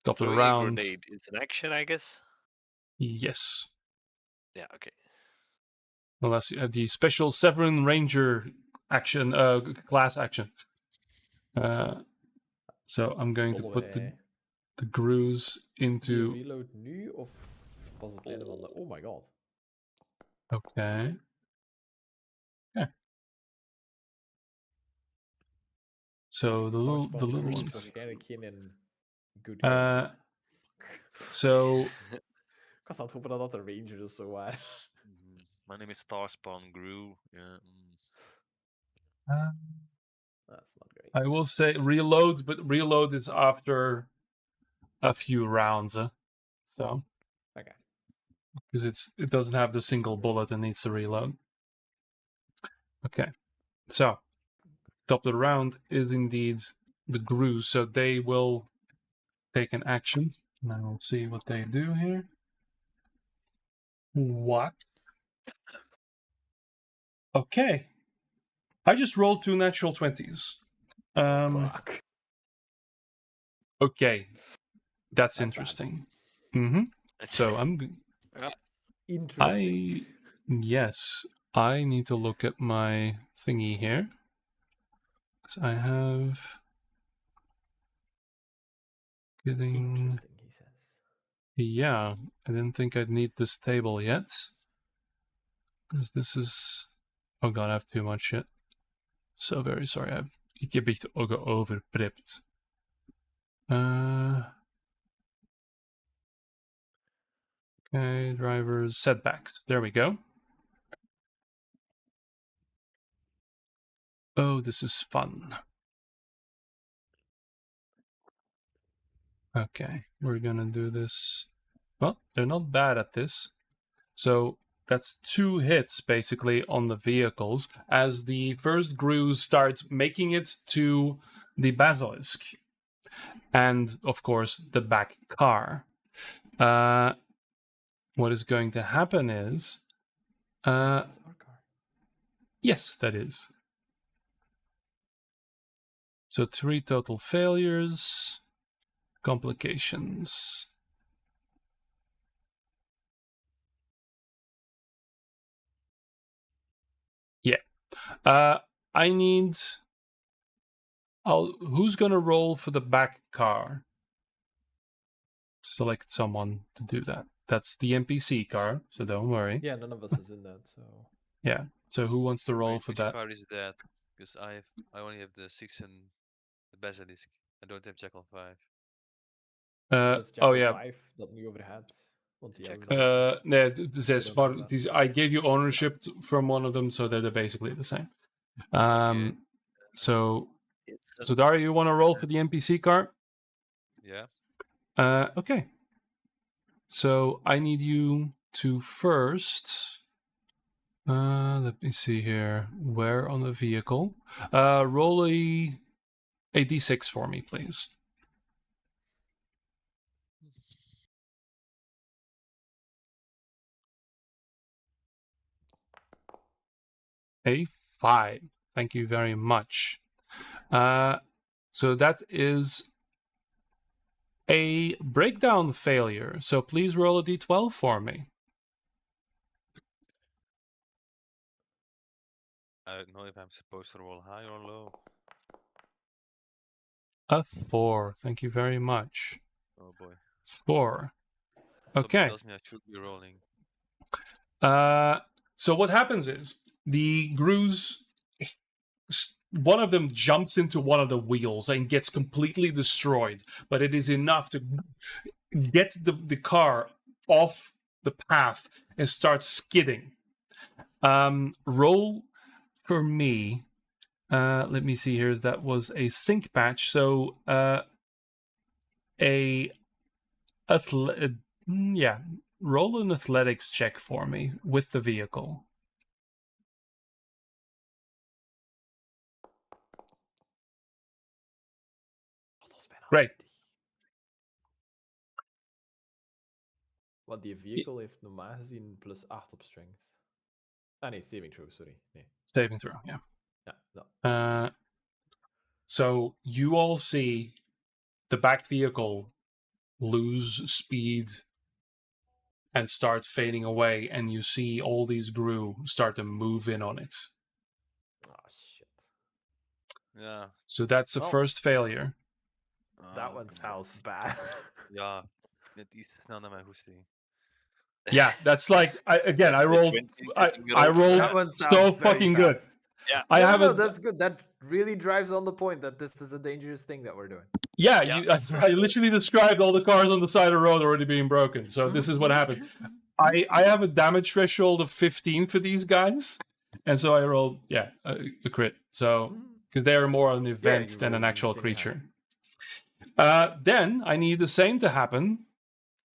top of the Throwing a round. grenade is an action, I guess. Yes. Yeah, okay. Unless you have the special Severin Ranger action, class action. So I'm going to put the grooves into. Reload nu of was het einde van de... Oh my god. Okay. Yeah. So the little Is ones. waarschijnlijk geen good So Ik was aan het hopen dat dat de Ranger is, zo waar. My name is Starspawn Grew. Yeah. That's not great. I will say reload, but reload is after a few rounds. So Okay. because it doesn't have the single bullet and needs to reload. Okay. So top of the round is indeed the grooves, so they will take an action. Now we'll see what they do here. What? Okay. I just rolled 2 natural 20s. Fuck. Okay. That's bad. interesting. Mm-hmm. So Interesting. Yes, I need to look at my thingy here. So I have getting. Interesting, he says. Yeah, I didn't think I'd need this table yet. Because this is. Oh god, I have too much shit. So very sorry. Ik heb echt overprept. Okay, drivers, setbacks. There we go. Oh, this is fun. Okay, we're gonna do this. Well, they're not bad at this. So that's 2 hits basically on the vehicles as the first grooves start making it to the basilisk. And of course, the back car. What is going to happen is. That's our car. Yes, that is. So 3 total failures. Complications. Yeah. I need... Who's gonna roll for the back car? Select someone to do that. That's the NPC car, so don't worry. Yeah, none of us is in that, so. Yeah. So who wants to roll Wait, for which that? car is that? Because I only have the 6 and the basilisk. I don't have Jackal 5. That's Oh Jackal yeah. 5 dat nu over had. Want die hebben Jackal. we dan. Nee, het is don't have that. I gave you ownership from one of them, so they're basically the same. Okay. So It's Dario, you want to roll for the NPC car? Yeah. Okay. So I need you to first. Let me see here. Where on the vehicle? Roll a d6 for me, please. A 5. Thank you very much. So that is a breakdown failure. So please roll a d12 for me. I don't know if I'm supposed to roll high or low. A 4. Thank you very much. Oh boy. 4. Something Okay. tells me I should be rolling. So what happens is the Grus, one of them jumps into one of the wheels and gets completely destroyed, but it is enough to get the car off the path and start skidding. Roll for me. Let me see here. That was a sync patch. So roll an athletics check for me with the vehicle. Great. Want die vehicle heeft normaal gezien plus 8 op strength. Ah nee, saving throw, sorry. Nee. Saving throw, yeah. Ja, no. So you all see the back vehicle lose speed and start fading away, and you see all these Gru start to move in on it. Oh, shit. Yeah. So that's the first failure. That one sounds bad. Ja, het is snel naar mijn goesting. Yeah, that's like I rolled. I rolled That one sounds so very fucking good. fast. Yeah. I have no, that's good. That really drives on the point that this is a dangerous thing that we're doing. Yeah, Yeah. I literally described all the cars on the side of the road already being broken. So this is what happened. I have a damage threshold of 15 for these guys, and so I rolled a crit. So because they are more an event you than an rolled actual insane creature. Then I need the same to happen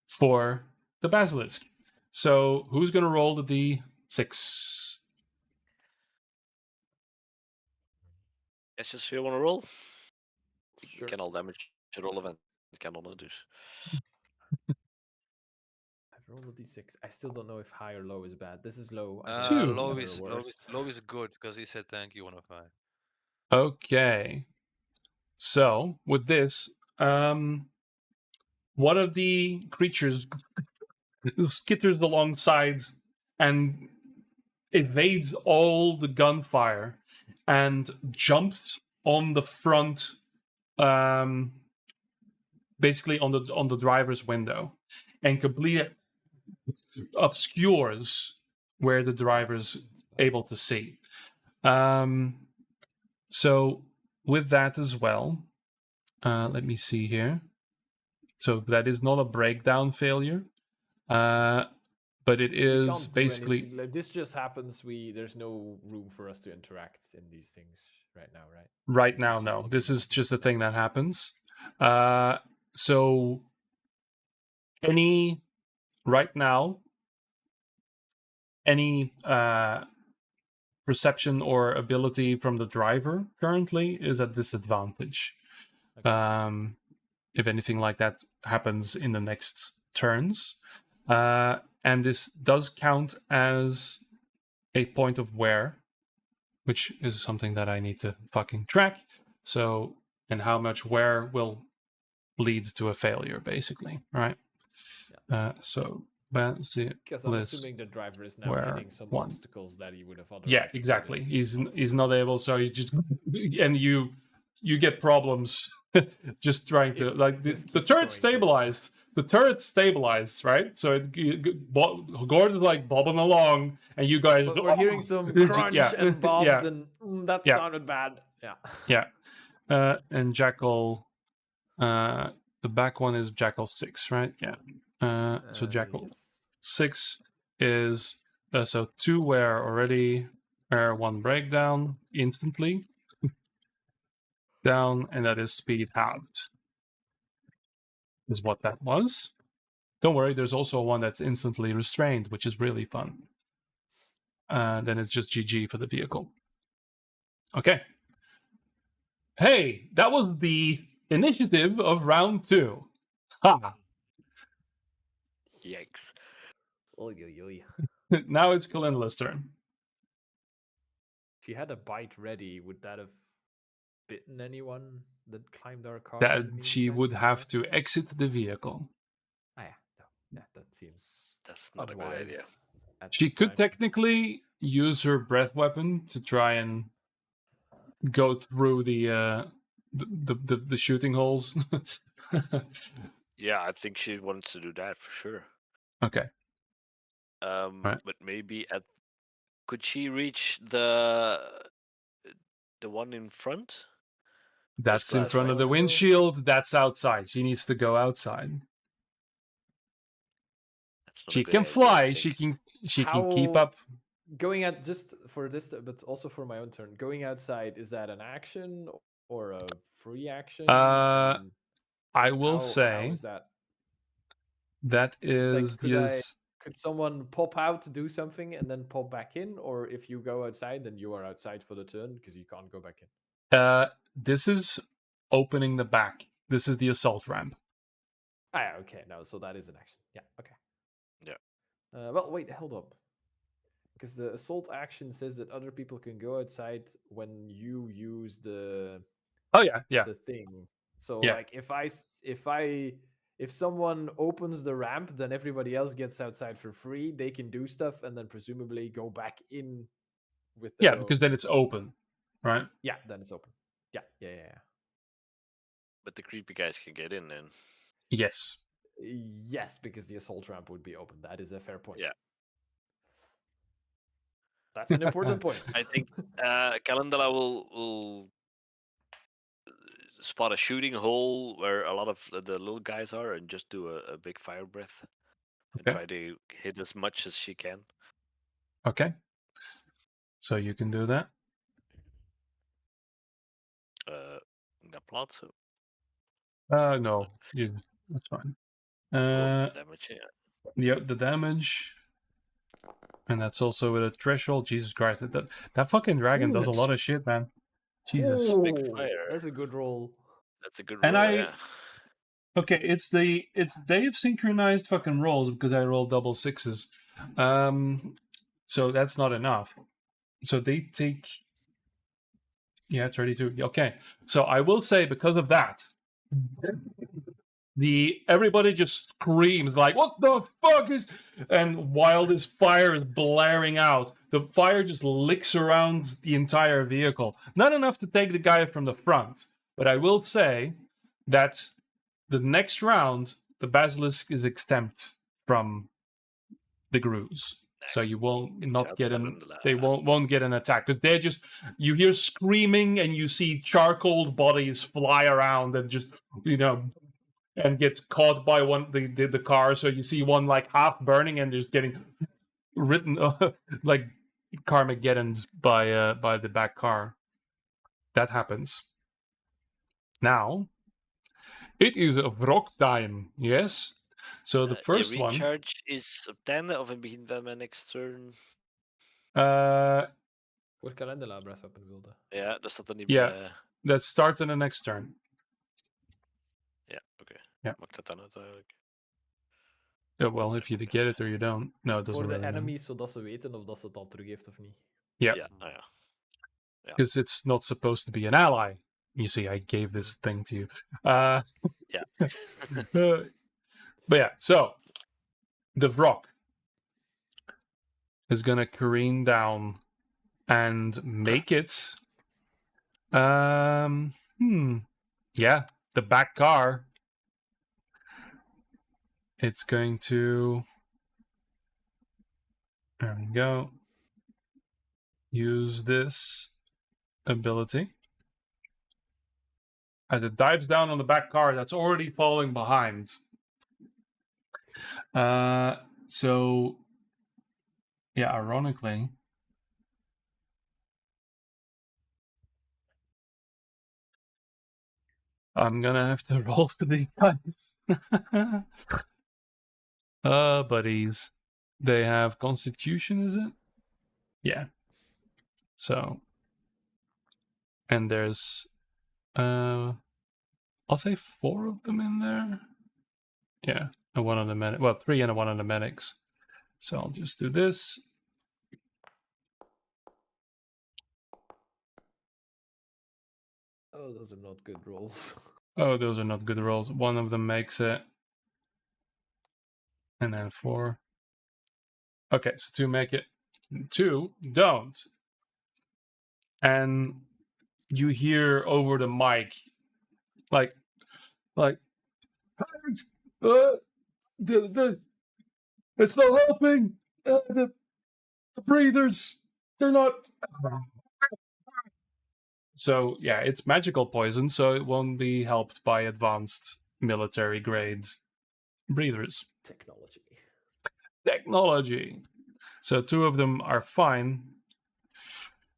for the basilisk. So who's gonna roll the d6? Yes, just you want to roll? Sure. Ik ken al damage relevant. Ik kan nog dus. I've rolled a d6. I still don't know if high or low is bad. This is low. Two. Low is good because he said thank you 105. Okay. So with this, one of the creatures skitters alongside and evades all the gunfire and jumps on the front, basically on the driver's window, and completely obscures where the driver's able to see. So with that as well, let me see here. So that is not a breakdown failure, but it is basically like, this just happens. There's no room for us to interact in these things right now, right? right now. No, this is just a thing that happens. So right now, any perception or ability from the driver currently is at disadvantage. Okay. If anything like that happens in the next turns. And this does count as a point of wear, which is something that I need to fucking track. So and how much wear will lead to a failure, basically, right? So basic Because I'm list assuming the driver is now where hitting some one. obstacles that he would have otherwise. Yeah, avoided exactly. 'cause He's constantly not able, so he's just and you get problems just trying to If like this the keeps turret going too. stabilized. The turret stabilized, right? So Gord is like bobbing along, and you guys. But we're hearing some crunch yeah, and bobs, yeah, and that Yeah. sounded bad. Yeah. yeah. And Jackal, the back one is Jackal 6, right? Yeah. So Jackal Yes. 6 is so 2 wear already, 1 breakdown instantly down, and that is speed halved. Is what that was. Don't worry, there's also one that's instantly restrained, which is really fun. Then it's just GG for the vehicle. Okay. Hey, that was the initiative of round 2. Ha! Yikes. Oy, oy, oy. Now it's Kalinda's turn. If you had a bite ready, would that have bitten anyone that climbed our car? That in the she meantime would since have last to time? exit the vehicle. Ah, yeah, no, yeah, that seems That's not a good idea. unwise at She this could time. technically use her breath weapon to try and go through the shooting holes. Yeah, I think she wants to do that for sure. Okay. Right. But maybe could she reach the one in front? That's in glass front of the window? windshield. That's outside. She needs to go outside. That's not a She good can idea, I fly. She think. can keep How- up. Going at just for this, but also for my own turn. Going outside, is that an action or a free action? I will how say is that? that It's like, is the could someone pop out to do something and then pop back in, or if you go outside, then you are outside for the turn because you can't go back in? this is opening the back. This is the assault ramp. Ah, yeah, okay, no, so that is an action. Yeah, okay. Yeah. Well, wait, hold up. Because the assault action says that other people can go outside when you use the Oh yeah. the thing. So Yeah. like if someone opens the ramp, then everybody else gets outside for free. They can do stuff and then presumably go back in with their Yeah, because then it's open, right? Yeah, then it's open. Yeah. But the creepy guys can get in then. Yes. Yes, because the assault ramp would be open. That is a fair point. Yeah. That's an important point. I think Calendula will spot a shooting hole where a lot of the little guys are and just do a big fire breath and Okay. try to hit as much as she can. Okay. So you can do that. That plot, so No, that's fine. roll damage. Yeah. The damage, and that's also with a threshold. Jesus Christ, that fucking dragon does a lot of shit, man. Jesus. Big Ooh, fire. that's a good roll. That's a good And roll. Yeah. Okay, it's they've synchronized fucking rolls because I rolled double sixes. So that's not enough. So they take 32. Okay. So I will say because of that, everybody just screams like, "What the fuck is?" And while this fire is blaring out, the fire just licks around the entire vehicle. Not enough to take the guy from the front, but I will say that the next round, the basilisk is exempt from the grooves, so you will not get an. They won't get an attack because they're just. You hear screaming and you see charcoal bodies fly around and just and gets caught by the car. So you see one like half burning and just getting written like Carmageddon's by the back car. That happens. Now it is rock time. Yes. So the first one. Recharge is op het einde of in het begin van mijn next turn. Voor Calendula breath weapon wilde. Ja, dat staat er niet Yeah. bij. That starts in the next turn. Ja, oké. Ja. Maakt dat dan uit eigenlijk? Yeah, well, if you get it or you don't. No, it doesn't Voor de really matter. enemies, zodat ze weten of dat ze het al terug heeft of niet. Yeah. Ja, nou ja. Because it's not supposed to be an ally. You see, I gave this thing to you. Yeah. But yeah, so the rock is gonna careen down and make it. Yeah, the back car. It's going to. There we go. Use this ability. As it dives down on the back car that's already falling behind. So, yeah, ironically, I'm gonna have to roll for these guys. Buddies. They have Constitution, is it? Yeah. So, and there's, I'll say 4 of them in there. Yeah, and 1 on the medic. Well, 3 and 1 on the medics. So I'll just do this. Oh, those are not good rolls. Oh, those are not good rolls. 1 of them makes it. And then 4. Okay, so 2 make it. 2 don't. And you hear over the mic, like, it's not helping. The breathers, they're not. So yeah, it's magical poison, so it won't be helped by advanced military grade breathers. Technology. So 2 of them are fine.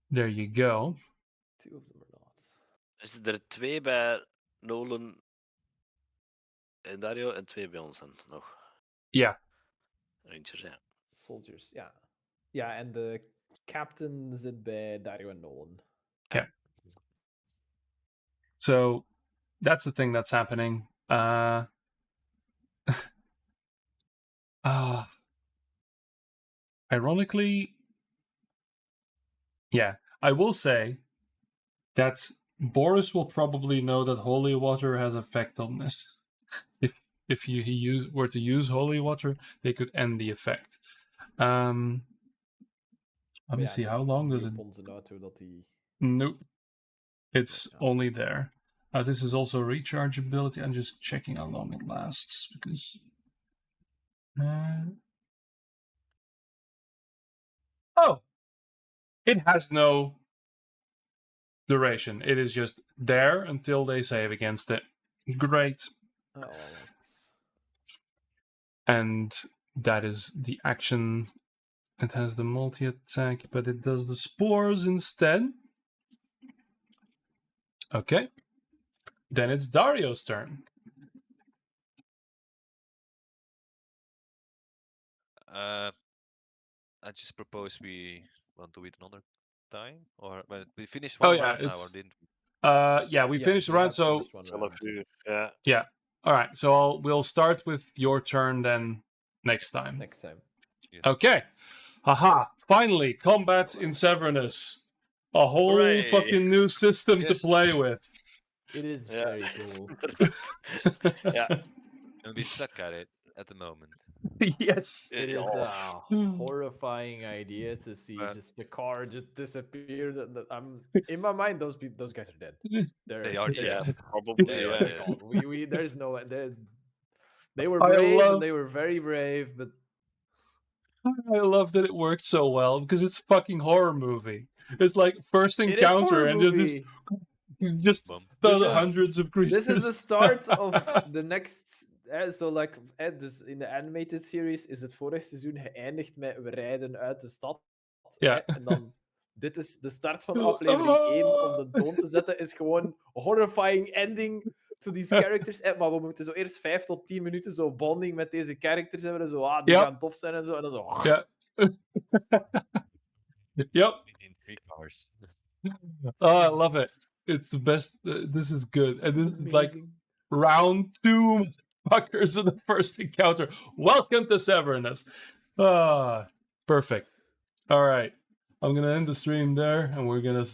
There you go. 2 of them are not. Is er 2 bij Nolan en Dario en 2 bij ons dan nog? Ja. Rangers, ja. Soldiers, ja. Ja, en de captain zit bij Dario en Nolan. Yeah. So that's the thing that's happening. Ironically, yeah, I will say that Boris will probably know that holy water has effect on this. If he were to use holy water, they could end the effect. Let me see, how long does it? Nope. It's only there. This is also rechargeability. I'm just checking how long it lasts because. Oh, it has no duration. It is just there until they save against it. Great. Oh, and that is the action. It has the multi-attack, but it does the spores instead. Okay. Then it's Dario's turn. I just propose we want to wait another time, or well, we finished one round now, or didn't we? Yeah, we finished the round, so Yeah. yeah. All right, so we'll start with your turn then next time. Next time. Yes. Okay. Haha! Finally, combat in Severnus. A whole Hooray. fucking new system to Yes. play with. It is Yeah. very cool. Yeah. And we suck at it at the moment. Yes. It is a horrifying idea to see just the car just disappear. I'm in my mind. Those guys are dead. They are Yeah, dead. probably. They are Yeah. dead. We there's no. They were I brave love- and they were very brave, but I love that it worked so well because it's a fucking horror movie. It's like first it is encounter horror and movie. just Bum. the This is- hundreds of creatures. This is the start of the next. So like, dus in de animated series is het vorig seizoen geëindigd met we rijden uit de stad. Ja. En dan, dit is de start van aflevering 1 om de toon te zetten, is gewoon horrifying ending to these characters. Maar we moeten zo eerst 5 tot 10 minuten zo bonding met deze characters hebben. Zo, die Ja. gaan tof zijn en zo. En dan zo. Yeah. Yep. In 3 hours. Oh, I love it. It's the best. This is good. And this is like Amazing. round 2 fuckers of the first encounter. Welcome to Severnus. Perfect. All right. I'm going to end the stream there and we're going to